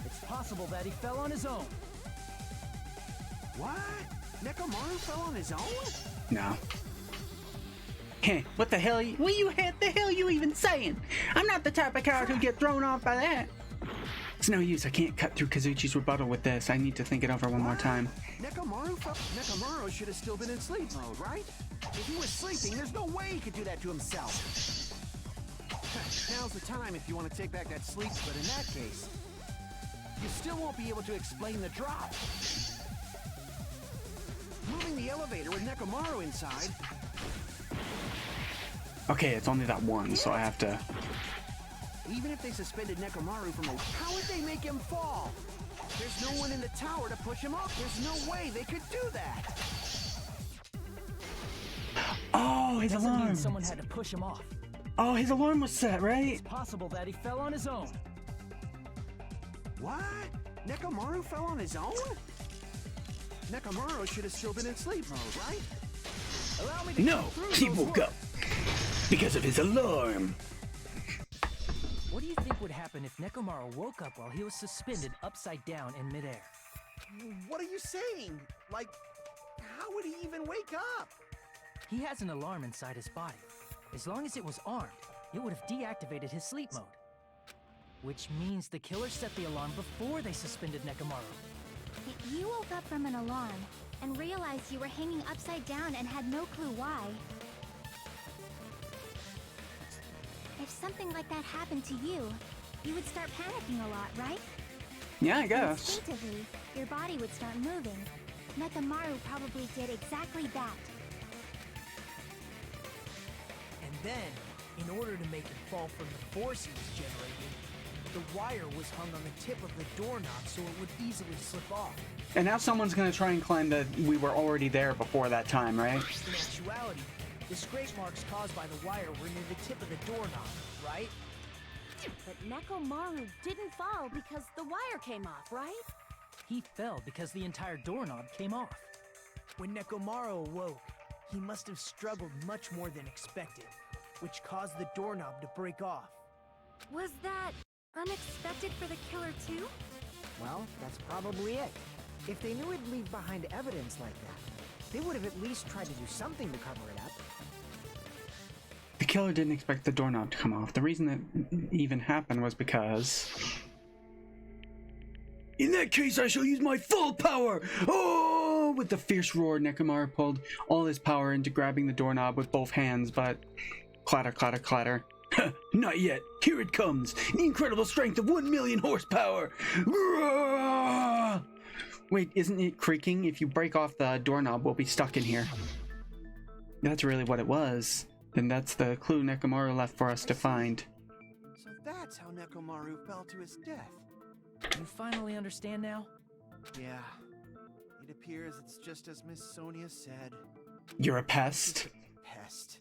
It's possible that he fell on his own. What? Nekomaru fell on his own? No. Heh, what the hell? What the hell you even saying? I'm not the type of coward who get thrown off by that. It's no use. I can't cut through Kazuchi's rebuttal with this. I need to think it over one more time. Nekomaru should have still been in sleep mode, right? If he was sleeping, there's no way he could do that to himself. Now's the time if you want to take back that sleep, but in that case, you still won't be able to explain the drop. Moving the elevator with Nekomaru inside. Okay, it's only that one, so I have to... Even if they suspended Nekomaru from a... How would they make him fall? There's no one in the tower to push him off. There's no way they could do that. Oh, his Doesn't mean alarm. someone had to push him off. Oh, his alarm was set, right? It's possible that he fell on his own. What? Nekomaru fell on his own? Nekomaru should have still been in sleep mode, right? Allow me to No, get through he those woke up because of his alarm. What do you think would happen if Nekomaru woke up while he was suspended upside down in midair? What are you saying? Like, how would he even wake up? He has an alarm inside his body. As long as it was armed, it would have deactivated his sleep mode. Which means the killer set the alarm before they suspended Nekomaru. You woke up from an alarm and realized you were hanging upside down and had no clue why. If something like that happened to you, you would start panicking a lot, right? Yeah, I guess. Instinctively, your body would start moving. Nekomaru probably did exactly that. And then, in order to make it fall from the force he was generating, the wire was hung on the tip of the doorknob so it would easily slip off. And now someone's gonna try and claim that we were already there before that time, right? In actuality, the scrape marks caused by the wire were near the tip of the doorknob, right? But Nekomaru didn't fall because the wire came off, right? He fell because the entire doorknob came off. When Nekomaru awoke, he must have struggled much more than expected, which caused the doorknob to break off. Was that unexpected for the killer too? Well, that's probably it. If they knew it'd leave behind evidence like that, they would have at least tried to do something to cover it up. The killer didn't expect the doorknob to come off. The reason that even happened was because... In that case, I shall use my full power! Oh! With the fierce roar, Nekomaru pulled all his power into grabbing the doorknob with both hands, but... Clatter, clatter, clatter. Not yet. Here it comes. The incredible strength of 1 million horsepower. Roar! Wait, isn't it creaking? If you break off the doorknob, we'll be stuck in here. That's really what it was. Then that's the clue Nekomaru left for us to find. So that's how Nekomaru fell to his death. You finally understand now? Yeah. It appears it's just as Miss Sonia said. You're a pest? Pest.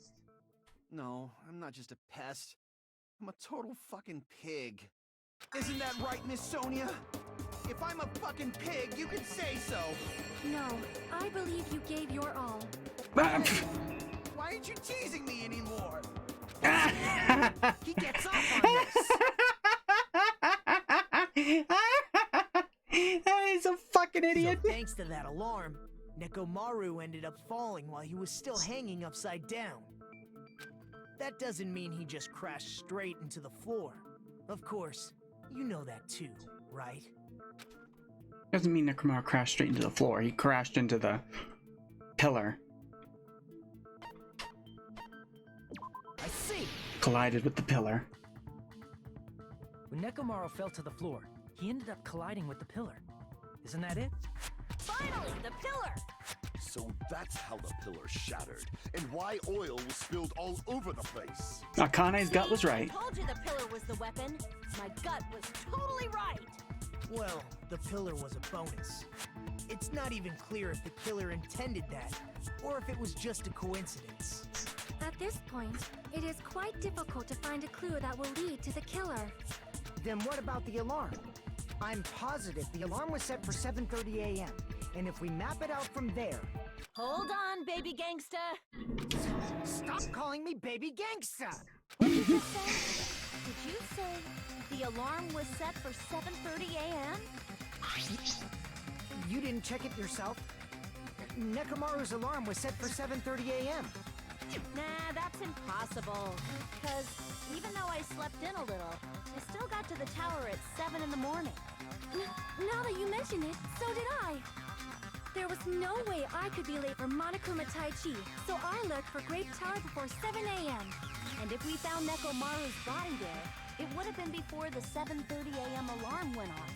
No, I'm not just a pest. I'm a total fucking pig. Isn't that right, Miss Sonia? If I'm a fucking pig, you can say so. No, I believe you gave your all. Why aren't you teasing me anymore? He gets off on this! He's a fucking idiot! So thanks to that alarm, Nekomaru ended up falling while he was still hanging upside down. That doesn't mean he just crashed straight into the floor. Of course, you know that too, right? Doesn't mean Nekomaru crashed straight into the floor. He crashed into the pillar. I see! Collided with the pillar. When Nekomaru fell to the floor, he ended up colliding with the pillar. Isn't that it? Finally, the pillar! So that's how the pillar shattered, and why oil was spilled all over the place. Akane's gut was right. I told you the pillar was the weapon. My gut was totally right. Well, the pillar was a bonus. It's not even clear if the killer intended that, or if it was just a coincidence. At this point, it is quite difficult to find a clue that will lead to the killer. Then what about the alarm? I'm positive the alarm was set for 7:30 a.m. And if we map it out from there... Hold on, baby gangsta. Stop calling me baby gangsta! What did you say? Did you say the alarm was set for 7:30 a.m.? You didn't check it yourself? Nekomaru's alarm was set for 7:30 a.m. Nah, that's impossible. Because even though I slept in a little, I still got to the tower at 7 in the morning. Now that you mention it, so did I. There was no way I could be late for Monokuma Tai Chi, so I left for Grape Tower before 7 a.m. And if we found Nekomaru's body there, it would have been before the 7:30 a.m. alarm went off.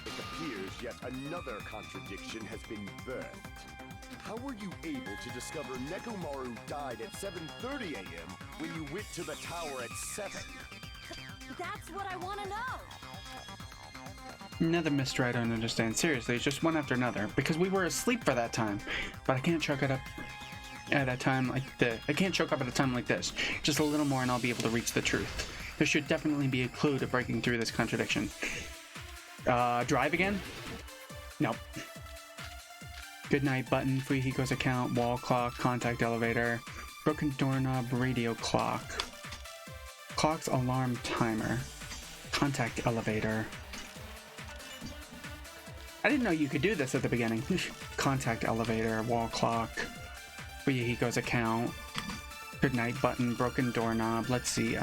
It appears yet another contradiction has been birthed. How were you able to discover Nekomaru died at 7:30 a.m. when you went to the tower at 7? That's what I want to know. Another mystery I don't understand. Seriously, it's just one after another. Because we were asleep for that time. But I can't choke it up at a time like this. I can't choke up at a time like this. Just a little more and I'll be able to reach the truth. There should definitely be a clue to breaking through this contradiction. Drive again? Nope. Goodnight button, Fuyuhiko's account, wall clock, contact elevator, broken doorknob, radio clock, clock's alarm timer, contact elevator. I didn't know you could do this at the beginning. Contact elevator, wall clock, Fuyuhiko's account, goodnight button, broken doorknob. Let's see.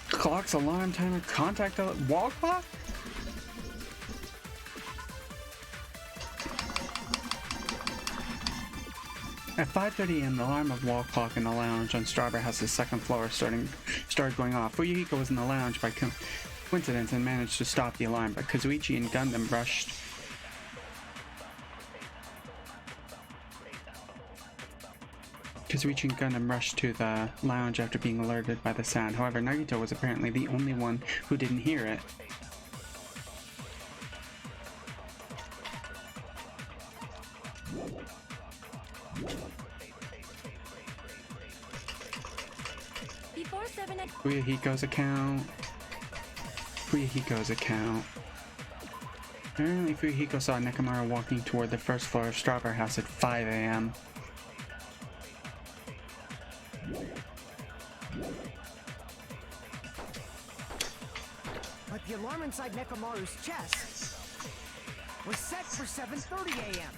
Clock's alarm timer, contact wall clock? At 5:30 a.m., the alarm of wall clock in the lounge on Strawberry House's second floor started going off. Fuyuhiko was in the lounge by coincidence and managed to stop the alarm, but Kazuichi and Gundam rushed to the lounge after being alerted by the sound. However, Nagito was apparently the only one who didn't hear it. Fuyuhiko's account. Apparently, Fuyuhiko saw Nekomaru walking toward the first floor of Strawberry House at 5 a.m. But the alarm inside Nekomaru's chest was set for 7:30 a.m.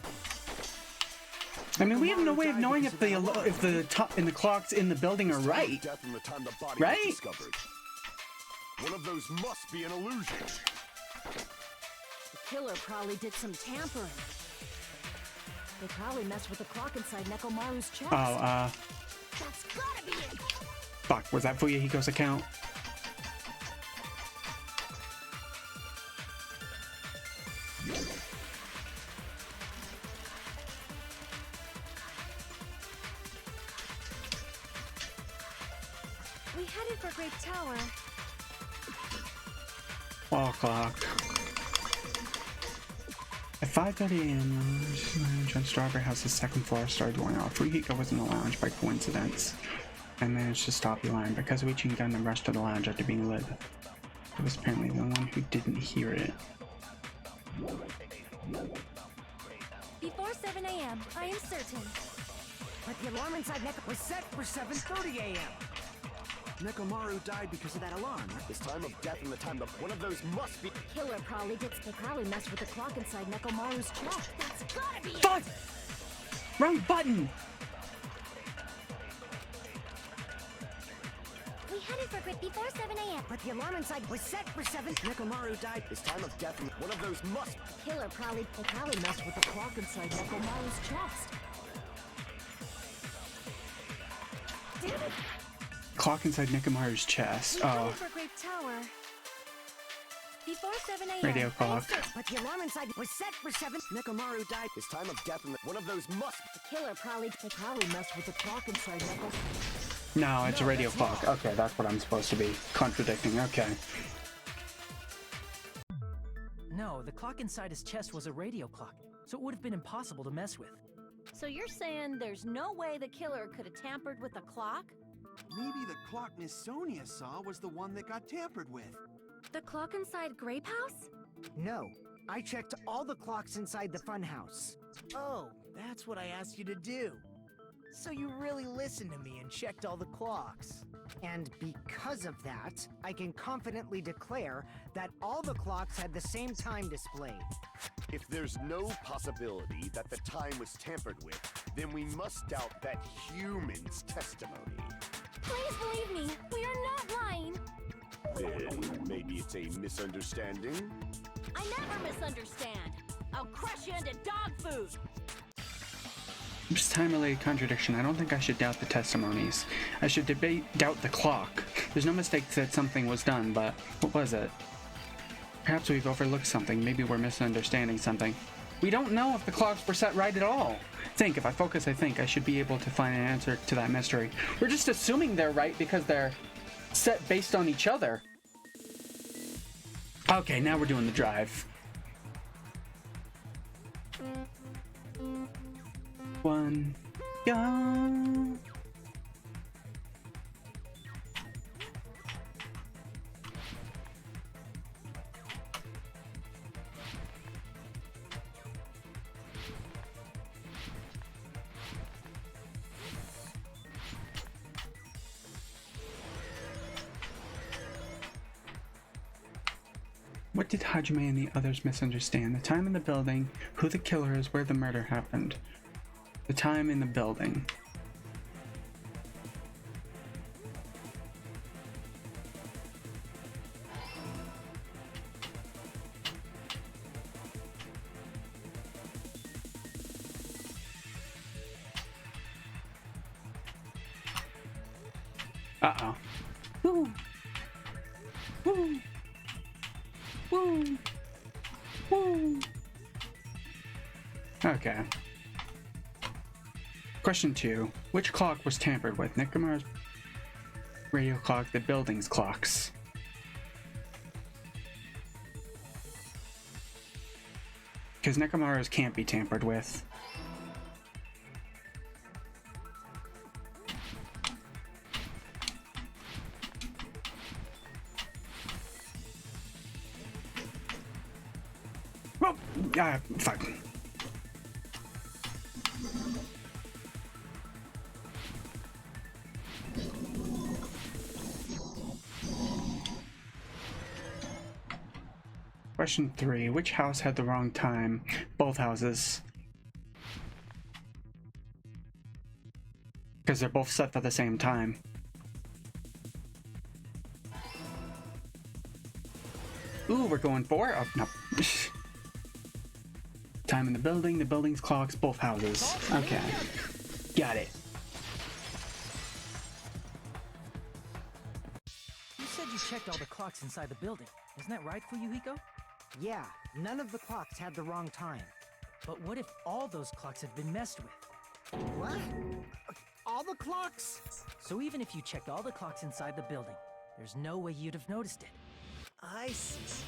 I mean, we have no way of knowing if the clocks in the building are right. Right? One of those must be an illusion. The killer probably did some tampering. They probably messed with the clock inside Nekomaru's chest. Oh, That's gotta be it! fuck, was that Fuyuhiko's account? We headed for Grape Tower. Wall clock. At 5:30 a.m., the lounge on Strawberry House's second floor started going off. Fuyuhiko was in the lounge by coincidence and managed to stop the alarm, but Kazuichi and Gundam rushed to the lounge after being lit. It was apparently the one who didn't hear it. Before 7 a.m., I am certain. But the alarm inside Neko was set for 7:30 a.m. Nekomaru died because of that alarm. This time of death and the time of one of those must be. Killer probably messed with the clock inside Nekomaru's chest. That's gotta be it! Fuck! Wrong button! We headed for Grape before 7 a.m. But the alarm inside was set for 7. Nekomaru died. This time of death and one of those must. Killer probably messed with the clock inside Nekomaru's chest. Damn it! Clock inside Nekomaru's chest. We Oh. headed for Grape Tower. Before 7 a.m. Radio clock. But the alarm inside was set for 7. Nekomaru died. This time of death and one of those must. The killer probably messed with the clock inside Neko. No, it's a radio clock. Okay, that's what I'm supposed to be contradicting. Okay. No, the clock inside his chest was a radio clock, so it would have been impossible to mess with. So you're saying there's no way the killer could have tampered with the clock? Maybe the clock Miss Sonia saw was the one that got tampered with. The clock inside Grape House? No, I checked all the clocks inside the funhouse. Oh, that's what I asked you to do. So you really listened to me and checked all the clocks. And because of that, I can confidently declare that all the clocks had the same time displayed. If there's no possibility that the time was tampered with, then we must doubt that human's testimony. Please believe me, we are not lying. Then maybe it's a misunderstanding? I never misunderstand. I'll crush you into dog food. Just time-related contradiction. I don't think I should doubt the testimonies. I should doubt the clock. There's no mistake that something was done, but what was it? Perhaps we've overlooked something. Maybe we're misunderstanding something. We don't know if the clocks were set right at all. If I focus, I think I should be able to find an answer to that mystery. We're just assuming they're right because they're set based on each other. Okay, now we're doing the drive. One, go. What did Hajime and the others misunderstand? The time in the building, who the killer is, where the murder happened. The time in the building. Uh-oh. Woo! Woo! Woo! Woo! Okay. Question 2. Which clock was tampered with? Nekomaru's radio clock, the building's clocks. Because Nekomaru's can't be tampered with. Fuck. Question 3. Which house had the wrong time? Both houses. Because they're both set for the same time. Ooh, we're going 4? Oh, no. Time in the building's clocks, both houses. Okay. Got it. You said you checked all the clocks inside the building. Isn't that right, Fuyuhiko? Yeah, none of the clocks had the wrong time. But what if all those clocks had been messed with? What? All the clocks? So even if you checked all the clocks inside the building, there's no way you'd have noticed it. I see.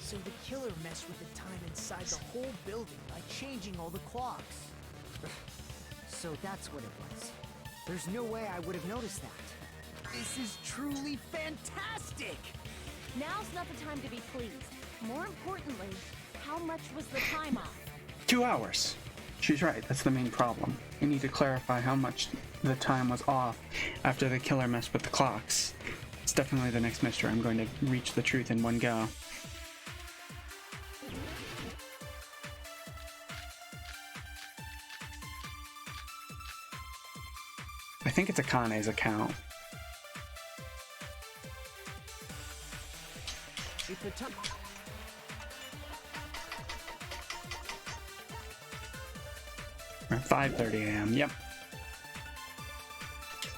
So the killer messed with the time inside the whole building by changing all the clocks. So that's what it was. There's no way I would have noticed that. This is truly fantastic! Now's not the time to be pleased. More importantly, how much was the time off? 2 hours. She's right, that's the main problem. We need to clarify how much the time was off after the killer messed with the clocks. It's definitely the next mystery. I'm going to reach the truth in one go. I think it's Akane's account. If the time... 5:30 a.m. Yep.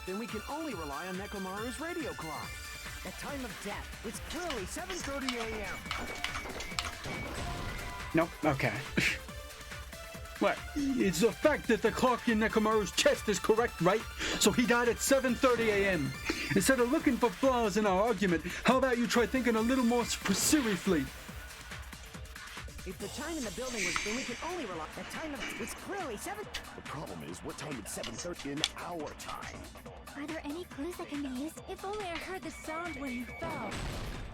Then we can only rely on Nekomaru's radio clock. The time of death was clearly 7:30 a.m. Nope. Okay. What? It's the fact that the clock in Nekomaru's chest is correct, right? So he died at 7:30 a.m. Instead of looking for flaws in our argument, how about you try thinking a little more seriously? If the time in the building was, then we can only rely. The time of was clearly 7. The problem is, what time is 7:30 in our time? Are there any clues that can be used? If only I heard the sound when you fell.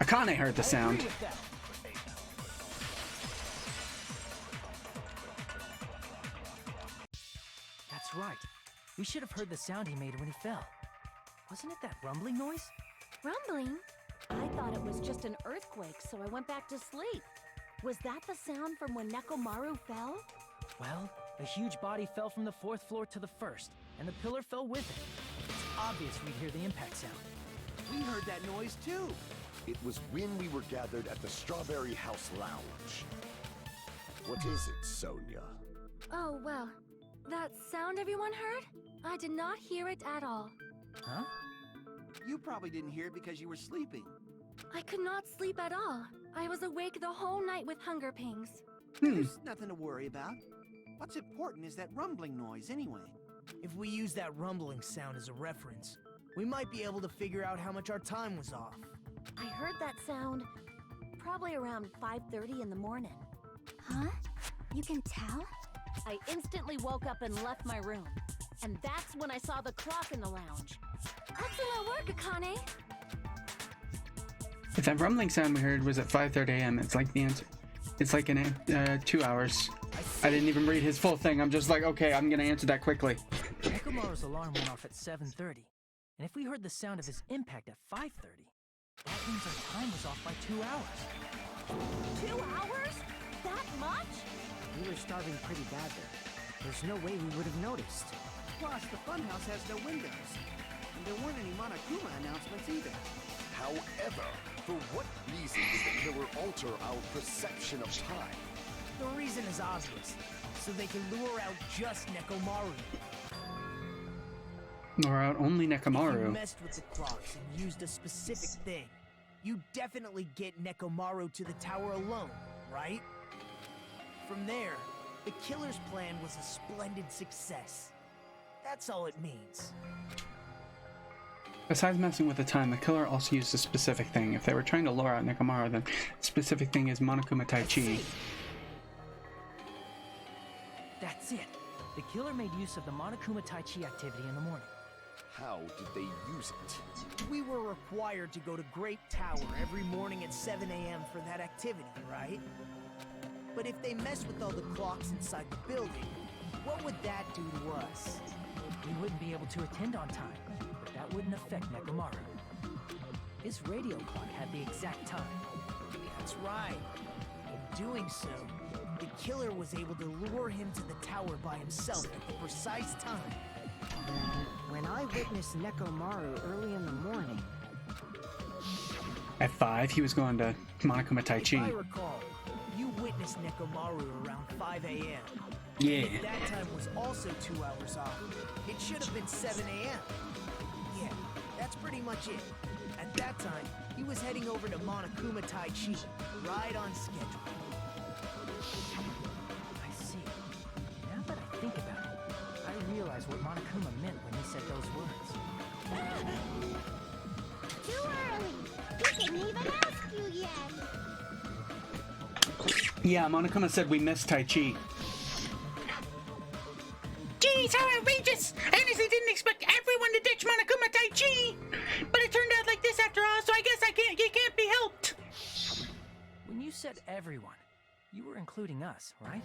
Akane heard the sound. That's right. We should have heard the sound he made when he fell. Wasn't it that rumbling noise? Rumbling? I thought it was just an earthquake, so I went back to sleep. Was that the sound from when Nekomaru fell? Well, a huge body fell from the 4th floor to the 1st, and the pillar fell with it. It's obvious we'd hear the impact sound. We heard that noise too. It was when we were gathered at the Strawberry House Lounge. What is it, Sonia? Oh, well. That sound everyone heard? I did not hear it at all. Huh? You probably didn't hear it because you were sleeping. I could not sleep at all. I was awake the whole night with hunger pangs. There's nothing to worry about. What's important is that rumbling noise anyway. If we use that rumbling sound as a reference, we might be able to figure out how much our time was off. I heard that sound probably around 5:30 in the morning. Huh? You can tell? I instantly woke up and left my room. And that's when I saw the clock in the lounge. Excellent work, Akane! If that rumbling sound we heard was at 5:30 a.m., it's like the answer. It's like in 2 hours. I didn't even read his full thing. I'm just like, okay, I'm gonna answer that quickly. Nekomaru's alarm went off at 7:30, and if we heard the sound of his impact at 5:30, that means our time was off by 2 hours. 2 hours? That much? We were starving pretty badly. There's no way we would have noticed. Plus, the funhouse has no windows. And there weren't any Monokuma announcements either. However, for what reason did the killer alter our perception of time? The reason is obvious. So they can lure out just Nekomaru. Or out only If you Nekomaru. messed with the clocks and used a specific thing, you definitely get Nekomaru to the tower alone, right? From there, the killer's plan was a splendid success. That's all it means. Besides messing with the time, the killer also used a specific thing. If they were trying to lure out Nekomaru, then the specific thing is Monokuma Tai Chi. That's it. The killer made use of the Monokuma Tai Chi activity in the morning. How did they use it? We were required to go to Grape Tower every morning at 7 a.m. for that activity, right? But if they messed with all the clocks inside the building, what would that do to us? We wouldn't be able to attend on time, but that wouldn't affect Nekomaru. His radio clock had the exact time. That's right. In doing so, the killer was able to lure him to the tower by himself at the precise time. When I witnessed Nekomaru early in the morning, At 5, he was going to Monokuma Tai If I Chi. recall, you witnessed Nekomaru around 5 a.m. Yeah. If that time was also 2 hours off, it should have been 7 a.m. Yeah, that's pretty much it. At that time, he was heading over to Monokuma Tai Chi, right on schedule. I see. Now that I think about it, I realize what Monokuma meant when he said those words. Too early. We didn't even ask you yet. Yeah, Monokuma said we missed Tai Chi. Jeez, how outrageous! I honestly didn't expect everyone to ditch Monokuma Tai Chi! But it turned out like this after all, so I guess it can't be helped! When you said everyone, you were including us, right?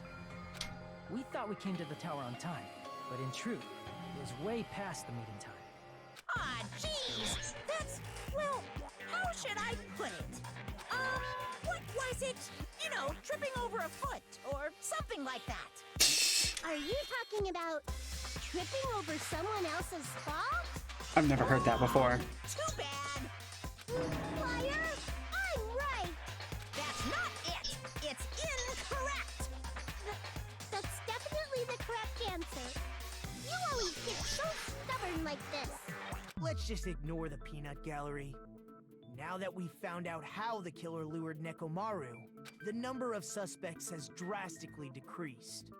We thought we came to the tower on time, but in truth, it was way past the meeting time. Ah, jeez. That's, well, how should I put it? What was it? You know, tripping over a foot or something like that. Are you talking about tripping over someone else's fault? I've never heard that before. Too bad. Liar! I'm right! That's not it. It's incorrect. That's definitely the correct answer. You always get so stubborn like this. Let's just ignore the peanut gallery. Now that we've found out how the killer lured Nekomaru, the number of suspects has drastically decreased.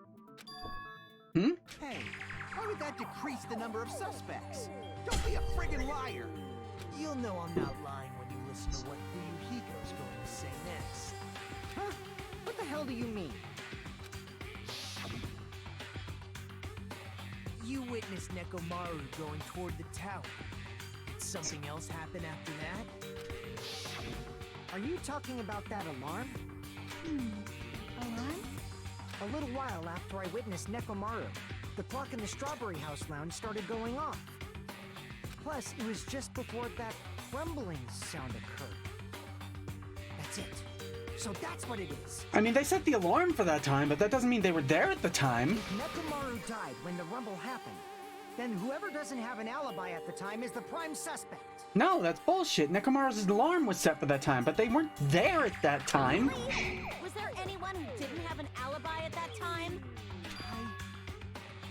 Hey, how did that decrease the number of suspects? Don't be a friggin' liar! You'll know I'm not lying when you listen to what Fuyuhiko's going to say next. huh? What the hell do you mean? You witnessed Nekomaru going toward the tower. Did something else happen after that? Are you talking about that alarm? Alarm? A little while after I witnessed Nekomaru, the clock in the Strawberry House lounge started going off. Plus, it was just before that crumbling sound occurred. That's it. So that's what it is. I mean, they set the alarm for that time, but that doesn't mean they were there at the time. If Nekomaru died when the rumble happened, then whoever doesn't have an alibi at the time is the prime suspect. No, that's bullshit. Nekomaru's alarm was set for that time, but they weren't there at that time. Was there anyone who didn't have an alibi at that time?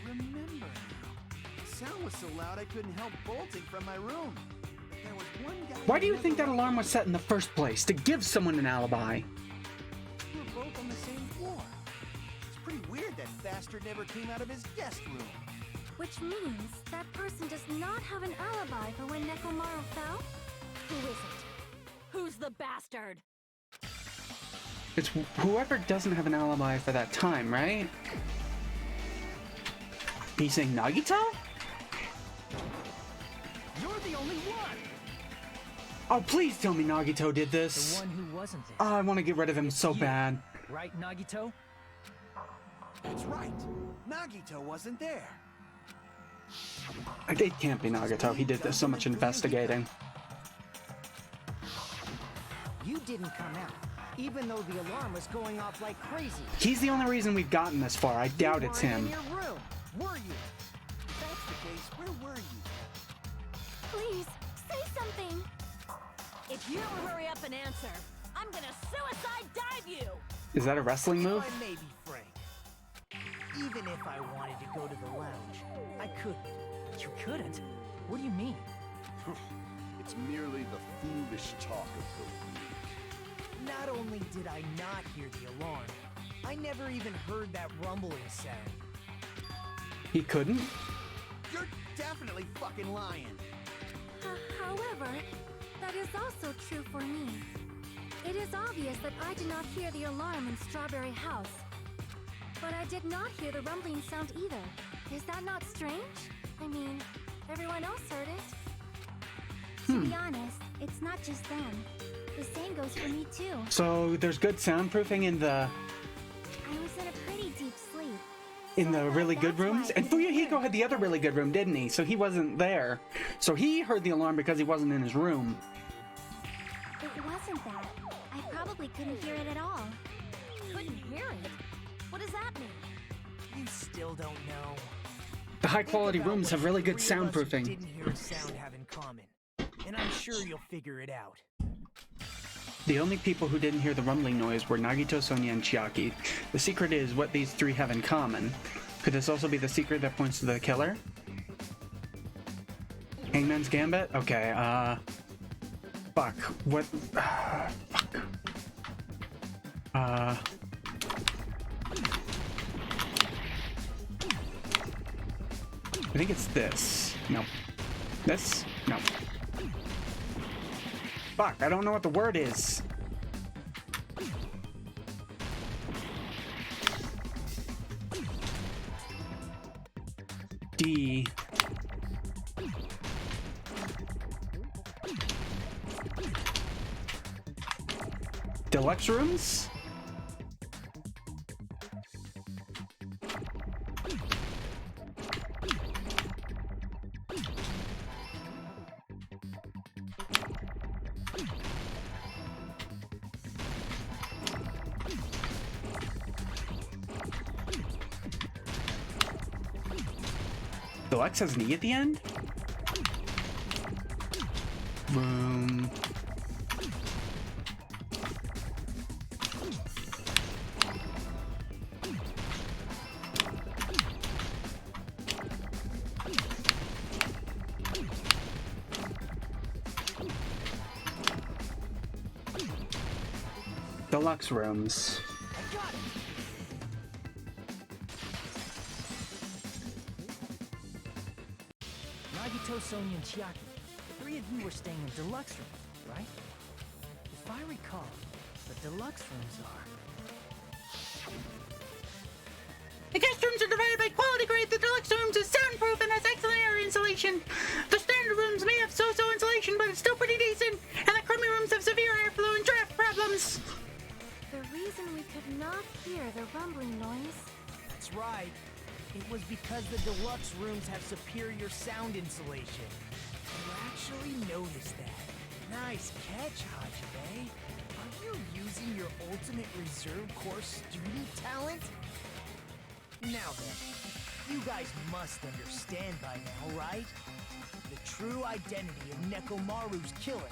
I remember now. The sound was so loud I couldn't help bolting from my room. But there was one guy. Why do you who think that never- alarm was set in the first place? To give someone an alibi? We were both on the same floor. It's pretty weird that bastard never came out of his guest room. Which means that person does not have an alibi for when Nekomaru fell? Who is it? Who's the bastard? It's whoever doesn't have an alibi for that time, right? He's saying Nagito? You're the only one! Oh, please tell me Nagito did The this. one who wasn't there. Oh, I want to get rid of him so You. bad. Right, Nagito? That's right. Nagito wasn't there. It can't be Nagito. He did so much investigating. You didn't come out, even though the alarm was going off like crazy. He's the only reason we've gotten this far. I doubt it's him. In your room, were you? If that's the case, where were you? Please, say something. If you don't hurry up and answer, I'm gonna suicide dive you! Is that a wrestling move? If I may be frank, even if I wanted to go to the lounge, I couldn't. You couldn't? What do you mean? It's merely the foolish talk of the weak. Not only did I not hear the alarm, I never even heard that rumbling sound. He couldn't? You're definitely fucking lying. However, that is also true for me. It is obvious that I did not hear the alarm in Strawberry House. But I did not hear the rumbling sound either. Is that not strange? I mean, everyone else heard it. To be honest, it's not just them. The same goes for me too. So there's good soundproofing in the I was in a pretty deep sleep. really good rooms, and Fuyuhiko had the other really good room, didn't he? So he wasn't there. So he heard the alarm because he wasn't in his room. It wasn't that. I probably couldn't hear it at all. Couldn't hear it? What does that mean? You still don't know. The high quality Think about rooms what have really good three of us who soundproofing. Didn't hear a sound have in common, and I'm sure you'll figure it out. The only people who didn't hear the rumbling noise were Nagito, Sonia, and Chiaki. The secret is what these three have in common. Could this also be the secret that points to the killer? Hangman's Gambit? Okay, fuck. What? Fuck. I think it's this. No. This? No. Fuck, I don't know what the word is. D. Deluxe rooms? Deluxe has an E at the end? Room. Deluxe rooms. I got it. Nagito, Sonia, and Chiaki. The three of you were staying in deluxe rooms, right? If I recall, the deluxe rooms are... The guest rooms are divided by quality grade. The deluxe rooms is soundproof and has excellent air insulation. The standard rooms may have so-so insulation, but it's still pretty decent. And the crummy rooms have severe airflow and draft problems. The reason we could not hear the rumbling noise. That's right. It was because the deluxe rooms have superior sound insulation. You actually noticed that. Nice catch, Hajime. Are you using your ultimate reserve corps student talent? Now then, you guys must understand by now, right? The true identity of Nekomaru's killer.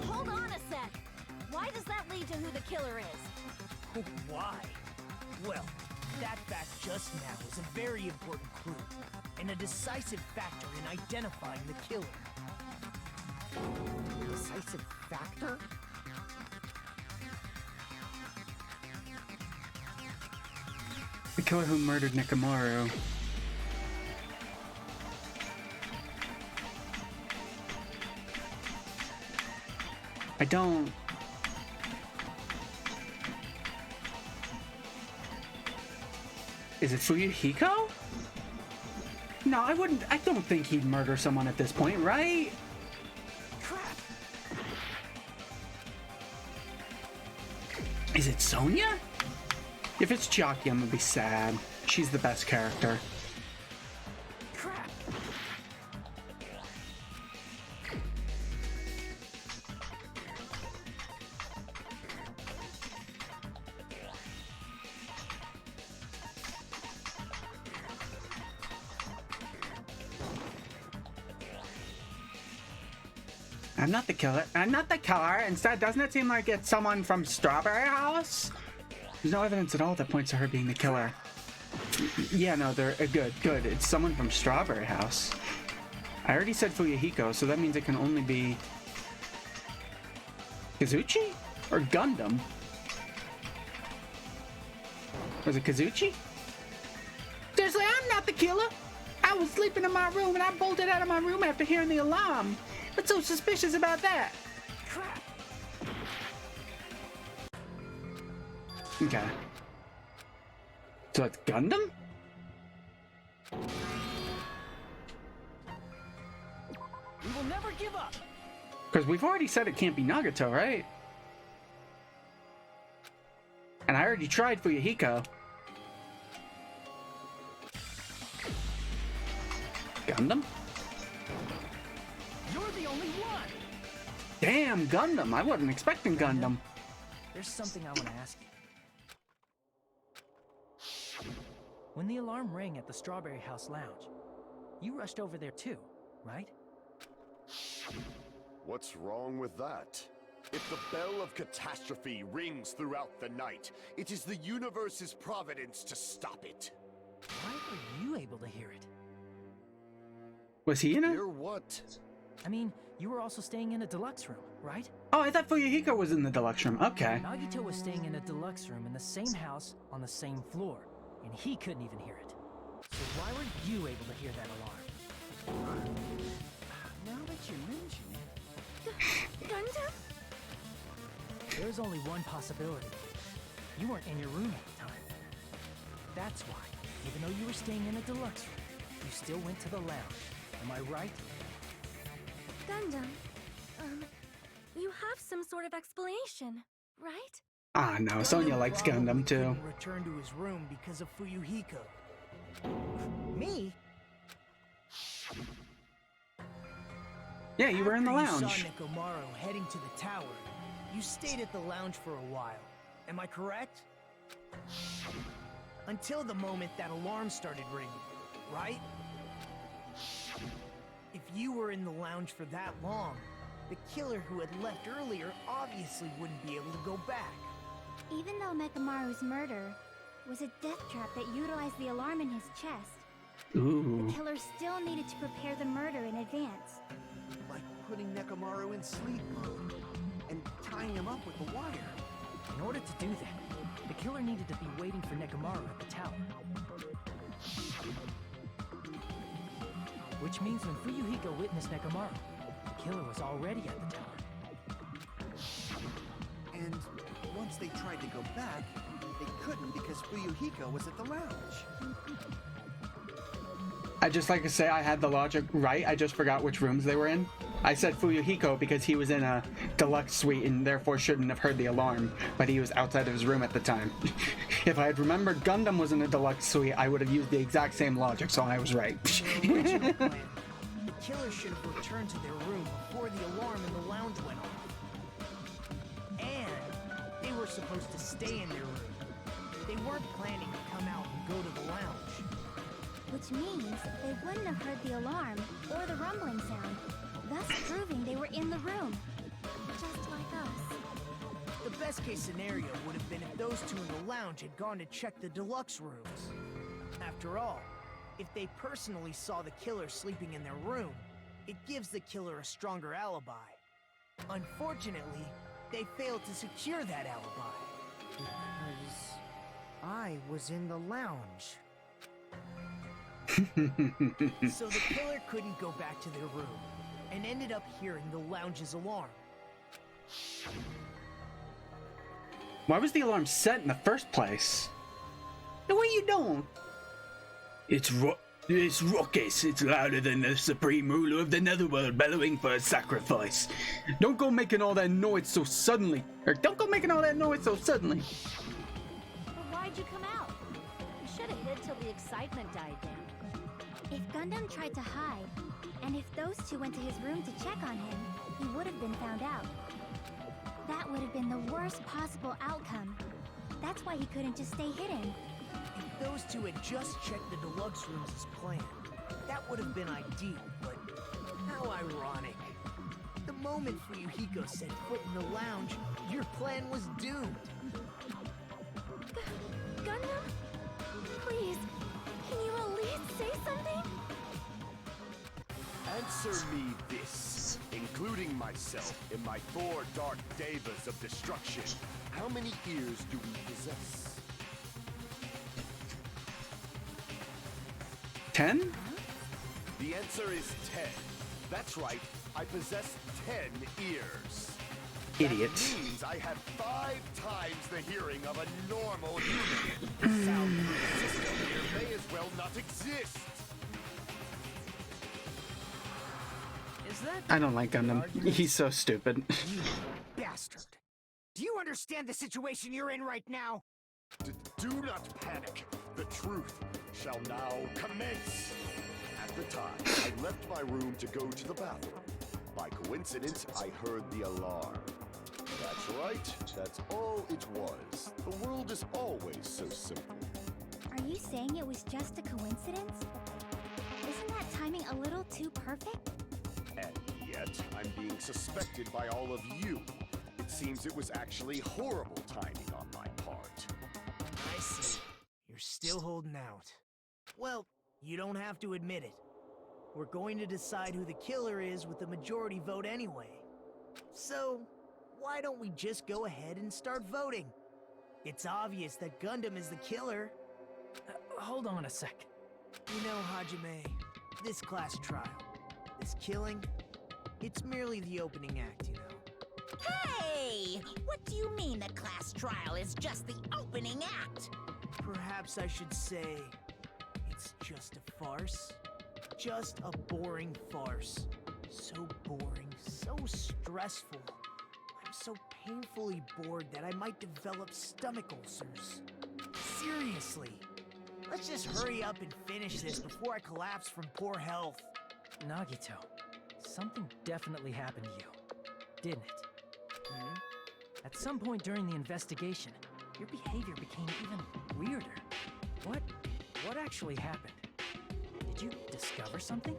Hold on a sec. Why does that lead to who the killer is? Why? Well, that fact just now is a very important clue, and a decisive factor in identifying the killer. Decisive factor? The killer who murdered Nekomaru. I don't... Is it Fuyuhiko? No, I don't think he'd murder someone at this point, right? Crap! Is it Sonia? If it's Chiaki, I'm gonna be sad. She's the best character. Crap! I'm not the killer. I'm not the killer. Instead, doesn't it seem like it's someone from Strawberry House? There's no evidence at all that points to her being the killer. Yeah, no, they're good. It's someone from Strawberry House. I already said Fuyuhiko, so that means it can only be Kazuchi or Gundam. Was it Kazuchi? Seriously, I'm not the killer. I was sleeping in my room and I bolted out of my room after hearing the alarm. What's so suspicious about that? Crap! Okay. So it's Gundam? We will never give up! Because we've already said it can't be Nagato, right? And I already tried Fuyuhiko. Gundam? You're the only one! Damn, Gundam! I wasn't expecting Gundam. There's something I want to ask you. When the alarm rang at the Strawberry House Lounge, you rushed over there too, right? What's wrong with that? If the bell of catastrophe rings throughout the night, it is the universe's providence to stop it. Why were you able to hear it? Was he in it? Hear what? I mean, you were also staying in a deluxe room, right? Oh, I thought Fuyuhiko was in the deluxe room. Okay. Nagito was staying in a deluxe room in the same house on the same floor, and he couldn't even hear it. So why were you able to hear that alarm? Now that you mention it... Gundam? There's only one possibility. You weren't in your room at the time. That's why, even though you were staying in a deluxe room, you still went to the lounge. Am I right? Gundam, you have some sort of explanation, right? Ah, no, Sonia likes Gundam too. Couldn't return to his room because of Fuyuhiko. Me? Yeah, you were in the After lounge. You saw Nekomaru heading to the tower. You stayed at the lounge for a while. Am I correct? Until the moment that alarm started ringing, right? If you were in the lounge for that long, the killer who had left earlier obviously wouldn't be able to go back. Even though Mekamaru's murder was a death trap that utilized the alarm in his chest, Ooh. the killer still needed to prepare the murder in advance. Like putting Nekomaru in sleep mode and tying him up with a wire. In order to do that, the killer needed to be waiting for Nekomaru at the tower. Which means when Fuyuhiko witnessed Nekomaru, the killer was already at the tower. And once they tried to go back, they couldn't because Fuyuhiko was at the lounge. I just like to say I had the logic right. I just forgot which rooms they were in. I said Fuyuhiko because he was in a deluxe suite and therefore shouldn't have heard the alarm, but he was outside of his room at the time. If I had remembered Gundam was in a deluxe suite, I would have used the exact same logic, so I was right. Their original plan, the killer should have returned to their room before the alarm in the lounge went off. And they were supposed to stay in their room. They weren't planning to come out and go to the lounge. Which means they wouldn't have heard the alarm or the rumbling sound, thus proving they were in the room, just like us. The best case scenario would have been if those two in the lounge had gone to check the deluxe rooms. After all, if they personally saw the killer sleeping in their room, it gives the killer a stronger alibi. Unfortunately, they failed to secure that alibi. Because I was in the lounge. So the killer couldn't go back to their room, and ended up hearing the lounge's alarm. Why was the alarm set in the first place? Now, what are you doing? It's raucous. It's louder than the supreme ruler of the netherworld bellowing for a sacrifice. Don't go making all that noise so suddenly. Or don't go making all that noise so suddenly. But why'd you come out? You should have hid till the excitement died down. If Gundam tried to hide, and if those two went to his room to check on him, he would have been found out. That would have been the worst possible outcome. That's why he couldn't just stay hidden. If those two had just checked the deluxe rooms as planned, that would have been ideal, but how ironic. The moment Fuyuhiko set foot in the lounge, your plan was doomed. Gundam? Please, can you at least say something? Answer me this, including myself in my 4 dark devas of destruction. How many ears do we possess? 10? The answer is 10. That's right, I possess 10 ears. Idiot. That means I have 5 times the hearing of a normal human. The soundproof system here may as well not exist. Is that I don't like Gundam. He's so stupid. You bastard! Do you understand the situation you're in right now? Do not panic. The truth shall now commence. At the time, I left my room to go to the bathroom. By coincidence, I heard the alarm. That's right. That's all it was. The world is always so simple. Are you saying it was just a coincidence? Isn't that timing a little too perfect? And yet, I'm being suspected by all of you. It seems it was actually horrible timing on my part. I see. You're still holding out. Well, you don't have to admit it. We're going to decide who the killer is with the majority vote anyway. So, why don't we just go ahead and start voting? It's obvious that Gundam is the killer. Hold on a sec. You know, Hajime, this class trial, this killing, it's merely the opening act, you know. Hey! What do you mean the class trial is just the opening act? Perhaps I should say, it's just a farce. Just a boring farce. So boring, so stressful. I'm so painfully bored that I might develop stomach ulcers. Seriously. Let's just hurry up and finish this before I collapse from poor health. Nagito, something definitely happened to you, didn't it? At some point during the investigation, your behavior became even weirder. What actually happened? Did you discover something?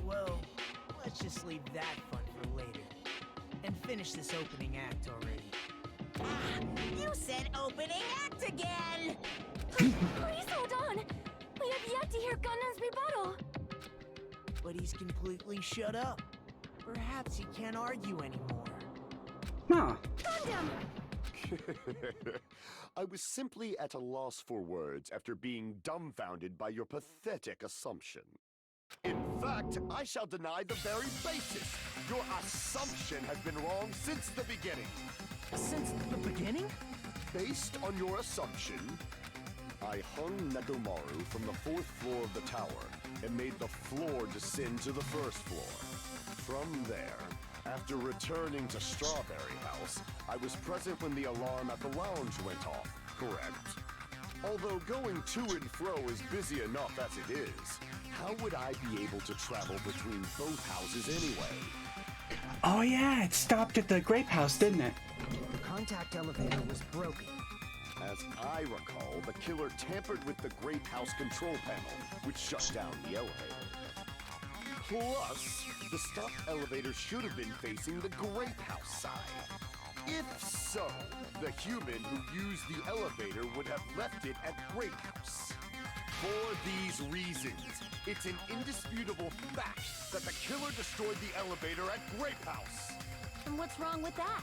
Well, let's just leave that fun for later. And finish this opening act already. Ah, you said opening act again! Please hold on! We have yet to hear Gundam's rebuttal! But he's completely shut up. Perhaps he can't argue anymore. Huh. Gundam! I was simply at a loss for words after being dumbfounded by your pathetic assumption. In fact, I shall deny the very basis. Your assumption has been wrong since the beginning. Since the beginning? Based on your assumption, I hung Nekomaru from the 4th floor of the tower and made the floor descend to the 1st floor. From there, after returning to Strawberry House, I was present when the alarm at the lounge went off, correct? Although going to and fro is busy enough as it is, how would I be able to travel between both houses anyway? Oh yeah, it stopped at the Grape House, didn't it? The contact elevator was broken. As I recall, the killer tampered with the Grape House control panel, which shut down the elevator. Plus, the stopped elevator should have been facing the Grape House side. If so, the human who used the elevator would have left it at Grape House. For these reasons, it's an indisputable fact that the killer destroyed the elevator at Grape House. And what's wrong with that?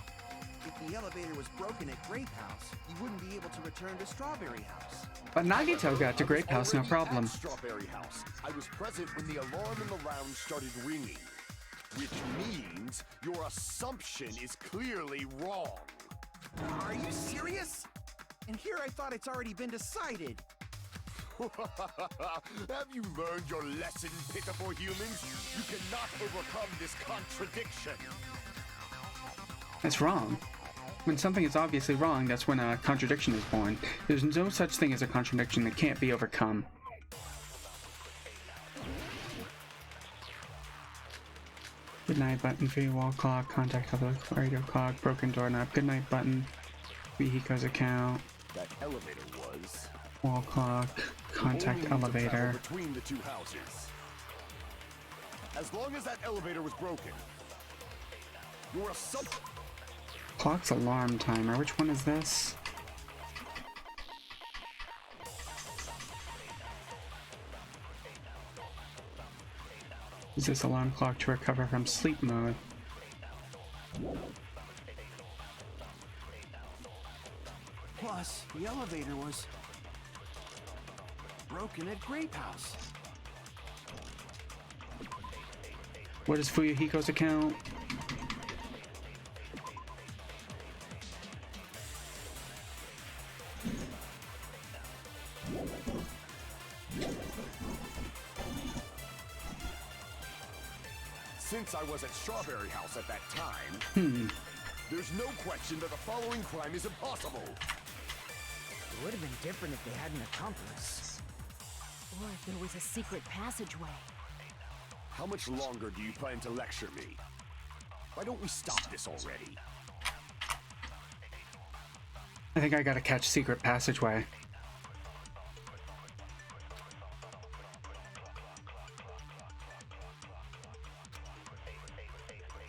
If the elevator was broken at Grape House, you wouldn't be able to return to Strawberry House. But Nagito got to Grape House, no problem. At Strawberry House, I was present when the alarm in the lounge started ringing. Which means your assumption is clearly wrong. Are you serious? And here I thought it's already been decided. Have you learned your lesson, pitiful humans? You cannot overcome this contradiction. That's wrong. When something is obviously wrong, that's when a contradiction is born. There's no such thing as a contradiction that can't be overcome. Good night button, free wall clock, contact public, radio clock, broken doorknob, good night button, Fuyuhiko's account, That elevator was wall clock, contact only means of travel elevator. between the two houses. As long as that elevator was broken, You're a sub. Clock's alarm timer. Which one is this? Use this alarm clock to recover from sleep mode. Plus, the elevator was broken at Grape House. What is Fuyuhiko's account? Since I was at Strawberry House at that time, there's no question that the following crime is impossible. It would have been different if they had an accomplice. Or if there was a secret passageway. How much longer do you plan to lecture me? Why don't we stop this already? I think I gotta catch secret passageway.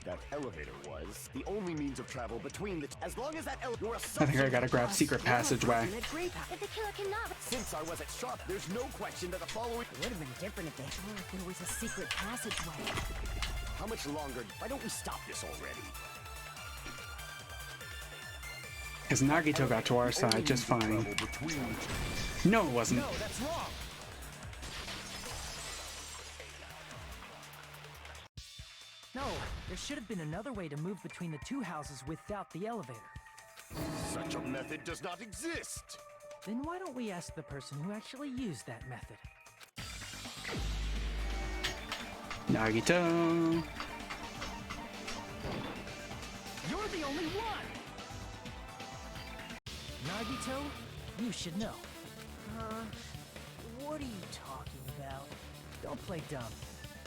That elevator was the only means of travel between the... As long as that elevator... I think I gotta grab secret passageway. If the killer cannot... Since I was at Sharp, there's no question that the following... It would have been different if they... Or if there was a secret passageway. How much longer? Why don't we stop this already? Because Nagito got to our side just fine. No, it wasn't. No, that's wrong. No, there should have been another way to move between the two houses without the elevator. Such a method does not exist. Then why don't we ask the person who actually used that method? Nagito. You're the only one! Nagito, you should know. What are you talking about? Don't play dumb.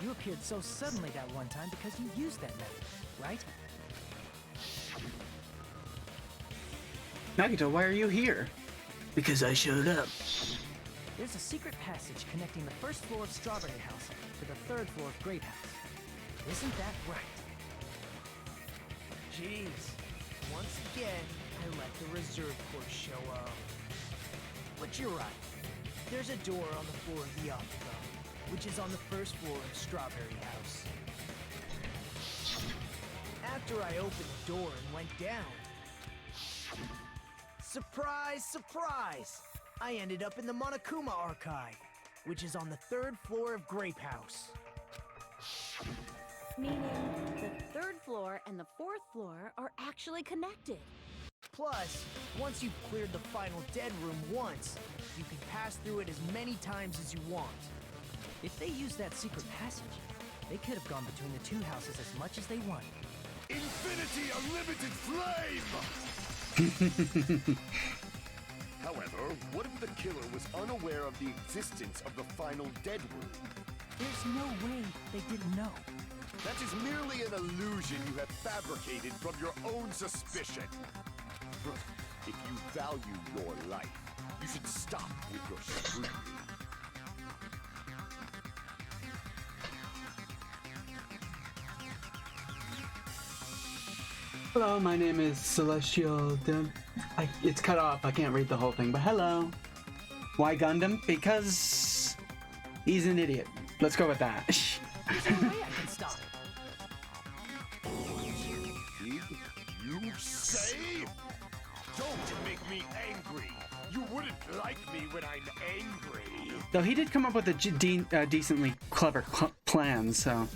You appeared so suddenly that one time because you used that method, right? Nagito, why are you here? Because I showed up. There's a secret passage connecting the first floor of Strawberry House to the third floor of Grape House. Isn't that right? Jeez. Once again, I let the reserve course show up. But you're right. There's a door on the floor of the Octagon, which is on the first floor of Strawberry House. After I opened the door and went down, surprise, surprise! I ended up in the Monokuma Archive, which is on the third floor of Grape House. Meaning, the third floor and the fourth floor are actually connected. Plus, once you've cleared the final dead room once, you can pass through it as many times as you want. If they used that secret passage, they could have gone between the two houses as much as they wanted. Infinity Unlimited Flame! However, what if the killer was unaware of the existence of the final dead room? There's no way they didn't know. That is merely an illusion you have fabricated from your own suspicion. If you value your life, you should stop with your scrutiny. Hello, my name is Celestial. It's cut off. I can't read the whole thing, but hello. Why Gundam? Because he's an idiot. Let's go with that. There's no way I can stop it. You say? Don't make me angry. You wouldn't like me when I'm angry. Though he did come up with a decently clever plan, so.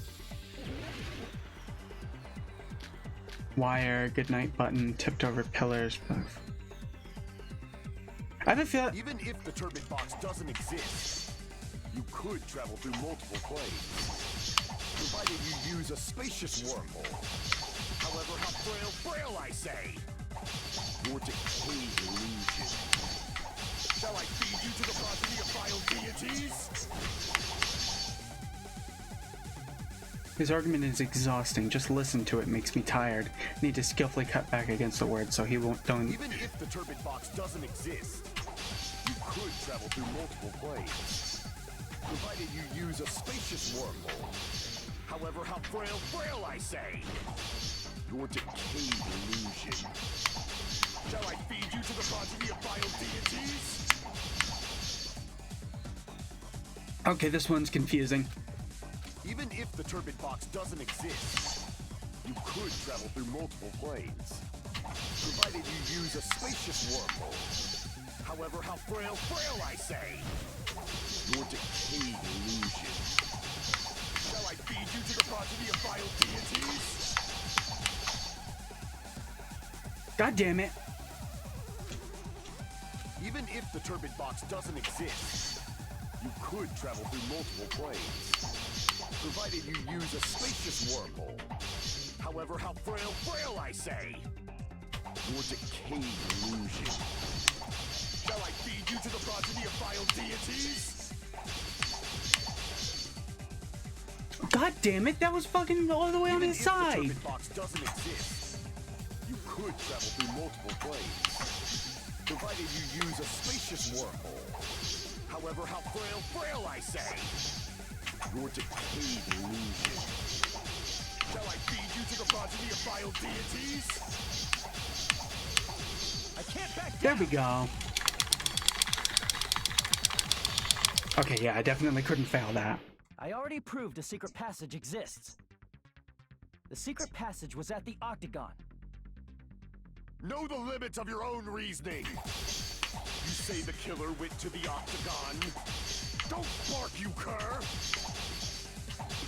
Wire, goodnight button, tipped over pillars. I have a feel. Even if the turbid box doesn't exist, you could travel through multiple planes, provided you use a spacious wormhole. However, how frail, I say. Your decayed illusion. Shall I feed you to the progeny of vile deities? His argument is exhausting. Just listen to it makes me tired. Need to skillfully cut back against the words so he don't. Even if the turbid box doesn't exist, you could travel through multiple planes, provided you use a spacious wormhole. However, how frail, I say. Your decayed illusion. Shall I feed you to the progeny of vile deities? Okay, this one's confusing. Even if the turbid box doesn't exist, you could travel through multiple planes, provided you use a spacious wormhole. However, how frail I say! Your decayed illusion. Shall I feed you to the progeny of vile deities? God damn it. Even if the turbid box doesn't exist, you could travel through multiple planes, provided you use a spacious wormhole. However, how frail I say! Your decayed illusion. Shall I feed you to the progeny of vile deities? God damn it, that was fucking all the way on his side. Even if the turbid box doesn't exist, you could travel through multiple planes, provided you use a spacious wormhole. However, how frail I say! Your decayed illusion. Shall I feed you to the progeny of vile deities? I can't back down. There we go. Okay, yeah, I definitely couldn't fail that. I already proved a secret passage exists. The secret passage was at the Octagon. Know the limits of your own reasoning. You say the killer went to the Octagon. Don't bark, you cur!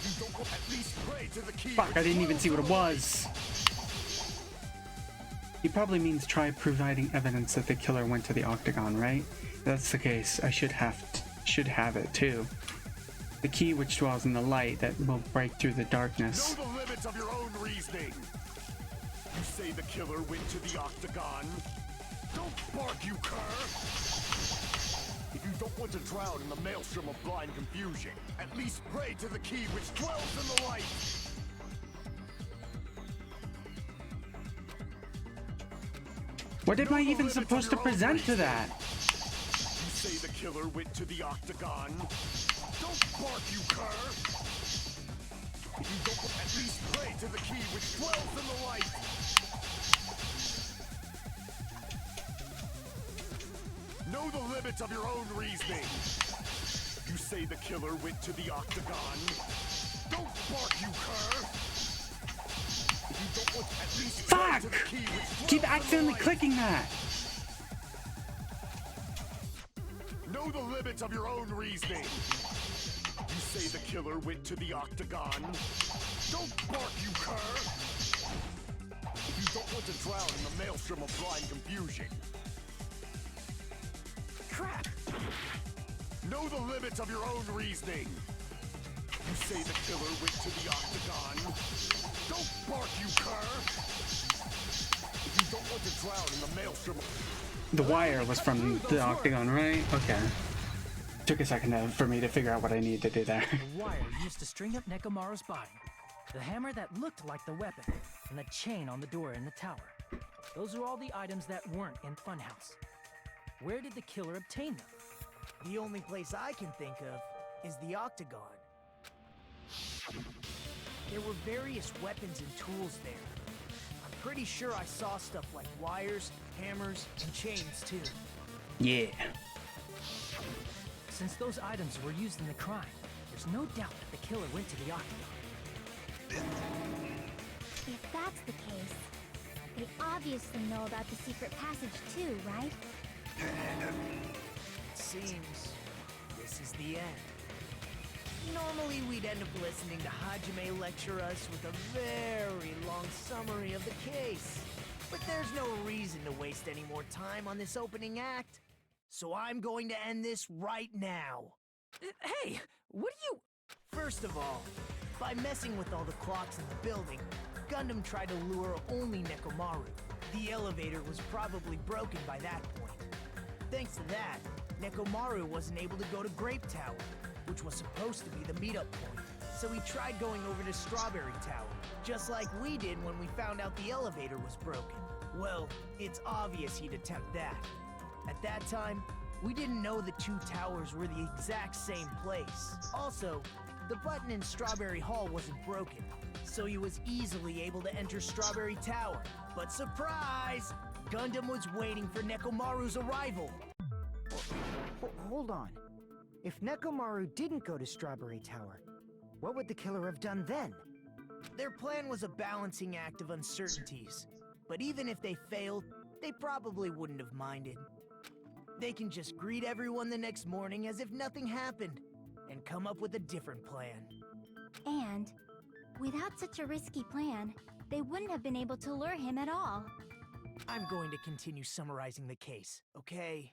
You don't at least pray to the key. Fuck, I didn't even see what it was. He probably means try providing evidence that the killer went to the Octagon, right? If that's the case, I should have it too. The key which dwells in the light that will break through the darkness. Know the limits of your own reasoning. You say the killer went to the Octagon. Don't bark, you cur! If you don't want to drown in the maelstrom of blind confusion, at least pray to the key which dwells in the light! What am I even supposed to present to that? You say the killer went to the Octagon. Don't bark, you cur! If you don't at least pray to the key which dwells in the light! Know the limits of your own reasoning. You say the killer went to the Octagon. Don't bark, you cur! If you don't want at least Fuck! to the key which Keep dwells in the accidentally light. clicking that. Know the limits of your own reasoning. You say the killer went to the Octagon. Don't bark, you cur! If you don't want to drown in the maelstrom of blind confusion. Crap! Know the limits of your own reasoning. You say the killer went to the Octagon. Don't bark, you cur! If you don't want to drown in the maelstrom. The wire was from the Octagon, right? Okay. Took a second for me to figure out what I needed to do there. The wire used to string up Nekomaru's body, the hammer that looked like the weapon, and the chain on the door in the tower. Those are all the items that weren't in Funhouse. Where did the killer obtain them? The only place I can think of is the Octagon. There were various weapons and tools there. I'm pretty sure I saw stuff like wires, hammers, and chains too. Yeah. Since those items were used in the crime, there's no doubt that the killer went to the Octagon. If that's the case, they obviously know about the secret passage too, right? It seems this is the end. Normally we'd end up listening to Hajime lecture us with a very long summary of the case. But there's no reason to waste any more time on this opening act. So I'm going to end this right now. Hey, what are you... First of all, by messing with all the clocks in the building, Gundam tried to lure only Nekomaru. The elevator was probably broken by that point. Thanks to that, Nekomaru wasn't able to go to Grape Tower, which was supposed to be the meetup point. So he tried going over to Strawberry Tower, just like we did when we found out the elevator was broken. Well, it's obvious he'd attempt that. At that time, we didn't know the two towers were the exact same place. Also, The button in Strawberry Hall wasn't broken, so he was easily able to enter Strawberry Tower. But surprise! Gundam was waiting for Nekomaru's arrival. Hold on. If Nekomaru didn't go to Strawberry Tower, what would the killer have done then? Their plan was a balancing act of uncertainties. But even if they failed, they probably wouldn't have minded. They can just greet everyone the next morning as if nothing happened, and come up with a different plan. And without such a risky plan, they wouldn't have been able to lure him at all. I'm going to continue summarizing the case, okay?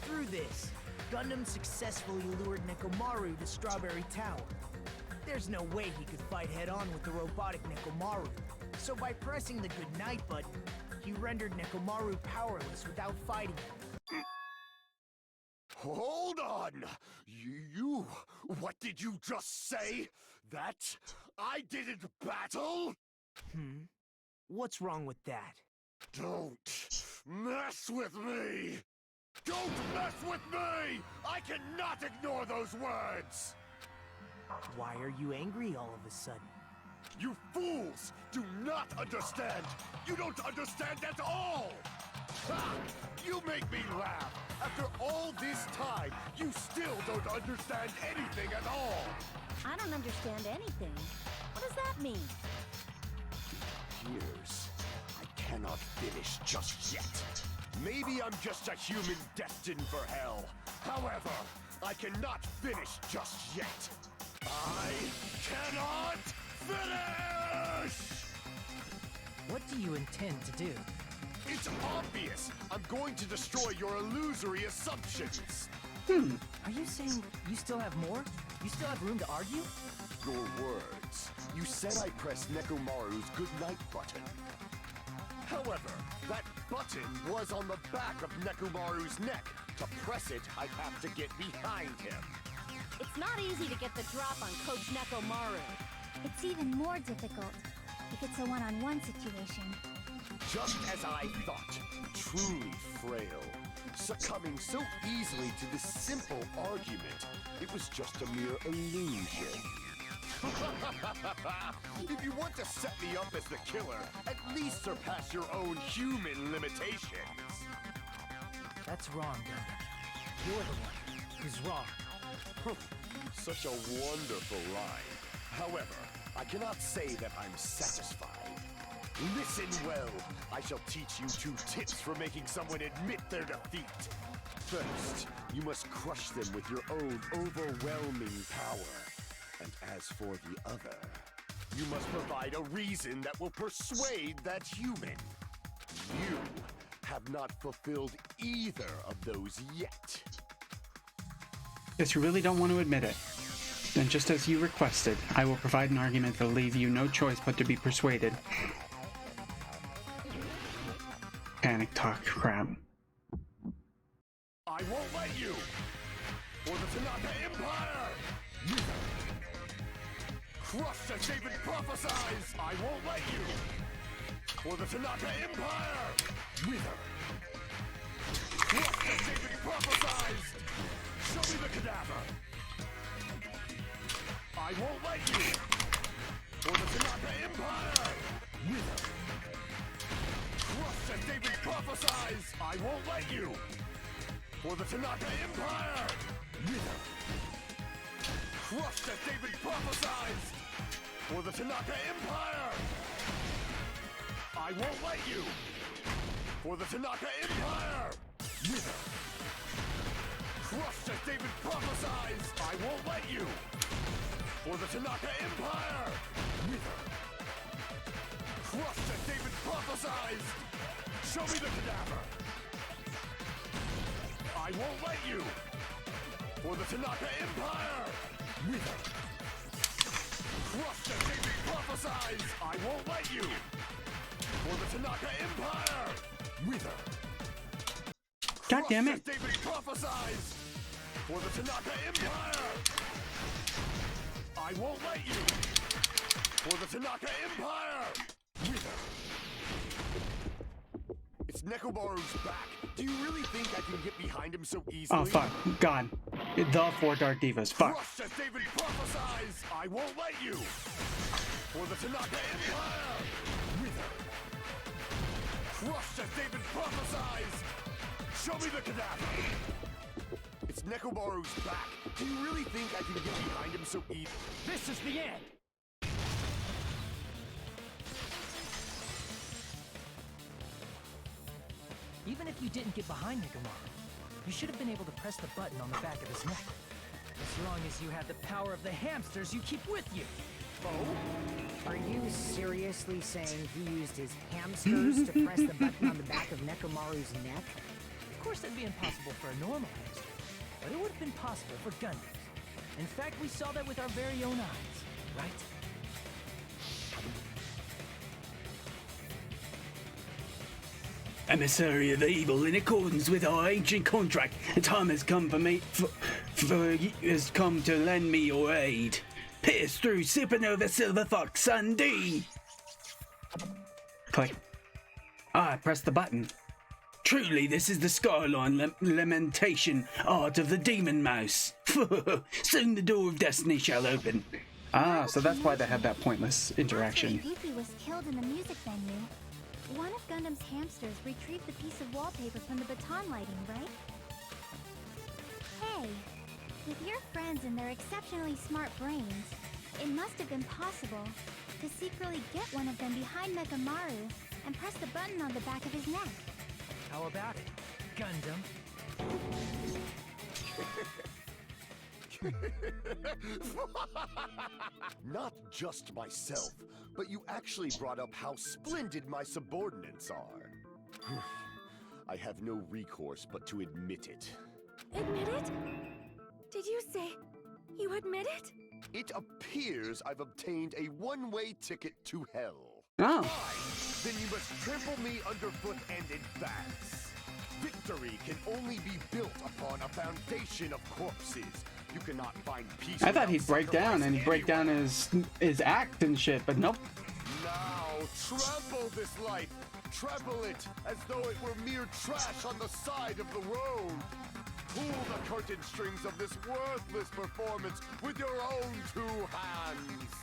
Through this, Gundam successfully lured Nekomaru to Strawberry Tower. There's no way he could fight head-on with the robotic Nekomaru, so by pressing the goodnight button, he rendered Nekomaru powerless without fighting him. Hold on! What did you just say? That I didn't battle? What's wrong with that? Don't mess with me! Don't mess with me! I cannot ignore those words! Why are you angry all of a sudden? You fools do not understand! You don't understand at all! Ha! You make me laugh! After all this time, you still don't understand anything at all! I don't understand anything. What does that mean? Years. I cannot finish just yet. Maybe I'm just a human destined for hell. However, I cannot finish just yet. I cannot finish! What do you intend to do? It's obvious! I'm going to destroy your illusory assumptions! Are you saying you still have more? You still have room to argue? Your words. You said I pressed Nekomaru's goodnight button. However, that button was on the back of Nekomaru's neck. To press it, I'd have to get behind him. It's not easy to get the drop on Coach Nekomaru. It's even more difficult if it's a one-on-one situation. Just as I thought, truly frail. Succumbing so easily to this simple argument, it was just a mere illusion. If you want to set me up as the killer, at least surpass your own human limitations. That's wrong, Gundam. You're the one who's wrong. Such a wonderful line. However, I cannot say that I'm satisfied. Listen well. I shall teach you 2 tips for making someone admit their defeat. First, you must crush them with your own overwhelming power. And as for the other, you must provide a reason that will persuade that human. You have not fulfilled either of those yet. Guess you really don't want to admit it. Then just as you requested, I will provide an argument that will leave you no choice but to be persuaded. Panic talk crap. I won't let you! For the Tanaka Empire! Crushed as David prophesies! I won't let you! For the Tanaka Empire! Wither! Crushed as David prophesies! Show me the cadaver! I won't let you! For the Tanaka Empire! Wither! Crushed as David prophesies! I won't let you! For the Tanaka Empire! Wither! Crushed as David prophesies! For the Tanaka Empire! I won't let you! For the Tanaka Empire! Wither! Crushed as David prophesies! I won't let you! For the Tanaka Empire! Wither! Crushed as David prophesies! Show me the cadaver! I won't let you! For the Tanaka Empire! Wither! Crushed as David prophesies! I won't let you! For the Tanaka Empire! Wither! God damn it! Crushed as David prophesies! For the Tanaka Empire! I won't let you! For the Tanaka Empire! Wither! It's Nekomaru's back. Do you really think I can get behind him so easily? Oh fuck. God. The four Dark Divas. Fuck. Just as David prophesies, I won't let you. For the Tanaka Empire. Wither. Crushed as David prophesies. Show me the cadaver. It's Nekomaru's back. Do you really think I can get behind him so easily? This is the end! Even if you didn't get behind Nekomaru, you should have been able to press the button on the back of his neck. As long as you had the power of the hamsters you keep with you. Are you seriously saying he used his hamsters to press the button on the back of Nekomaru's neck? Of course that'd be impossible for a normal hamster, but it would have been possible for Gundams. In fact, we saw that with our very own eyes, right? Emissary of evil, in accordance with our ancient contract, the time has come for me has come to lend me your aid. Pierce through Supernova Silver Fox Sundee. Click. Ah, press the button. Truly, this is the Skyline lamentation art of the Demon Mouse. Soon the door of destiny shall open. Ah, so that's why they had that pointless interaction. After Yuki was killed in the music venue, one of Gundam's hamsters retrieved the piece of wallpaper from the baton lighting, right? Hey, with your friends and their exceptionally smart brains, it must have been possible to secretly get one of them behind Nekomaru and press the button on the back of his neck. How about it, Gundam? Not just myself, but you actually brought up how splendid my subordinates are. I have no recourse but to admit it. Admit it? Did you say you admit it? It appears I've obtained a one-way ticket to hell. Oh. Fine. Then you must trample me underfoot and advance. Victory can only be built upon a foundation of corpses. You cannot find peace. I thought he'd break down and break down his act and shit, but nope. Now, trample this life. Trample it as though it were mere trash on the side of the road. Pull the curtain strings of this worthless performance with your own two hands.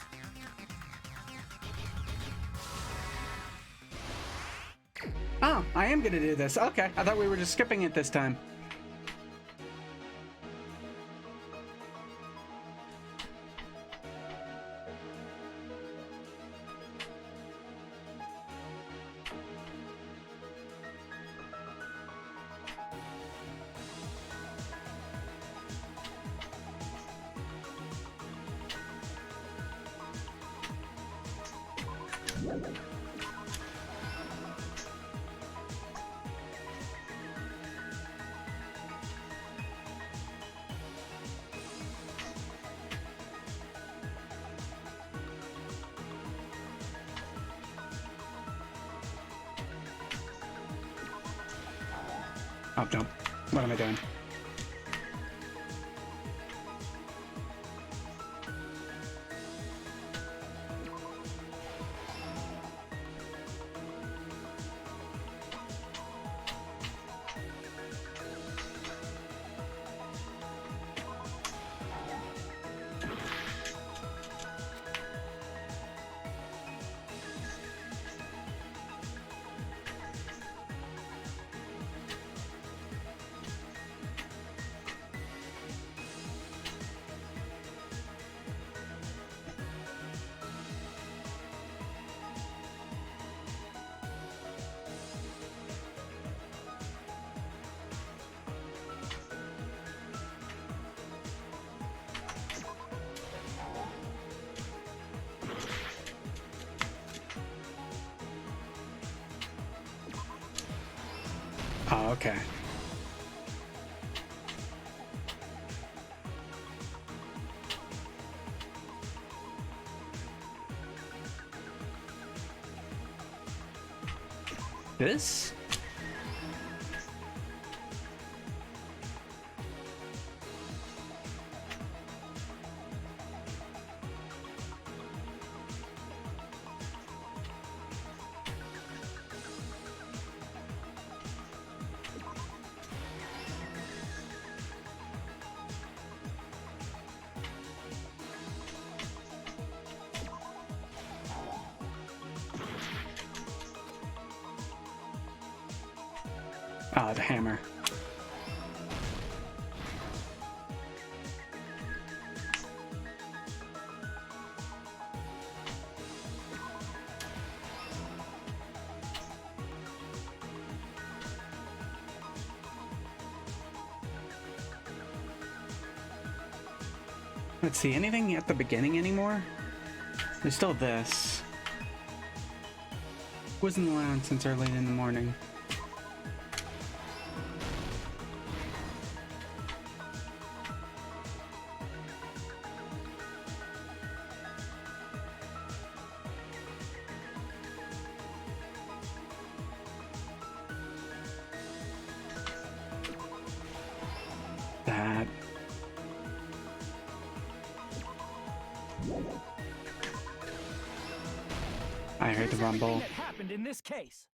Oh, I am gonna do this. Okay, I thought we were just skipping it this time. Oh, no. What am I doing? Oh, okay. This? Ah, the hammer. Let's see, anything at the beginning anymore? There's still this. Wasn't allowed since early in the morning. That. I heard the rumble. That happened in this case.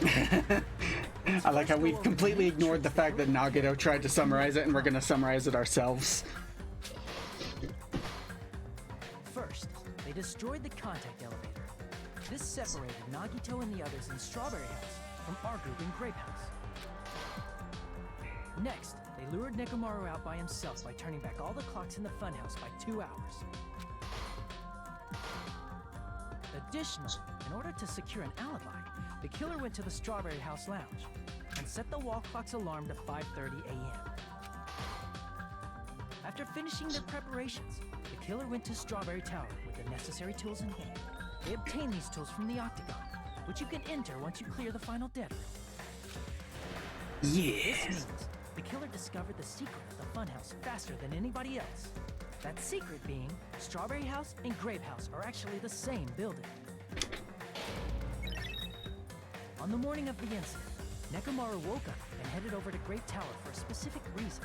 I like how we've completely ignored the fact that Nagito tried to summarize it and we're gonna summarize it ourselves. First, they destroyed the contact elevator. This separated Nagito and the others in Strawberry House from our group in Grape House. Next, they lured Nekomaru out by himself by turning back all the clocks in the funhouse by 2 hours. Additionally, in order to secure an alibi, the killer went to the Strawberry House lounge and set the wall clock's alarm to 5:30 a.m. After finishing their preparations, the killer went to Strawberry Tower with the necessary tools in hand. They obtained these tools from the Octagon, which you can enter once you clear the final dead room. Yeah. This means the killer discovered the secret of the funhouse faster than anybody else. That secret being, Strawberry House and Grape House are actually the same building. On the morning of the incident, Nekomaru woke up and headed over to Grape Tower for a specific reason.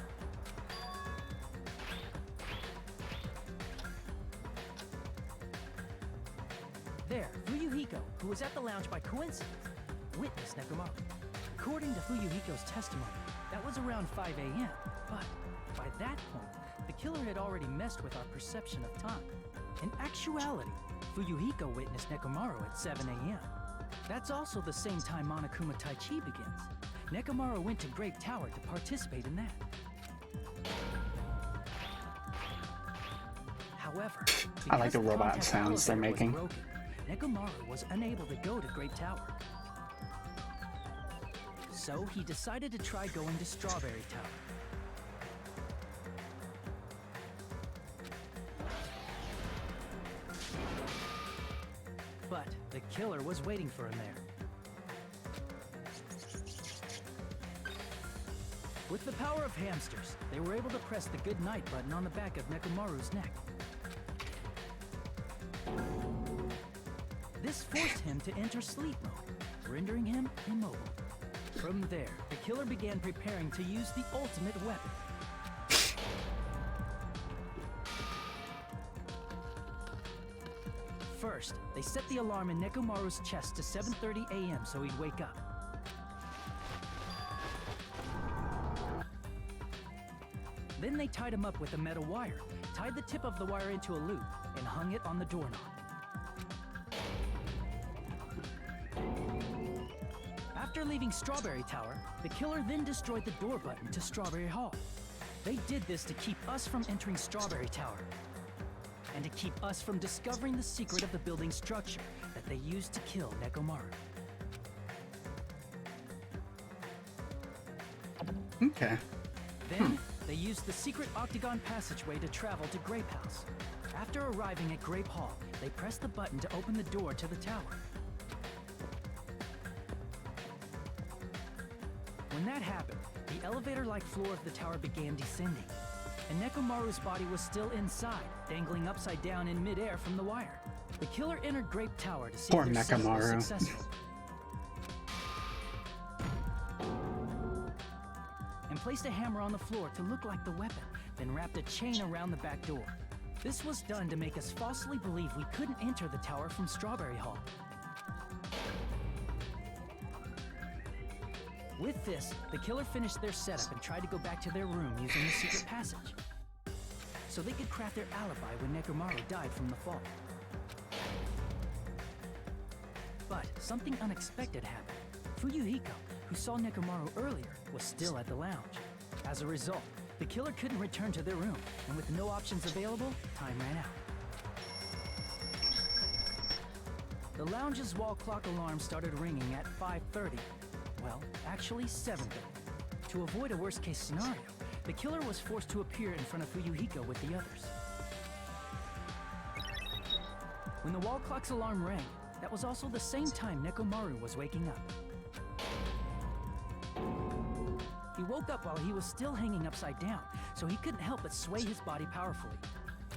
There, Fuyuhiko, who was at the lounge by coincidence, witnessed Nekomaru. According to Fuyuhiko's testimony, that was around 5 a.m., but by that point, the killer had already messed with our perception of time. In actuality, Fuyuhiko witnessed Nekomaru at 7 a.m. That's also the same time Monokuma Tai Chi begins. Nekomaru went to Grape Tower to participate in that. However, I like the because robot contact sounds they're elevator was making. broken, Nekomaru was unable to go to Grape Tower. So he decided to try going to Strawberry Tower. But the killer was waiting for him there. With the power of hamsters, they were able to press the good night button on the back of Nekomaru's neck. This forced him to enter sleep mode, rendering him immobile. From there, the killer began preparing to use the ultimate weapon. First, they set the alarm in Nekomaru's chest to 7:30 a.m. so he'd wake up. Then they tied him up with a metal wire, tied the tip of the wire into a loop, and hung it on the doorknob. After leaving Strawberry Tower, the killer then destroyed the door button to Strawberry Hall. They did this to keep us from entering Strawberry Tower, and to keep us from discovering the secret of the building's structure that they used to kill Nekomaru. Okay. Then, they used the secret octagon passageway to travel to Grape House. After arriving at Grape Hall, they pressed the button to open the door to the tower. When that happened, the elevator-like floor of the tower began descending, and Nekomaru's body was still inside, dangling upside down in midair from the wire. The killer entered Grape Tower to see Poor if their setup was Nekomaru. successful. And placed a hammer on the floor to look like the weapon, then wrapped a chain around the back door. This was done to make us falsely believe we couldn't enter the tower from Strawberry Hall. With this, the killer finished their setup and tried to go back to their room using the secret passage, so they could craft their alibi when Nekomaru died from the fall. But something unexpected happened. Fuyuhiko, who saw Nekomaru earlier, was still at the lounge. As a result, the killer couldn't return to their room, and with no options available, time ran out. The lounge's wall clock alarm started ringing at 5:30. Well, actually 7:30. To avoid a worst-case scenario, the killer was forced to appear in front of Fuyuhiko with the others. When the wall clock's alarm rang, that was also the same time Nekomaru was waking up. He woke up while he was still hanging upside down, so he couldn't help but sway his body powerfully.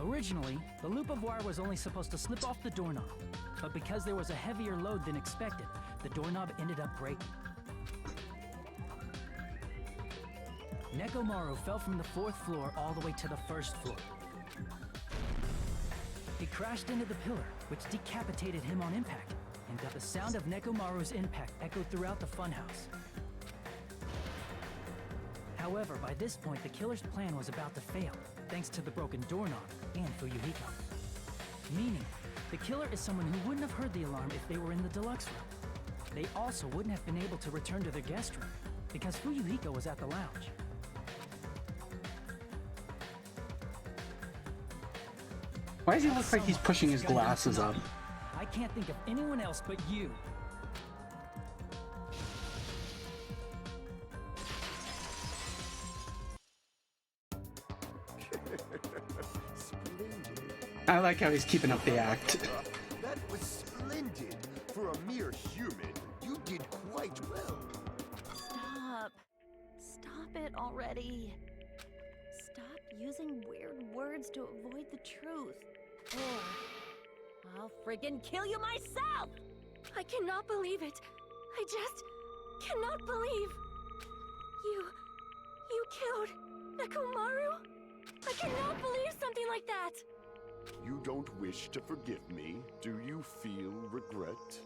Originally, the loop of wire was only supposed to slip off the doorknob, but because there was a heavier load than expected, the doorknob ended up breaking. Nekomaru fell from the 4th floor all the way to the 1st floor. He crashed into the pillar, which decapitated him on impact, and the sound of Nekomaru's impact echoed throughout the funhouse. However, by this point, the killer's plan was about to fail, thanks to the broken doorknob and Fuyuhiko. Meaning, the killer is someone who wouldn't have heard the alarm if they were in the deluxe room. They also wouldn't have been able to return to their guest room, because Fuyuhiko was at the lounge. Why does he look like he's pushing his glasses up? I can't think of anyone else but you. I like how he's keeping up the act. That was splendid. For a mere human, you did quite well. Stop. Stop it already. Stop using weird words to avoid the truth. Ugh. I'll friggin' kill you myself! I cannot believe it. I just cannot believe. You killed Nekomaru? I cannot believe something like that. You don't wish to forgive me? Do you feel regret?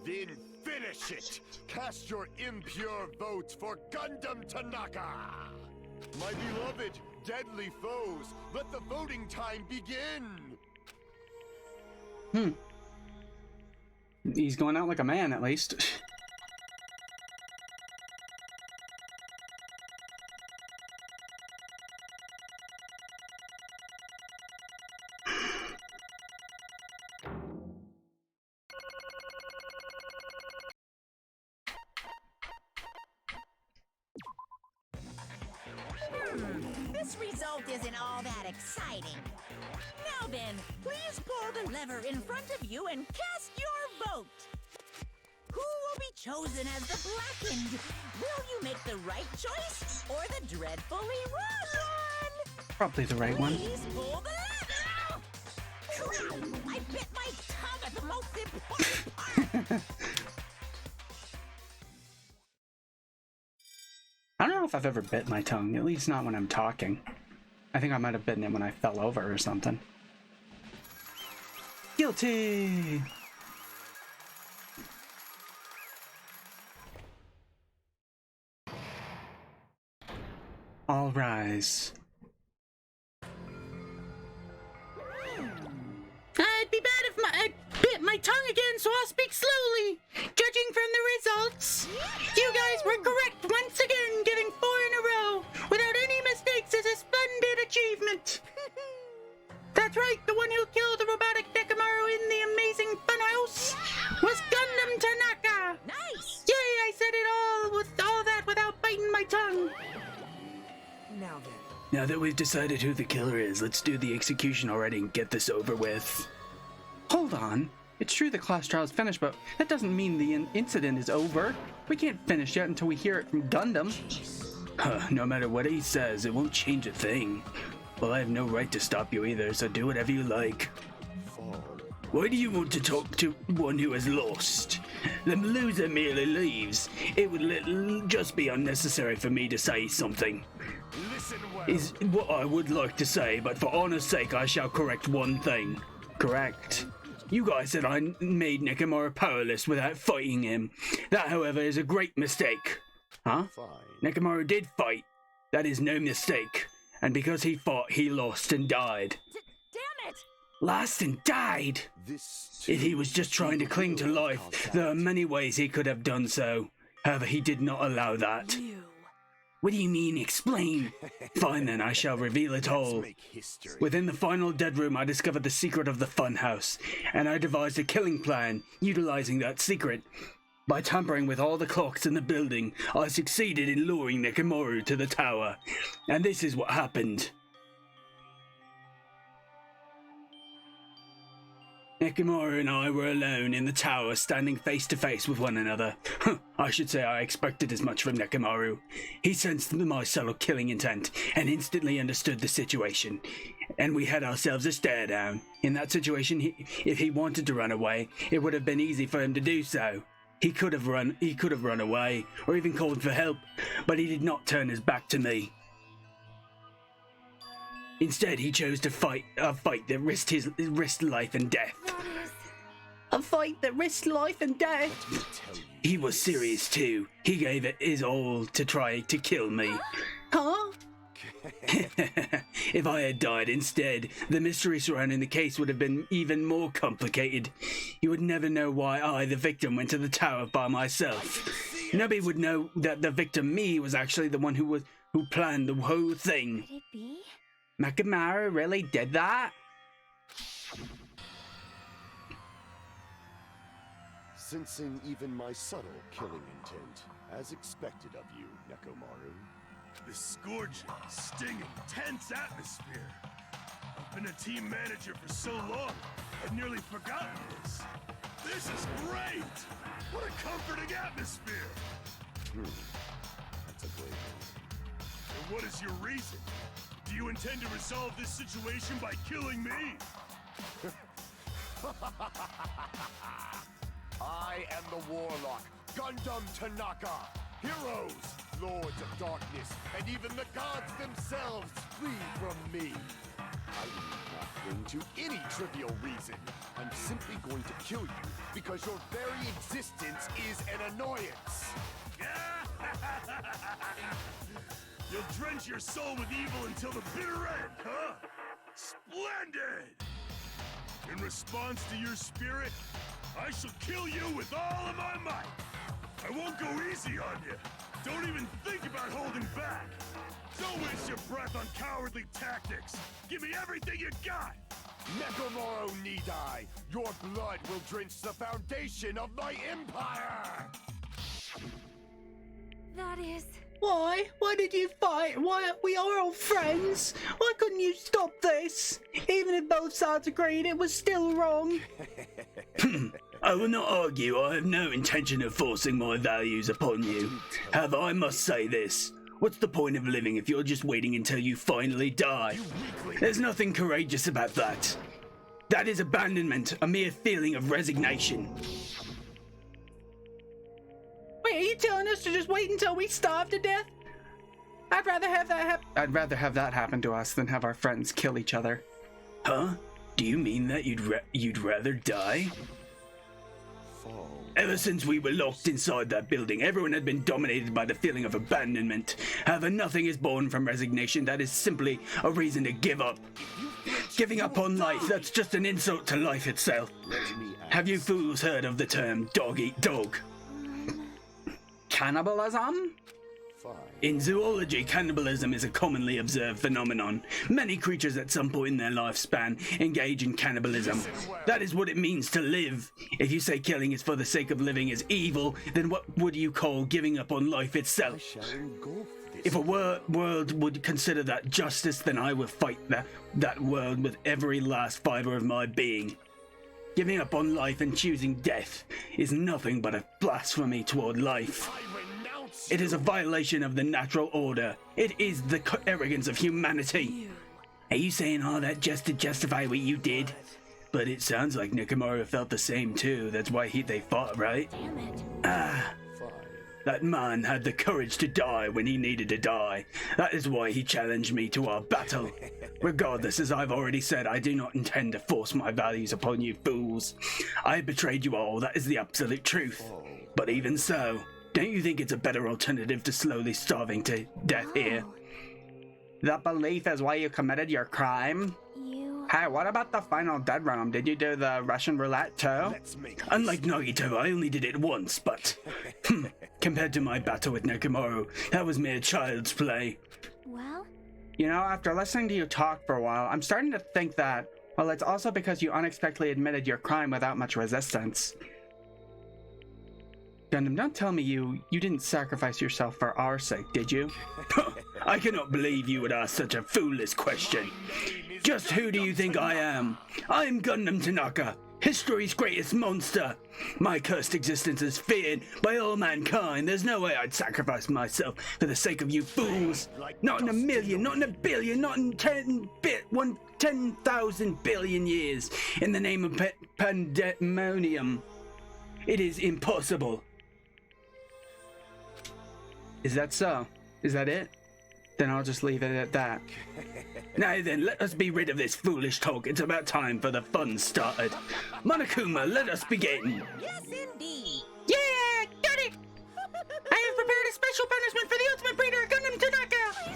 Then finish it! Cast your impure votes for Gundam Tanaka! My beloved, deadly foes, let the voting time begin! He's going out like a man, at least. This result isn't all that exciting. Now then, please pull the lever in front of you and cast your vote. Who will be chosen as the blackened? Will you make the right choice or the dreadfully wrong one? Probably the right one. Please pull the lever! Crap! I bit my tongue at the most important part! I don't know if I've ever bit my tongue, at least not when I'm talking. I think I might have bitten it when I fell over or something. Guilty! All rise. I'd be bad if I bit my tongue again, so I'll speak slowly. Judging from the results, you guys were correct once again, getting 4 in a row without any mistakes is a splendid achievement. That's right, the one who killed the robotic Nekomaru in the amazing funhouse was Gundam Tanaka. Nice! Yay, I said it all with all that without biting my tongue. Now then. Now that we've decided who the killer is, let's do the execution already and get this over with. Hold on. It's true the class trial is finished, but that doesn't mean the incident is over. We can't finish yet until we hear it from Gundam. No matter what he says, it won't change a thing. Well, I have no right to stop you either, so do whatever you like. Why do you want to talk to one who has lost? The loser merely leaves. It would just be unnecessary for me to say something. Listen well. Is what I would like to say, but for honor's sake I shall correct one thing. Correct. You guys said I made Nekomaru powerless without fighting him. That, however, is a great mistake. Huh? Fine. Nekomaru did fight. That is no mistake. And because he fought, he lost and died. Damn it! Lost and died? This If he was just trying to cling to life, there are many ways he could have done so. However, he did not allow that. What do you mean, explain? Fine then, I shall reveal it all. Within the final dead room, I discovered the secret of the funhouse, and I devised a killing plan, utilizing that secret. By tampering with all the clocks in the building, I succeeded in luring Nekomaru to the tower. And this is what happened. Nekomaru and I were alone in the tower, standing face to face with one another. I should say I expected as much from Nekomaru. He sensed my subtle killing intent, and instantly understood the situation. And we had ourselves a stare down. In that situation, if he wanted to run away, it would have been easy for him to do so. He could have run away, or even called for help, but he did not turn his back to me. Instead, he chose to fight a fight that risked life and death. A fight that risked life and death? He was serious too. He gave it his all to try to kill me. Huh? If I had died instead, the mystery surrounding the case would have been even more complicated. You would never know why I, the victim, went to the tower by myself. Nobody would know that the victim, me, was actually the one who planned the whole thing. Could it be? Nekomaru really did that? Sensing even my subtle killing intent, as expected of you, Nekomaru. The scorching, stinging, tense atmosphere. I've been a team manager for so long, I've nearly forgotten this. This is great! What a comforting atmosphere! That's a great one. And what is your reason? Do you intend to resolve this situation by killing me? I am the Warlock, Gundam Tanaka. Heroes, Lords of Darkness, and even the gods themselves flee from me. I need not cling to any trivial reason. I'm simply going to kill you because your very existence is an annoyance. You'll drench your soul with evil until the bitter end, huh? Splendid! In response to your spirit, I shall kill you with all of my might. I won't go easy on you. Don't even think about holding back. Don't waste your breath on cowardly tactics. Give me everything you got. Nekomaru need I. Your blood will drench the foundation of my empire. That is... Why? Why did you fight? Why? We are all friends. Why couldn't you stop this? Even if both sides agreed, it was still wrong. I will not argue. I have no intention of forcing my values upon you. However, I must say this. What's the point of living if you're just waiting until you finally die? There's nothing courageous about that. That is abandonment, a mere feeling of resignation. Wait, are you telling us to just wait until we starve to death? I'd rather have that happen. I'd rather have that happen to us than have our friends kill each other. Huh? Do you mean that you'd rather die? Ever since we were locked inside that building, everyone had been dominated by the feeling of abandonment. However, nothing is born from resignation. That is simply a reason to give up. Giving up on life, that's just an insult to life itself. Have you fools heard of the term dog eat dog? Cannibalism? In zoology, cannibalism is a commonly observed phenomenon. Many creatures at some point in their lifespan engage in cannibalism. That is what it means to live. If you say killing is for the sake of living is evil, then what would you call giving up on life itself? If a world would consider that justice, then I would fight that world with every last fiber of my being. Giving up on life and choosing death is nothing but a blasphemy toward life. It is a violation of the natural order. It is the arrogance of humanity. Are you saying all that just to justify what you did? But it sounds like Nekomaru felt the same too. That's why they fought, right? Damn it. That man had the courage to die when he needed to die. That is why he challenged me to our battle. Regardless, as I've already said, I do not intend to force my values upon you fools. I betrayed you all, that is the absolute truth. But even so, don't you think it's a better alternative to slowly starving to death here? That belief is why you committed your crime? Hey, what about the final dead room? Did you do the Russian roulette too? Unlike Nagito, I only did it once, but... Compared to my battle with Nekomaru, that was mere child's play. Well? You know, after listening to you talk for a while, I'm starting to think that, well, it's also because you unexpectedly admitted your crime without much resistance. Gundam, don't tell me you didn't sacrifice yourself for our sake, did you? I cannot believe you would ask such a foolish question. Just who do you think I am? I am Gundam Tanaka, history's greatest monster. My cursed existence is feared by all mankind. There's no way I'd sacrifice myself for the sake of you fools. Not in a million, not in a billion, not in 10,000 billion years. In the name of pandemonium. It is impossible. Is that so? Is that it? Then I'll just leave it at that. Now then, let us be rid of this foolish talk. It's about time for the fun started. Monokuma, let us begin. Yes, indeed. Yeah, got it! I have prepared a special punishment for the ultimate breeder, Gundam Tanaka!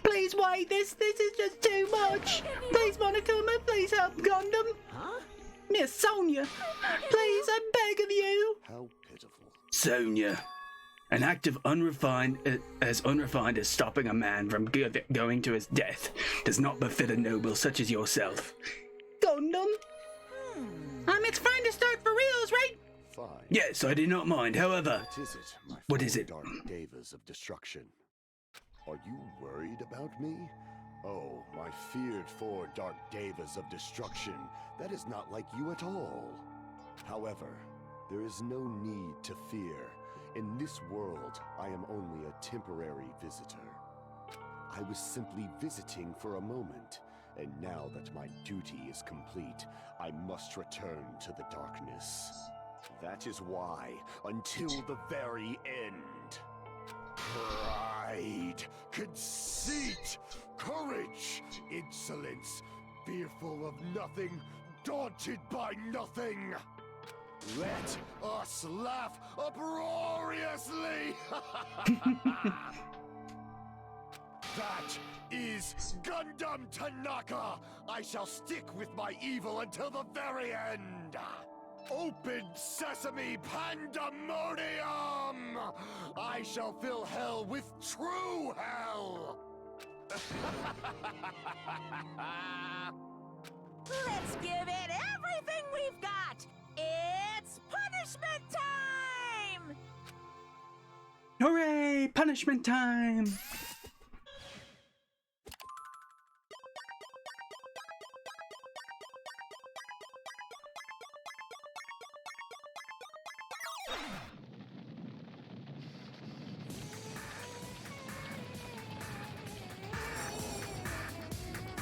Please wait, this is just too much. Please, Monokuma, please help Gundam. Huh? Miss Sonia, please, I'm begging you. How pitiful. Sonia. An act of unrefined as stopping a man from going to his death does not befit a noble such as yourself. Gundam? It's fine to start for reals, right? Fine. Yes, I do not mind. However, What is it, my what four is it? Dark Devas of destruction? Are you worried about me? Oh, my feared 4 Dark Devas of destruction. That is not like you at all. However, there is no need to fear. In this world, I am only a temporary visitor. I was simply visiting for a moment, and now that my duty is complete, I must return to the darkness. That is why, until the very end, pride, conceit, courage, insolence, fearful of nothing, daunted by nothing. Let us laugh uproariously! That is Gundam Tanaka! I shall stick with my evil until the very end! Open sesame pandemonium! I shall fill hell with true hell! Let's give it everything we've got! It's punishment time! Hooray! Punishment time!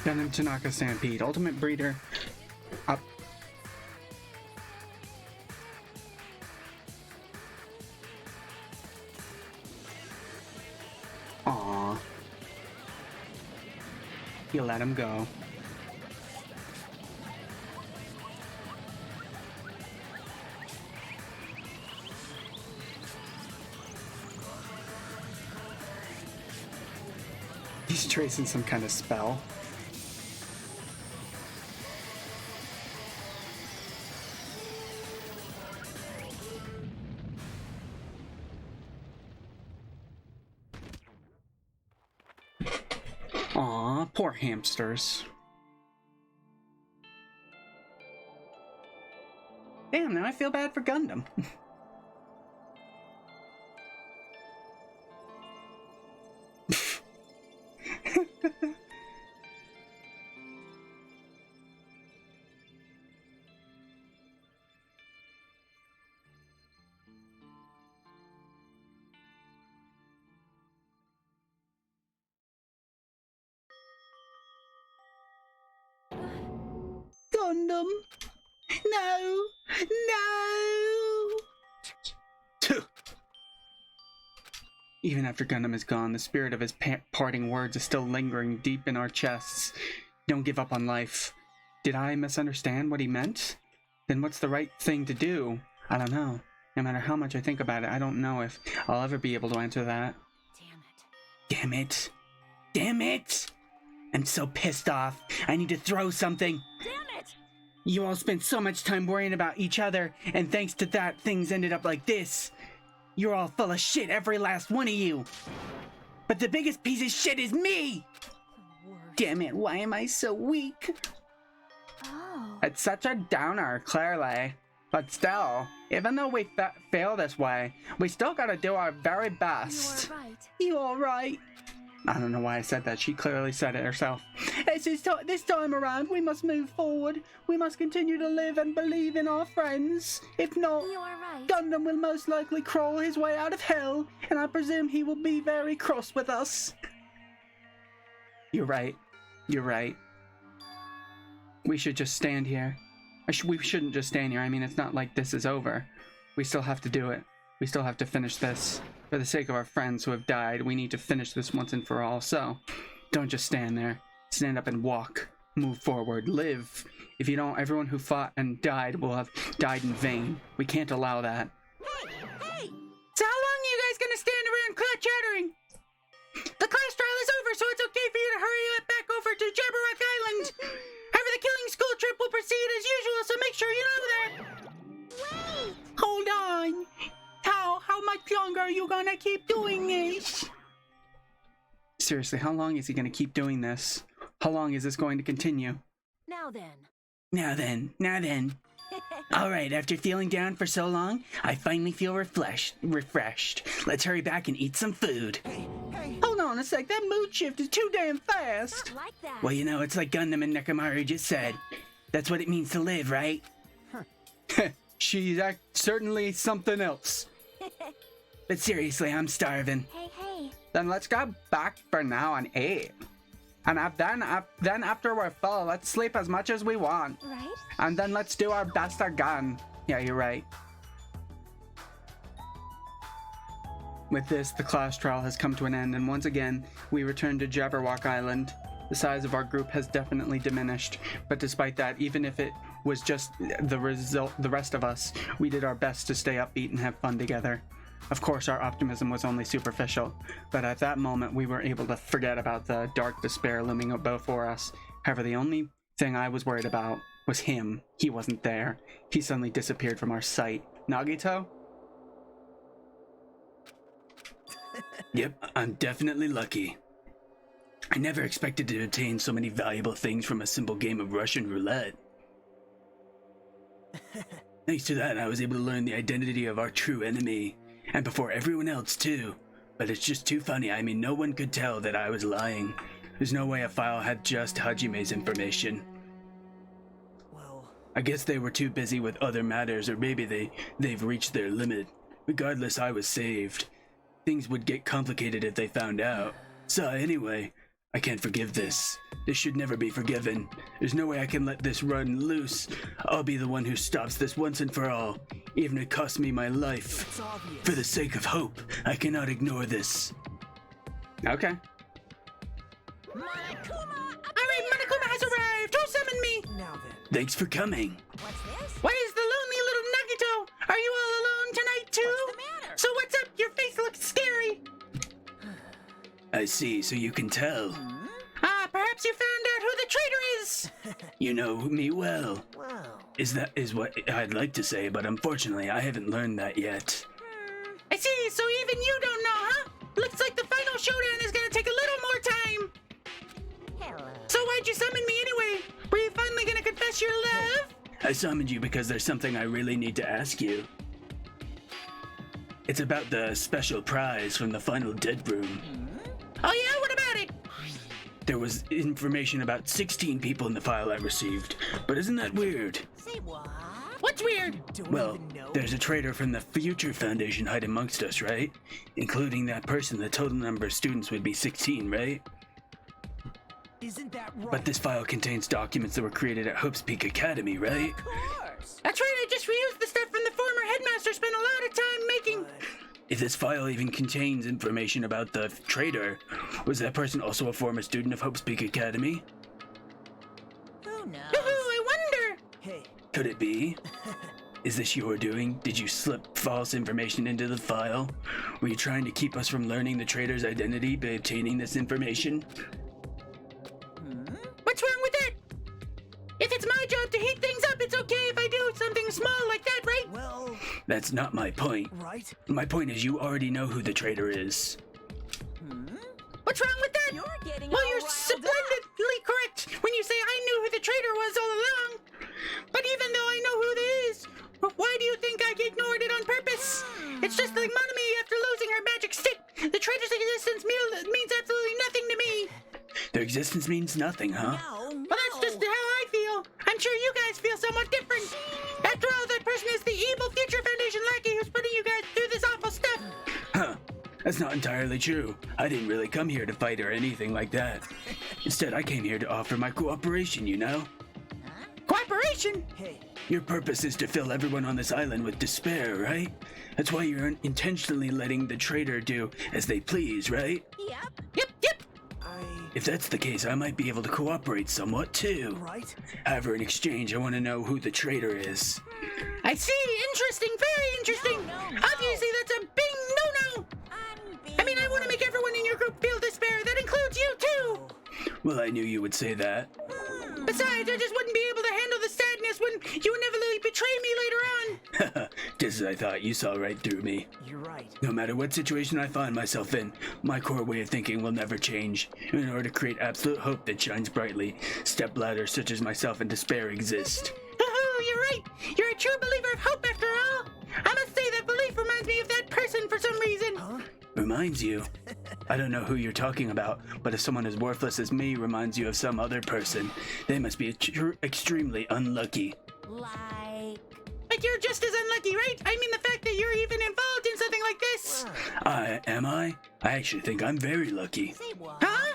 Gundam Tanaka Stampede, Ultimate Breeder, up. Aww. You let him go. He's tracing some kind of spell. Aw, poor hamsters. Damn, now I feel bad for Gundam. Gundam! No! No! Even after Gundam is gone, the spirit of his parting words is still lingering deep in our chests. Don't give up on life. Did I misunderstand what he meant? Then what's the right thing to do? I don't know. No matter how much I think about it, I don't know if I'll ever be able to answer that. Damn it. Damn it! I'm so pissed off. I need to throw something. Damn it! You all spent so much time worrying about each other, and thanks to that, things ended up like this. You're all full of shit, every last one of you. But the biggest piece of shit is me! Damn it, why am I so weak? Oh. It's such a downer, clearly. But still, even though we fail this way, we still gotta do our very best. You are right. You alright? I don't know why I said that. She clearly said it herself. This time around, we must move forward. We must continue to live and believe in our friends. If not, You are right. Gundam will most likely crawl his way out of hell, and I presume he will be very cross with us. You're right. You're right. We should just stand here. We shouldn't just stand here. I mean, it's not like this is over. We still have to do it. We still have to finish this. For the sake of our friends who have died, we need to finish this once and for all. So, don't just stand there. Stand up and walk. Move forward. Live. If you don't, everyone who fought and died will have died in vain. We can't allow that. Hey! So how long are you guys gonna stand around chattering? The class trial is over, so it's okay for you to hurry up back over to Jabberwock Island. However, the killing school trip will proceed as usual, so make sure you know that. Wait! Hold on. How much longer are you gonna keep doing this? Seriously, how long is he going to keep doing this? How long is this going to continue? Now then. Now then. Alright, after feeling down for so long, I finally feel refreshed. Let's hurry back and eat some food. Hold on a sec, that mood shift is too damn fast. Not like that. Well, you know, it's like Gundam and Nekomaru just said. That's what it means to live, right? She's certainly something else. But seriously, I'm starving. Hey. Then let's go back for now and eat. And then after we're full, let's sleep as much as we want. Right? And then let's do our best again. Yeah, you're right. With this, the class trial has come to an end, and once again, we return to Jabberwock Island. The size of our group has definitely diminished, but despite that, even if it was just the rest of us, we did our best to stay upbeat and have fun together. Of course, our optimism was only superficial, but at that moment, we were able to forget about the dark despair looming before us. However, the only thing I was worried about was him. He wasn't there. He suddenly disappeared from our sight. Nagito? Yep, I'm definitely lucky. I never expected to obtain so many valuable things from a simple game of Russian roulette. Thanks to that, I was able to learn the identity of our true enemy. And before everyone else, too. But it's just too funny. I mean, no one could tell that I was lying. There's no way a file had just Hajime's information. Well, I guess they were too busy with other matters, or maybe they've reached their limit. Regardless, I was saved. Things would get complicated if they found out. So anyway, I can't forgive this. This should never be forgiven. There's no way I can let this run loose. I'll be the one who stops this once and for all, even if it costs me my life. it's obvious. For the sake of hope, I cannot ignore this. Okay. Alright, Monokuma has arrived. Who summoned me? Now then. Thanks for coming. What's this? Why is the lonely little Nagito? Are you all alone tonight, too? What's the matter? So what's up? Your face looks scary. I see, so you can tell. Ah, perhaps you found out who the traitor is. You know me well. Wow. Is what I'd like to say, but unfortunately I haven't learned that yet. I see, so even you don't know, huh? Looks like the final showdown is gonna take a little more time. Hello. So why'd you summon me anyway? Were you finally gonna confess your love? I summoned you because there's something I really need to ask you. It's about the special prize from the final dead room. Oh yeah, what about it? There was information about 16 people in the file I received, but isn't that weird? Say what? What's weird? Don't Well, even know. there's a traitor from the Future Foundation hiding amongst us, right? Including that person, the total number of students would be 16, right? Isn't that right? But this file contains documents that were created at Hope's Peak Academy, right? Of course. That's right, I just reused the stuff from the former headmaster spent a lot of time making. If this file even contains information about the traitor, was that person also a former student of Hope's Peak Academy? Who knows? Ooh, I wonder. Hey, Could it be? Is this your doing? Did you slip false information into the file? Were you trying to keep us from learning the traitor's identity by obtaining this information? What's wrong with that? If it's my job to heat things up, it's okay if I do something small like that, right? well, That's not my point. Right? My point is you already know who the traitor is. What's wrong with that? You're getting Well, all you're riled splendidly correct when you say I knew who the traitor was all along. But even though I know who they is, why do you think I ignored it on purpose? It's just like Monami after losing her magic stick. The traitor's existence means absolutely nothing to me. Their existence means nothing, huh? No, Well, that's just how I feel. I'm sure you guys feel somewhat different. After all, that person is the evil Future Foundation lackey who's putting you guys through this awful stuff. Huh. That's not entirely true. I didn't really come here to fight or anything like that. Instead, I came here to offer my cooperation, you know? Cooperation? Hey, Your purpose is to fill everyone on this island with despair, right? That's why you're intentionally letting the traitor do as they please, right? Yep. Yep. If that's the case, I might be able to cooperate somewhat too. right? However, in exchange, I want to know who the traitor is. I see. Interesting. Very interesting. No. Obviously, that's a big no-no. I mean, I want to make everyone in your group feel despair. That includes you, too. Well, I knew you would say that. Besides, I just wouldn't be able to handle the sadness when you inevitably betray me later on. Just as I thought, you saw right through me. You're right. No matter what situation I find myself in, my core way of thinking will never change. In order to create absolute hope that shines brightly, stepbladders such as myself in despair exist. Oh, you're right. You're a true believer of hope, after all. I must say that belief reminds me of that person for some reason. Huh? Reminds you? I don't know who you're talking about, but if someone as worthless as me reminds you of some other person, they must be extremely unlucky. Like... But you're just as unlucky, right? I mean, the fact that you're even involved in something like this. Am I? I actually think I'm very lucky. Say what? Huh?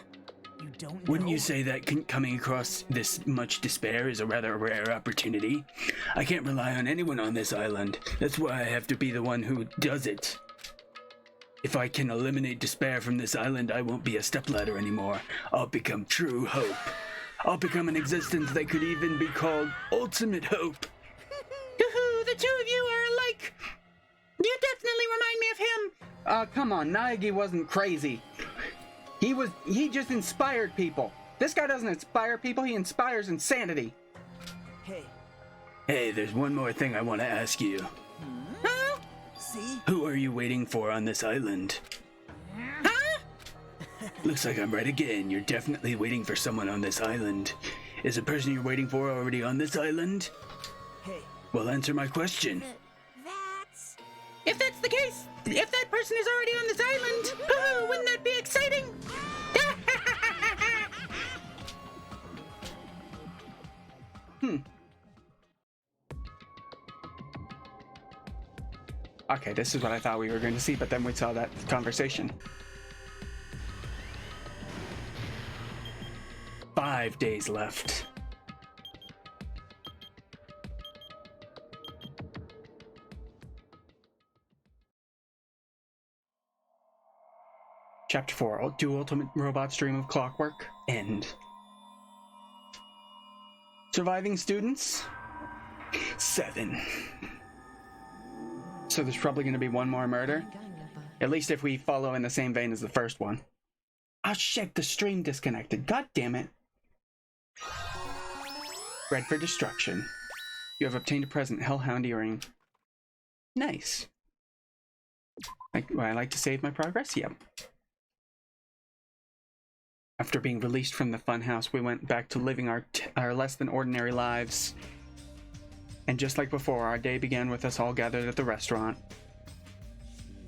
You don't Wouldn't know? you say that coming across this much despair is a rather rare opportunity? I can't rely on anyone on this island. That's why I have to be the one who does it. If I can eliminate despair from this island, I won't be a stepladder anymore. I'll become true hope. I'll become an existence that could even be called ultimate hope. Yoo-hoo, the two of you are alike. You definitely remind me of him. Come on, Naegi wasn't crazy. He just inspired people. This guy doesn't inspire people, he inspires insanity. Hey, Hey, there's one more thing I want to ask you. Huh? see? Who are you waiting for on this island? Huh? Looks like I'm right again. You're definitely waiting for someone on this island. Is the person you're waiting for already on this island? Hey, Well, answer my question. That's... If that's the case, if that person is already on this island, oh, wouldn't that be exciting? Okay, this is what I thought we were going to see, but then we saw that conversation. 5 days left. Chapter 4, Do Ultimate Robots Dream of Clockwork? End. Surviving students? 7. So there's probably going to be one more murder? At least if we follow in the same vein as the first one. Oh shit, the stream disconnected. God damn it. Bred for destruction. You have obtained a present, Hellhound earring. Nice. I like to save my progress? Yep. After being released from the funhouse, we went back to living our less than ordinary lives. And just like before, our day began with us all gathered at the restaurant.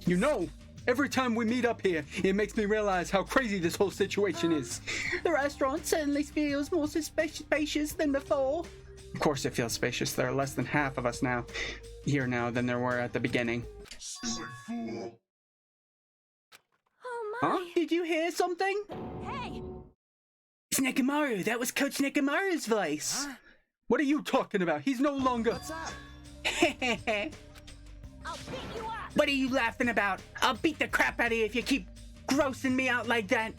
You know, every time we meet up here, it makes me realize how crazy this whole situation is. The restaurant certainly feels more spacious than before. Of course it feels spacious. There are less than half of us here now than there were at the beginning. Stupid fool. Oh my. Huh? Did you hear something? Hey! It's Nekomaru. That was Coach Nekomaru's voice. Huh? What are you talking about? He's no longer... What's up? I'll beat you up! What are you laughing about? I'll beat the crap out of you if you keep grossing me out like that.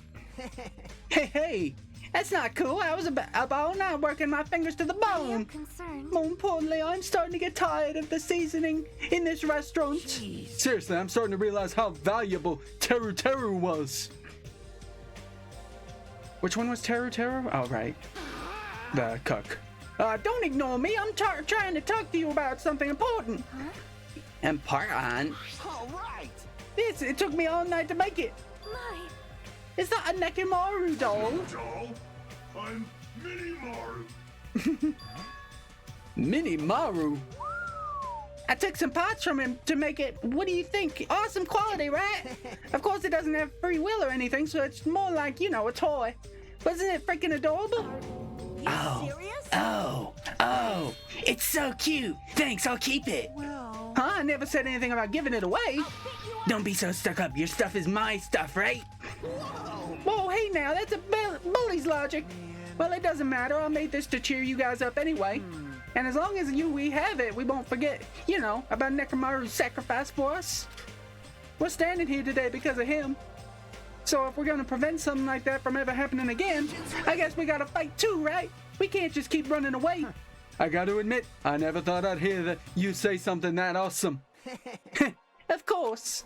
Hey, that's not cool. I was about now working my fingers to the I am bone. concerned. More importantly, I'm starting to get tired of the seasoning in this restaurant. Jeez. Seriously, I'm starting to realize how valuable Teru Teru was. Which one was Teru Teru? Oh, right. The cook. Don't ignore me. I'm trying to talk to you about something important. Huh? and part on. All right. It took me all night to make it. My, It's not a Nekomaru doll. Doll, I'm Mini Maru. Mini Maru. I took some parts from him to make it. What do you think? Awesome quality, right? Of course, it doesn't have free will or anything, so it's more like, you know, a toy. Wasn't it freaking adorable? You serious? Oh, it's so cute. Thanks, I'll keep it. Well, Huh? I never said anything about giving it away. Don't be so stuck up. Your stuff is my stuff, right? Whoa, hey now, that's a bully's logic. Well, it doesn't matter. I made this to cheer you guys up anyway. And as long as we have it, we won't forget, you know, about Nekomaru's sacrifice for us. We're standing here today because of him. So if we're gonna prevent something like that from ever happening again, I guess we gotta fight too, right? We can't just keep running away. I gotta admit, I never thought I'd hear that you say something that awesome. Of course.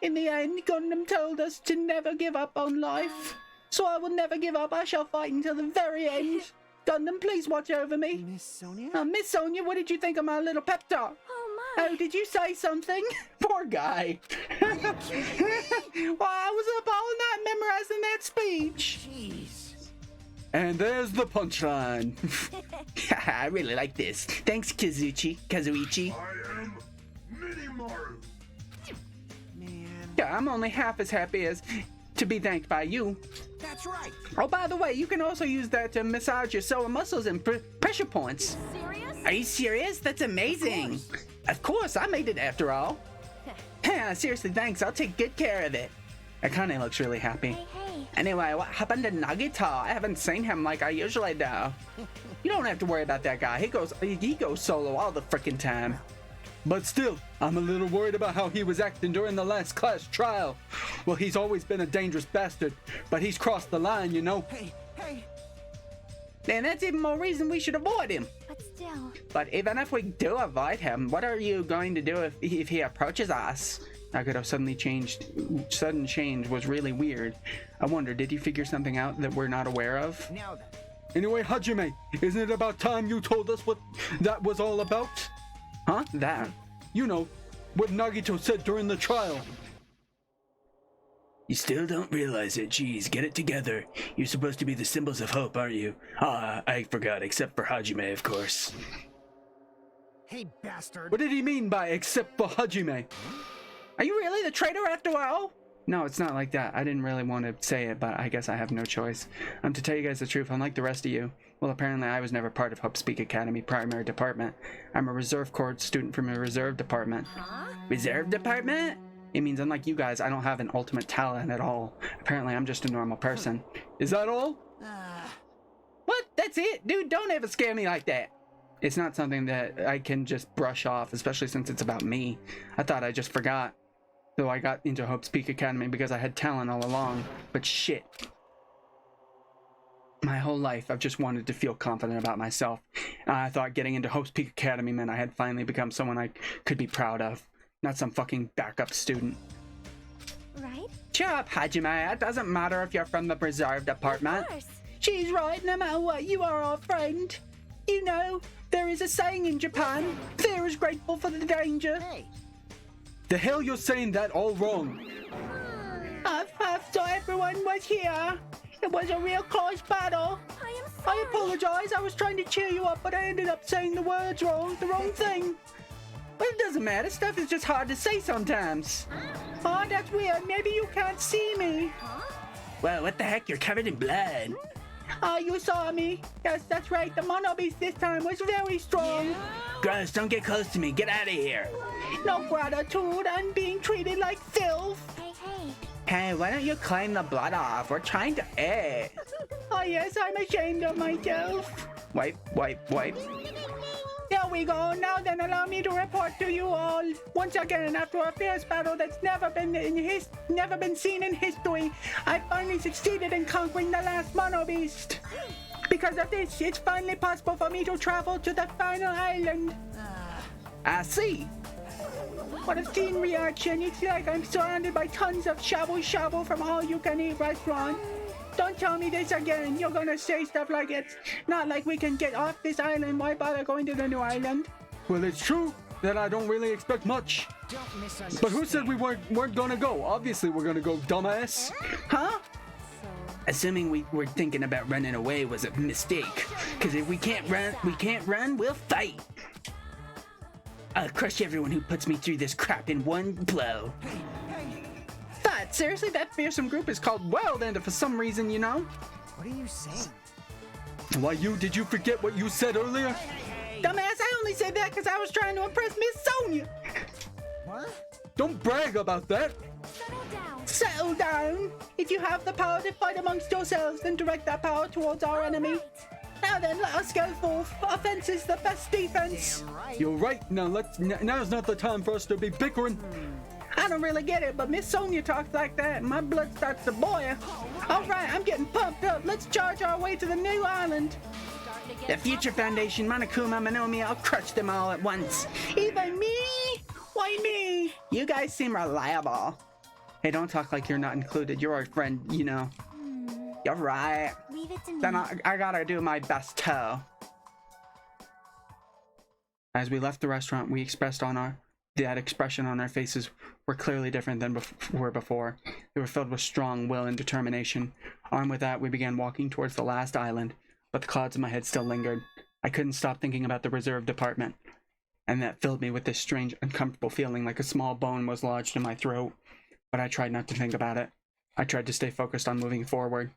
In the end, Gundam told us to never give up on life. So I will never give up. I shall fight until the very end. Gundam, please watch over me. Miss Sonia? Miss Sonia, what did you think of my little pep talk? oh my. Oh, did you say something? Poor guy. Well, I was up all night memorizing that speech. Jeez. And there's the punchline. I really like this. Thanks, Kazuichi. I am Mini Maru. Man. Yeah, I'm only half as happy as to be thanked by you. That's right. Oh, by the way, you can also use that to massage your sore muscles and pressure points. Serious? Are you serious? That's amazing. Of course, I made it after all. Seriously, thanks. I'll take good care of it. Akane looks really happy. Hey. Anyway, what happened to Nagito? I haven't seen him like I usually do. You don't have to worry about that guy. He goes solo all the frickin' time. But still, I'm a little worried about how he was acting during the last class trial. Well, he's always been a dangerous bastard, but he's crossed the line, you know. Hey. And that's even more reason we should avoid him. But still, But even if we do avoid him, what are you going to do if he approaches us? Nagito sudden change was really weird. I wonder, did he figure something out that we're not aware of? Now then. Anyway, Hajime, isn't it about time you told us what that was all about? Huh? That? You know, what Nagito said during the trial. You still don't realize it. Geez, get it together. You're supposed to be the symbols of hope, aren't you? I forgot, except for Hajime, of course. Hey, bastard. What did he mean by except for Hajime? Are you really the traitor after all? No, it's not like that. I didn't really want to say it, but I guess I have no choice. To tell you guys the truth, unlike the rest of you, well, apparently I was never part of Hope Speak Academy primary department. I'm a reserve corps student from a reserve department. Reserve department? It means unlike you guys, I don't have an ultimate talent at all. Apparently I'm just a normal person. Is that all? What? That's it? Dude, don't ever scare me like that. It's not something that I can just brush off, especially since it's about me. I thought I just forgot. Though I got into Hope's Peak Academy because I had talent all along. But shit. My whole life, I've just wanted to feel confident about myself. And I thought getting into Hope's Peak Academy meant I had finally become someone I could be proud of. Not some fucking backup student. right? Cheer up, Hajime. It doesn't matter if you're from the preserve department. Of course. She's right, no matter what, you are our friend. You know, there is a saying in Japan, fear is grateful for the danger. Hey. The hell you're saying that all wrong. I thought everyone was here. It was a real close battle. I am sorry. I apologize. I was trying to cheer you up, but I ended up saying the words wrong, the wrong thing. But it doesn't matter. Stuff is just hard to say sometimes. Oh, that's weird. Maybe you can't see me. Well, what the heck? You're covered in blood. Oh, you saw me. Yes, that's right. The mono beast this time was very strong. Gross, don't get close to me. Get out of here. No gratitude. I'm being treated like filth. Hey. Hey, why don't you clean the blood off? We're trying to eat. Oh, yes, I'm ashamed of myself. Wipe. There we go. Now then, allow me to report to you all. Once again, after a fierce battle that's never been seen in history, I finally succeeded in conquering the last mono beast. Because of this, it's finally possible for me to travel to the final island. I see. What a scene reaction. It's like I'm surrounded by tons of shabu-shabu from all-you-can-eat restaurants. Don't tell me this again. You're gonna say stuff like it's not like we can get off this island. Why bother going to the new island? Well, it's true. that I don't really expect much. Don't misunderstand. But who said we weren't gonna go? Obviously we're gonna go, dumbass. Huh? Assuming we were thinking about running away was a mistake. Because if we can't run, we'll fight. I'll crush everyone who puts me through this crap in one blow. But seriously, that fearsome group is called Wild End for some reason, you know? What are you saying? Why, did you forget what you said earlier? Dumbass, I only said that because I was trying to impress Miss Sonia. What? Don't brag about that. Settle down. Settle down. If you have the power to fight amongst yourselves, then direct that power towards our enemy. Now then, let us go forth. Offense is the best defense. Damn right. You're right. Now now's not the time for us to be bickering. I don't really get it, but Miss Sonia talks like that, and my blood starts to boil. All right, I'm getting pumped up. Let's charge our way to the new island. The Future Foundation, Monokuma, Monomi, I'll crush them all at once. Even me? Why me? You guys seem reliable. Hey, don't talk like you're not included. You're our friend, you know. You're right. Leave it to me. Then I gotta do my best too. As we left the restaurant, we expressed that expression on our faces were clearly different than before. They were filled with strong will and determination. Armed with that, we began walking towards the last island, but the clouds in my head still lingered. I couldn't stop thinking about the reserve department, and that filled me with this strange, uncomfortable feeling like a small bone was lodged in my throat. But I tried not to think about it. I tried to stay focused on moving forward.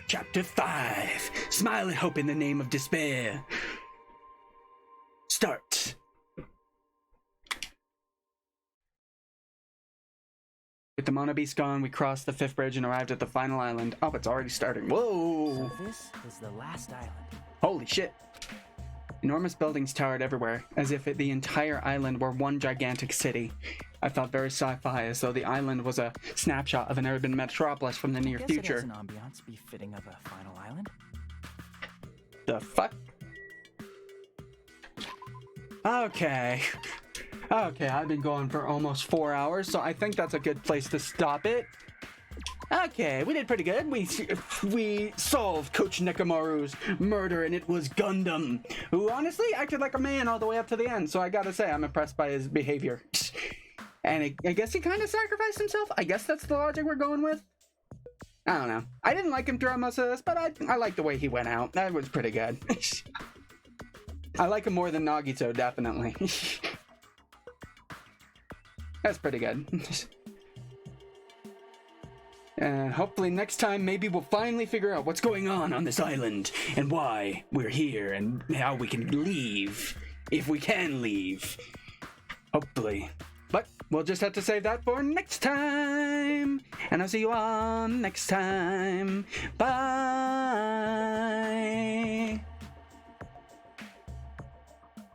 Chapter 5. Smile and hope in the name of despair. Start. With the Mono Beast gone, we crossed the 5th bridge and arrived at the final island. Oh, it's already starting. Whoa! So this is the last island. Holy shit. Enormous buildings towered everywhere, as if the entire island were one gigantic city. I felt very sci-fi, as though the island was a snapshot of an urban metropolis from the near Guess future. it has an ambiance befitting of a final island. The fuck? Okay, I've been going for almost 4 hours, so I think that's a good place to stop it. Okay, we did pretty good. We solved Coach Nekomaru's murder, and it was Gundam, who honestly acted like a man all the way up to the end, so I gotta say, I'm impressed by his behavior. And I guess he kind of sacrificed himself? I guess that's the logic we're going with? I don't know. I didn't like him throughout most of this, but I like the way he went out. That was pretty good. I like him more than Nagito, definitely. That's pretty good. And hopefully next time, maybe we'll finally figure out what's going on this island, and why we're here, and how we can leave, if we can leave. Hopefully. But we'll just have to save that for next time. And I'll see you all next time. Bye.